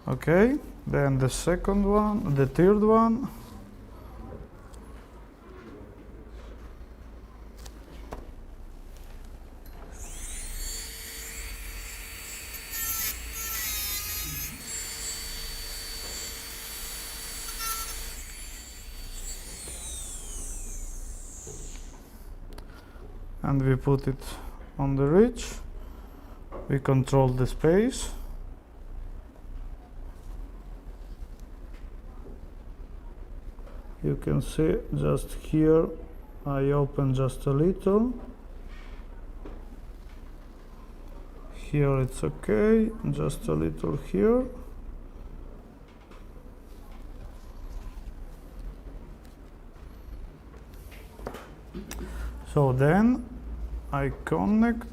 Okay, then the second one, the third one. And we put it on the ridge. We control the space. You can see just here I open just a little. Here it's okay, just a little here. So then I connect.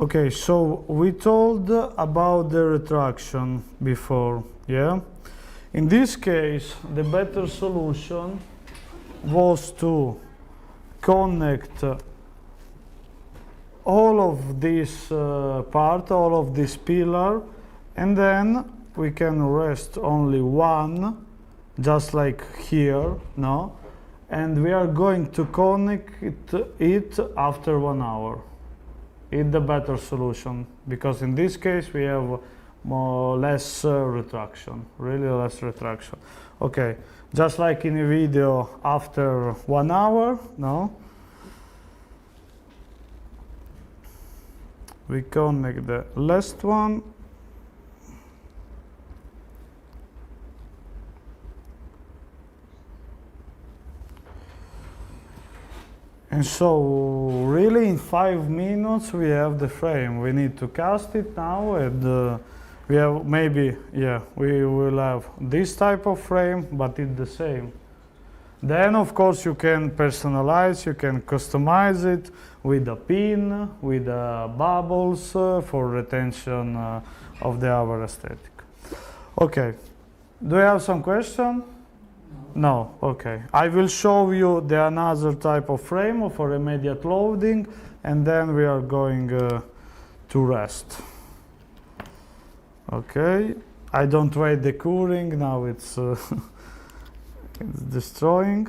Okay, so we told about the retraction before, yeah? In this case, the better solution was to connect all of this part, all of this pillar, and then we can rest only one, just like here, no? And we are going to connect it after 1 hour. It's the better solution, because in this case we have less retraction, really less retraction. Okay, just like in a video after 1 hour, no? We connect the last one. And so, really in 5 minutes we have the frame. We need to cast it now, and we have maybe, yeah, we will have this type of frame, but it's the same. Then, of course, you can personalize, you can customize it with a pin, with bubbles for retention of the hour aesthetic. Okay, do you have some question? No, okay. I will show you the another type of frame for immediate loading, and then we are going to rest. Okay, I don't wait the curing, now it's, it's destroying.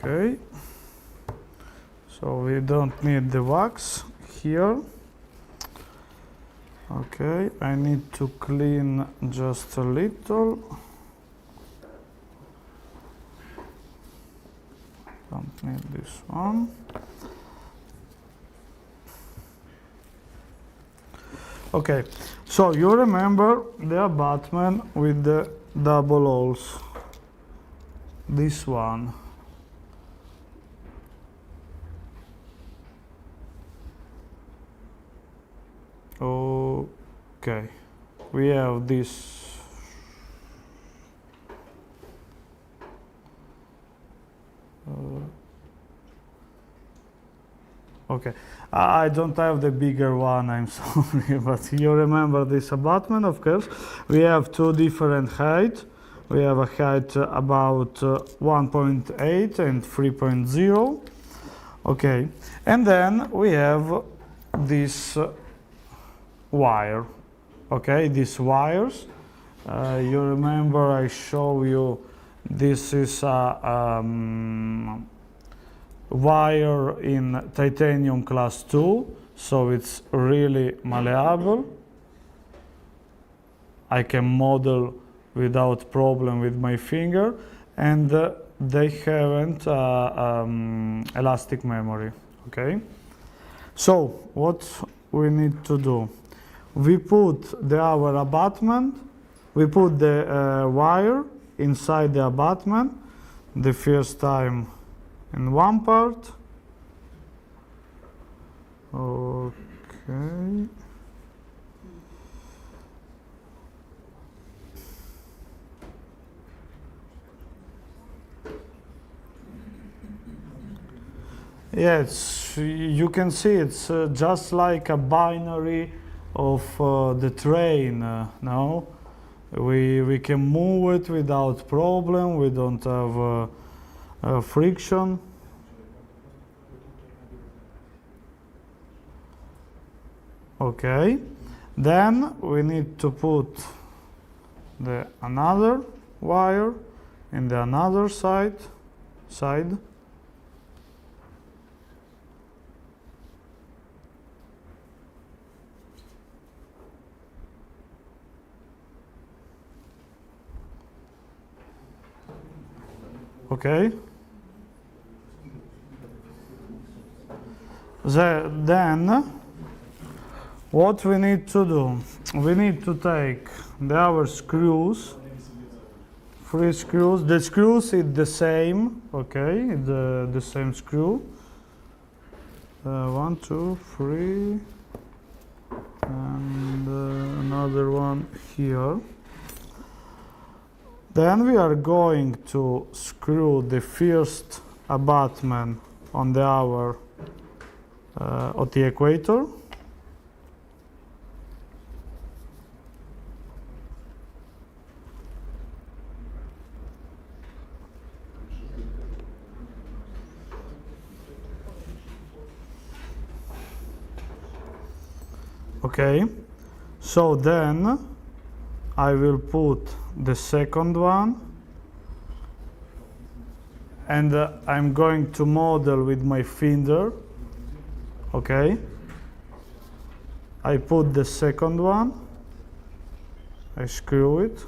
Okay, so we don't need the wax here. Okay, I need to clean just a little. Don't need this one. Okay, so you remember the abutment with the double holes. This one. Okay, we have this. Okay, I don't have the bigger one, I'm sorry, but you remember this abutment, of course. We have two different heights. We have a height about 1.8 and 3.0. Okay, and then we have this wire. Okay, these wires. You remember I showed you this is a wire in titanium class 2, so it's really malleable. I can model without problem with my finger, and they haven't elastic memory. Okay, so what we need to do, we put our abutment, we put the wire inside the abutment the first time in one part. Okay. Yes, you can see it's just like a binary of the train. No, we can move it without problem. We don't have friction. Okay, then we need to put the another wire in the another side. Okay. Then what we need to do? We need to take our screws, 3 screws. The screws is the same, okay? The same screw. 1, 2, 3, and another one here. Then we are going to screw the first abutment on our of the equator. Okay, so then I will put the second one, and I'm going to model with my finger. Okay, I put the second one, I screw it.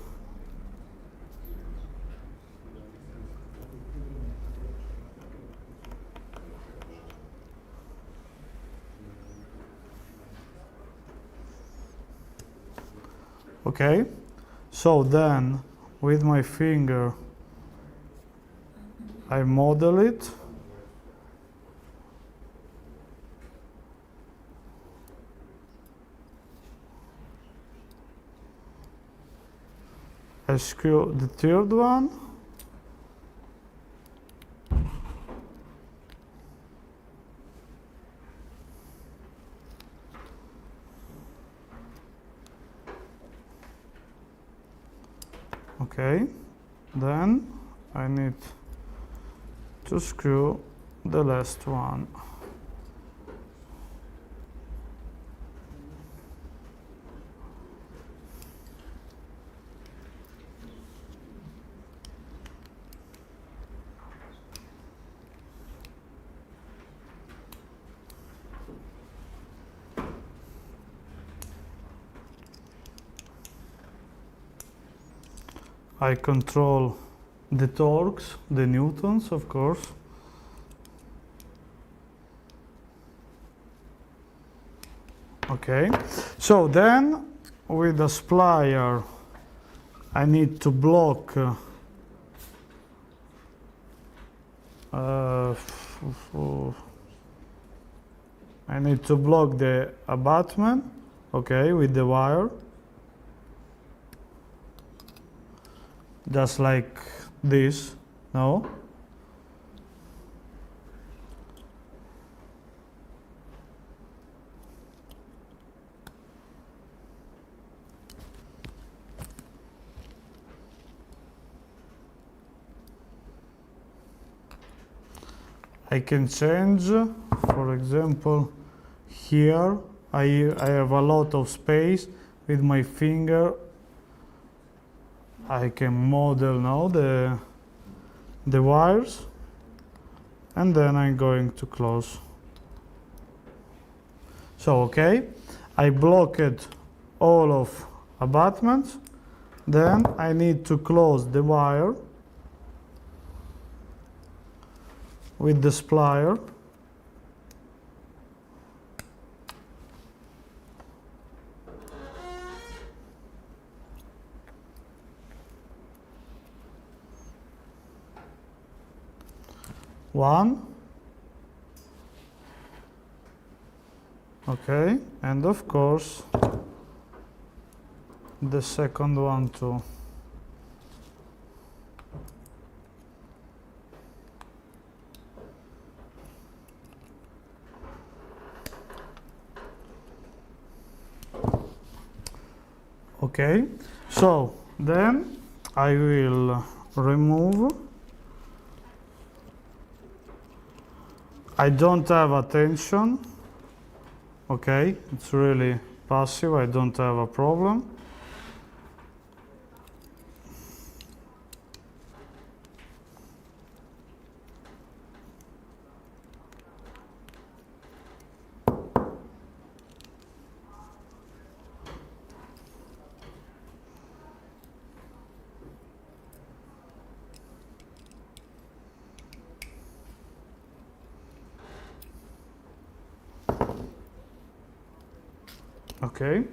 Okay, so then with my finger I model it. I screw the third one. Okay, then I need to screw the last one. I control the torques, the newtons, of course. Okay, so then with the splier I need to block the abutment, okay, with the wire. Just like this, no? I can change, for example, here I have a lot of space. With my finger I can model now the wires, and then I'm going to close. So okay, I blocked all of abutments. Then I need to close the wire with the splier. One. Okay, and of course the second one too. Okay, so then I will remove. I don't have a tension. Okay, it's really passive, I don't have a problem. Okay,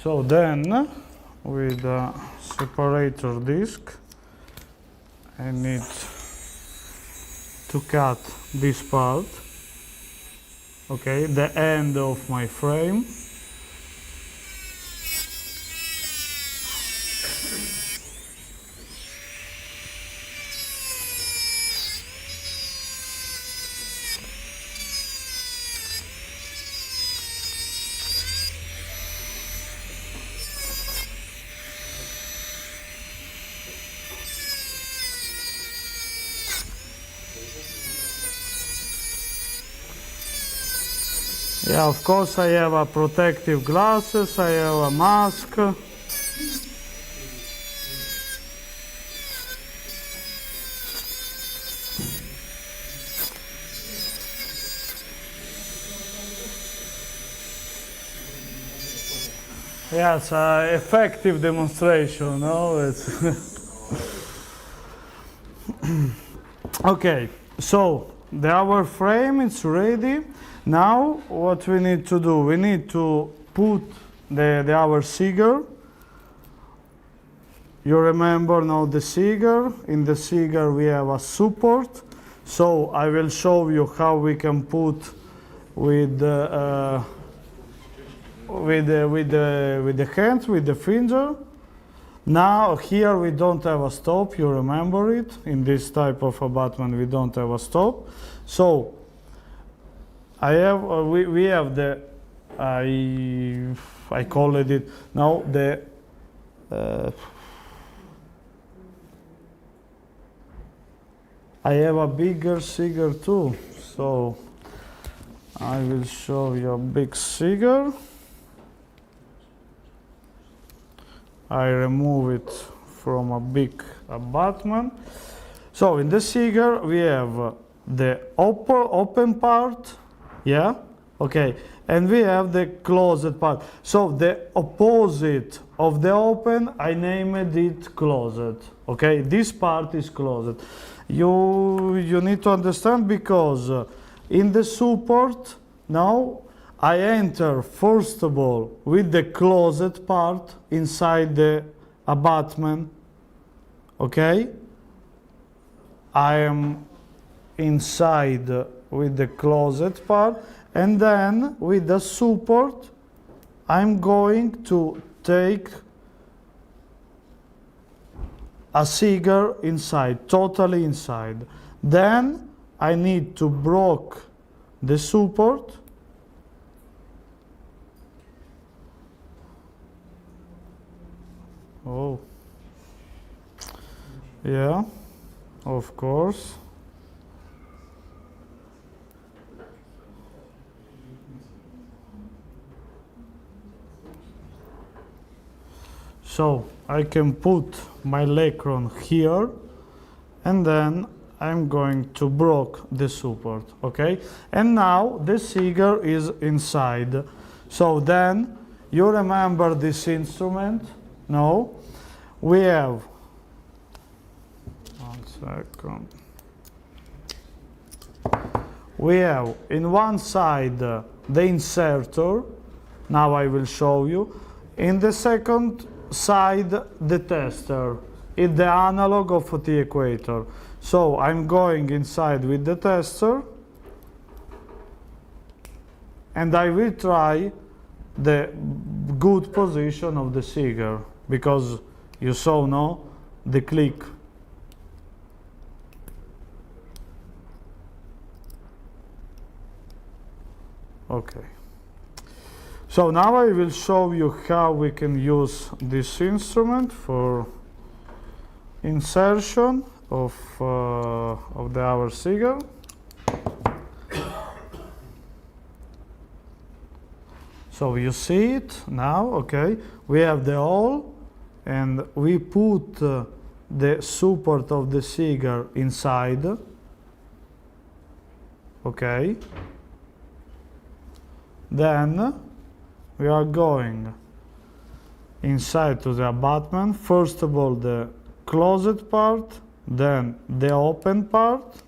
so then with the separator disc I need to cut this part, okay, the end of my frame. Yeah, of course I have a protective glasses, I have a mask. Yes, effective demonstration, no? It's okay, so our frame is ready. Now what we need to do, we need to put our Seeger. You remember now the Seeger. In the Seeger we have a support. So I will show you how we can put with the hands, with the finger. Now here we don't have a stop, you remember it. In this type of abutment we don't have a stop. So I have we have the I call it now the I have a bigger Seeger too, so I will show you a big Seeger. I remove it from a big abutment. So in the Seeger we have the open part, yeah, okay, and we have the closed part. So the opposite of the open, I named it closed, okay, this part is closed. You need to understand, because in the support now I enter first of all with the closed part inside the abutment, okay, I am inside with the closed part, and then with the support I'm going to take a Seeger inside, totally inside. Then I need to break the support. Oh, yeah, of course. So I can put my electron here, and then I'm going to block the support, okay? And now the Seeger is inside. So then, you remember this instrument? No? We have, 1 second. We have in one side the inserter, now I will show you. In the second side, the tester. It's the analog of the Equator. So I'm going inside with the tester, and I will try the good position of the Seeger, because you saw, no, the click. Okay. So now I will show you how we can use this instrument for insertion of our Seeger. So you see it now, okay? We have the hole, and we put the support of the Seeger inside, okay? Then we are going inside to the abutment. First of all, the closed part, then the open part,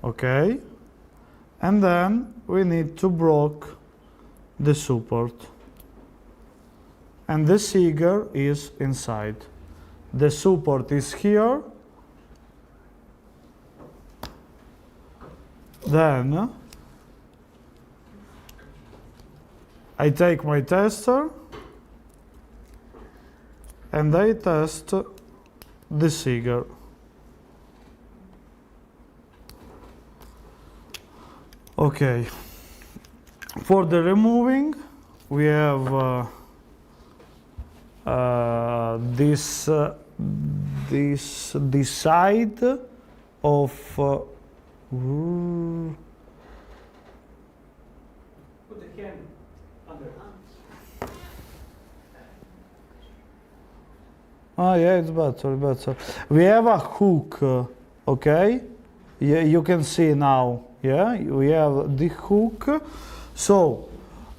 okay? And then we need to block the support. And the Seeger is inside. The support is here. Then I take my tester and I test the Seeger. Okay. For the removing, we have this side of Put the hand under. oh yeah, it's better. We have a hook, okay? Yeah, you can see now. Yeah, we have the hook. So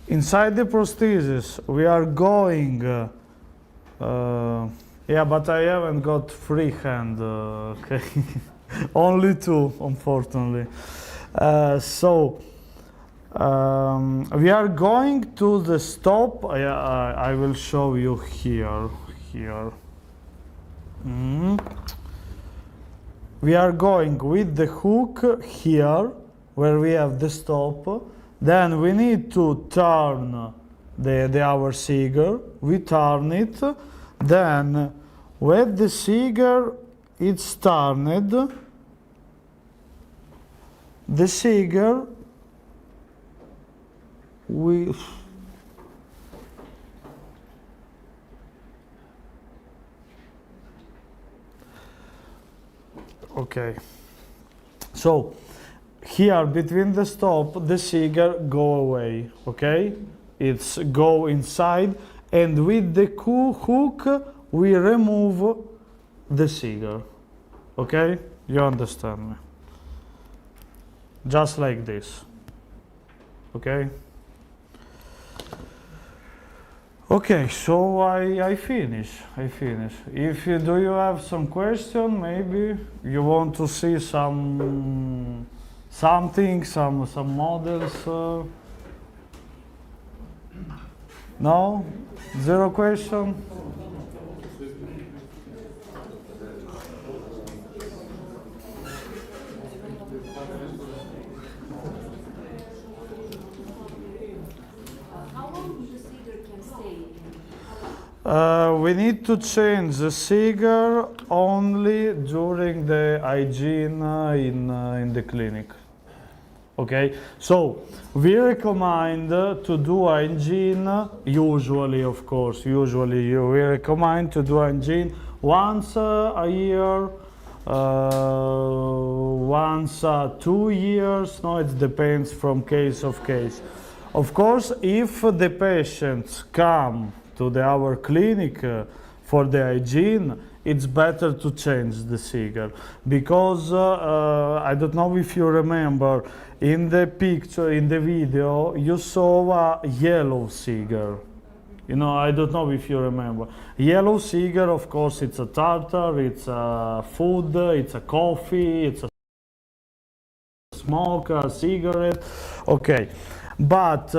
inside the prosthesis, we are going. Yeah, but I haven't got free hand. Okay, only two, unfortunately. So we are going to the stop. I will show you here. We are going with the hook here, where we have the stop. Then we need to turn our Seeger. We turn it. Then when the Seeger is turned, the Seeger we okay. So here between the stop, the Seeger go away, okay? It's go inside, and with the hook we remove the Seeger, okay? You understand me? Just like this, okay? Okay, so I finish. If you do you have some question, maybe you want to see some models. No? Zero question? How long the Seeger can stay? We need to change the Seeger only during the hygiene in the clinic. Okay, so we recommend to do hygiene, usually we recommend to do hygiene once a year, once 2 years. No, it depends from case of case. Of course, if the patients come to our clinic for the hygiene, it's better to change the cigar, because I don't know if you remember, in the picture, in the video, you saw a yellow cigar. You know, I don't know if you remember. Yellow cigar, of course, it's a tartar, it's a food, it's a coffee, it's a smoke, a cigarette. Okay, but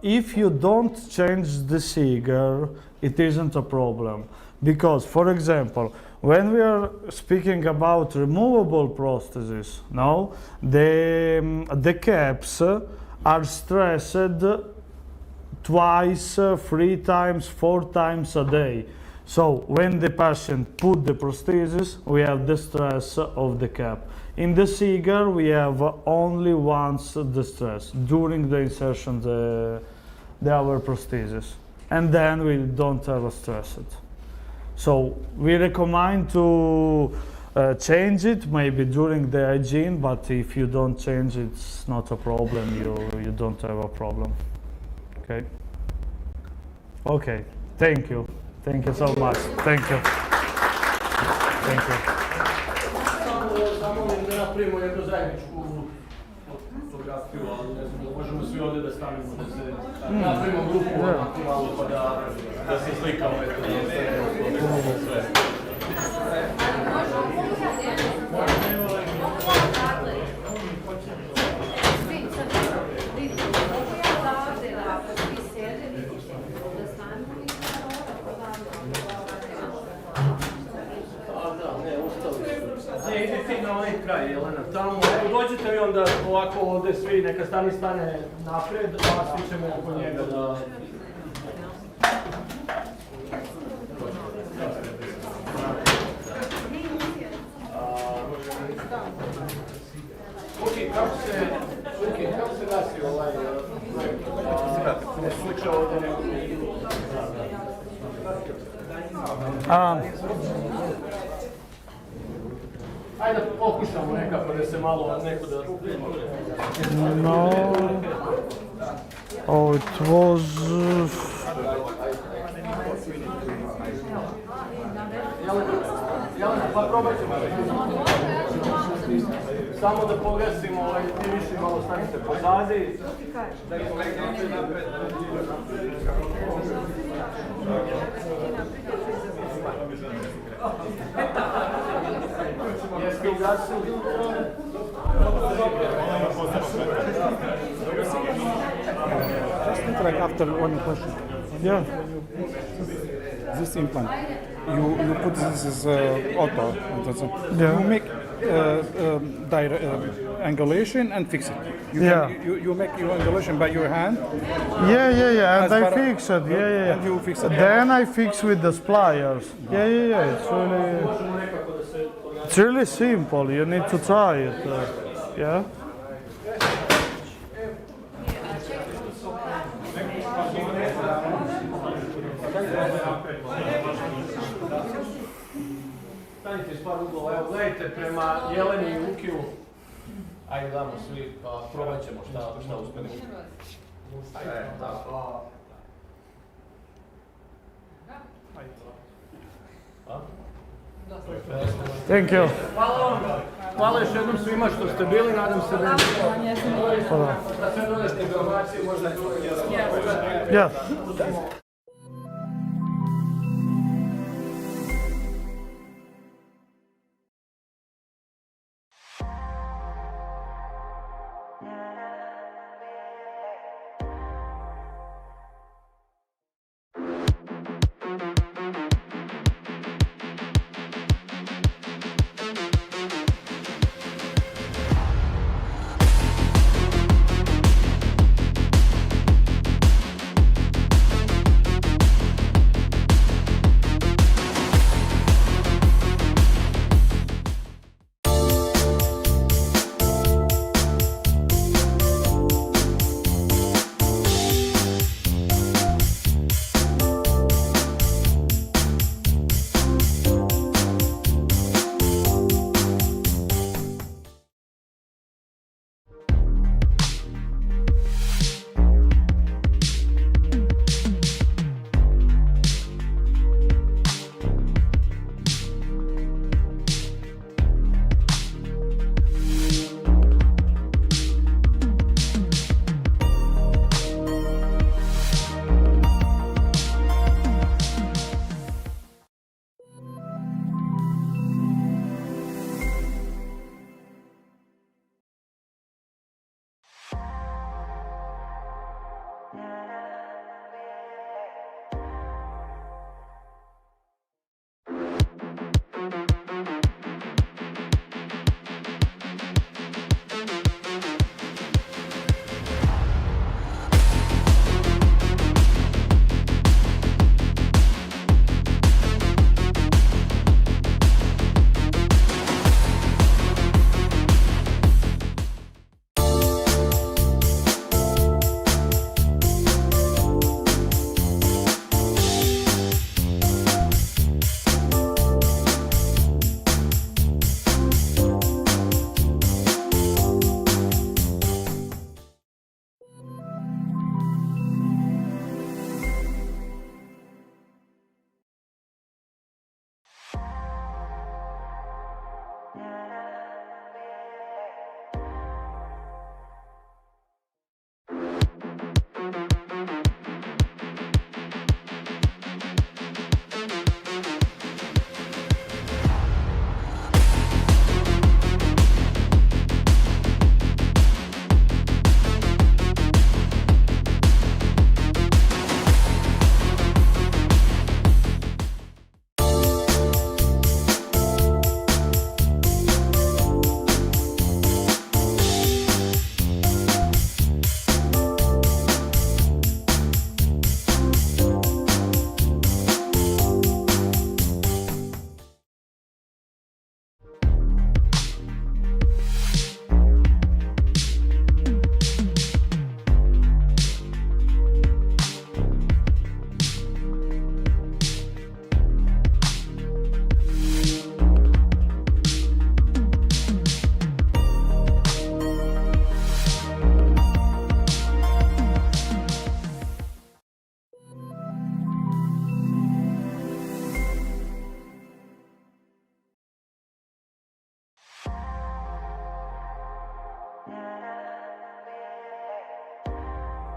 if you don't change the cigar, it isn't a problem. Because, for example, when we are speaking about removable prostheses, no, the caps are stressed twice, 3 times, 4 times a day. So when the patient put the prosthesis, we have the stress of the cap. In the cigar, we have only once the stress during the insertion our prosthesis, and then we don't have a stress. So we recommend to change it maybe during the hygiene, but if you don't change it, it's not a problem. You don't have a problem. Okay. Okay. Thank you. Thank you so much. Thank you. Thank you. Samo da napravimo jednu zajedničku fotografiju, ali ne znam, možemo svi ovdje da stavimo, da se napravimo grupu malo pa da se slikamo. Ide ti na onaj kraj, Jelena, tamo, dođite mi onda ovako ovdje svi, neka stane napred, a svi ćemo oko njega da... Kako se gasi ovaj... Slučaj ovdje neko... Ajde pokušamo nekako da se malo neko da... No. Oh, it was... Jelena, pa probaj ćemo. Samo da pogasimo, ti više malo stanite pozadi. Jeste ugasili? Just like after one question. Yeah. This implant, you put this as auto. Yeah. You make angulation and fix it. You make your angulation by your hand. Yeah. And I fix it. Yeah. And you fix it. Then I fix with the pliers. Yeah. It's really simple. You need to try it. Yeah. Stanite iz par uglova, evo gledajte prema Jeleni i Vukiju. Ajde damo svi, pa probat ćemo šta uspedimo. Thank you. Hvala vam. Hvala još jednom svima što ste bili, nadam se da sve dodate informacije možda... Yeah.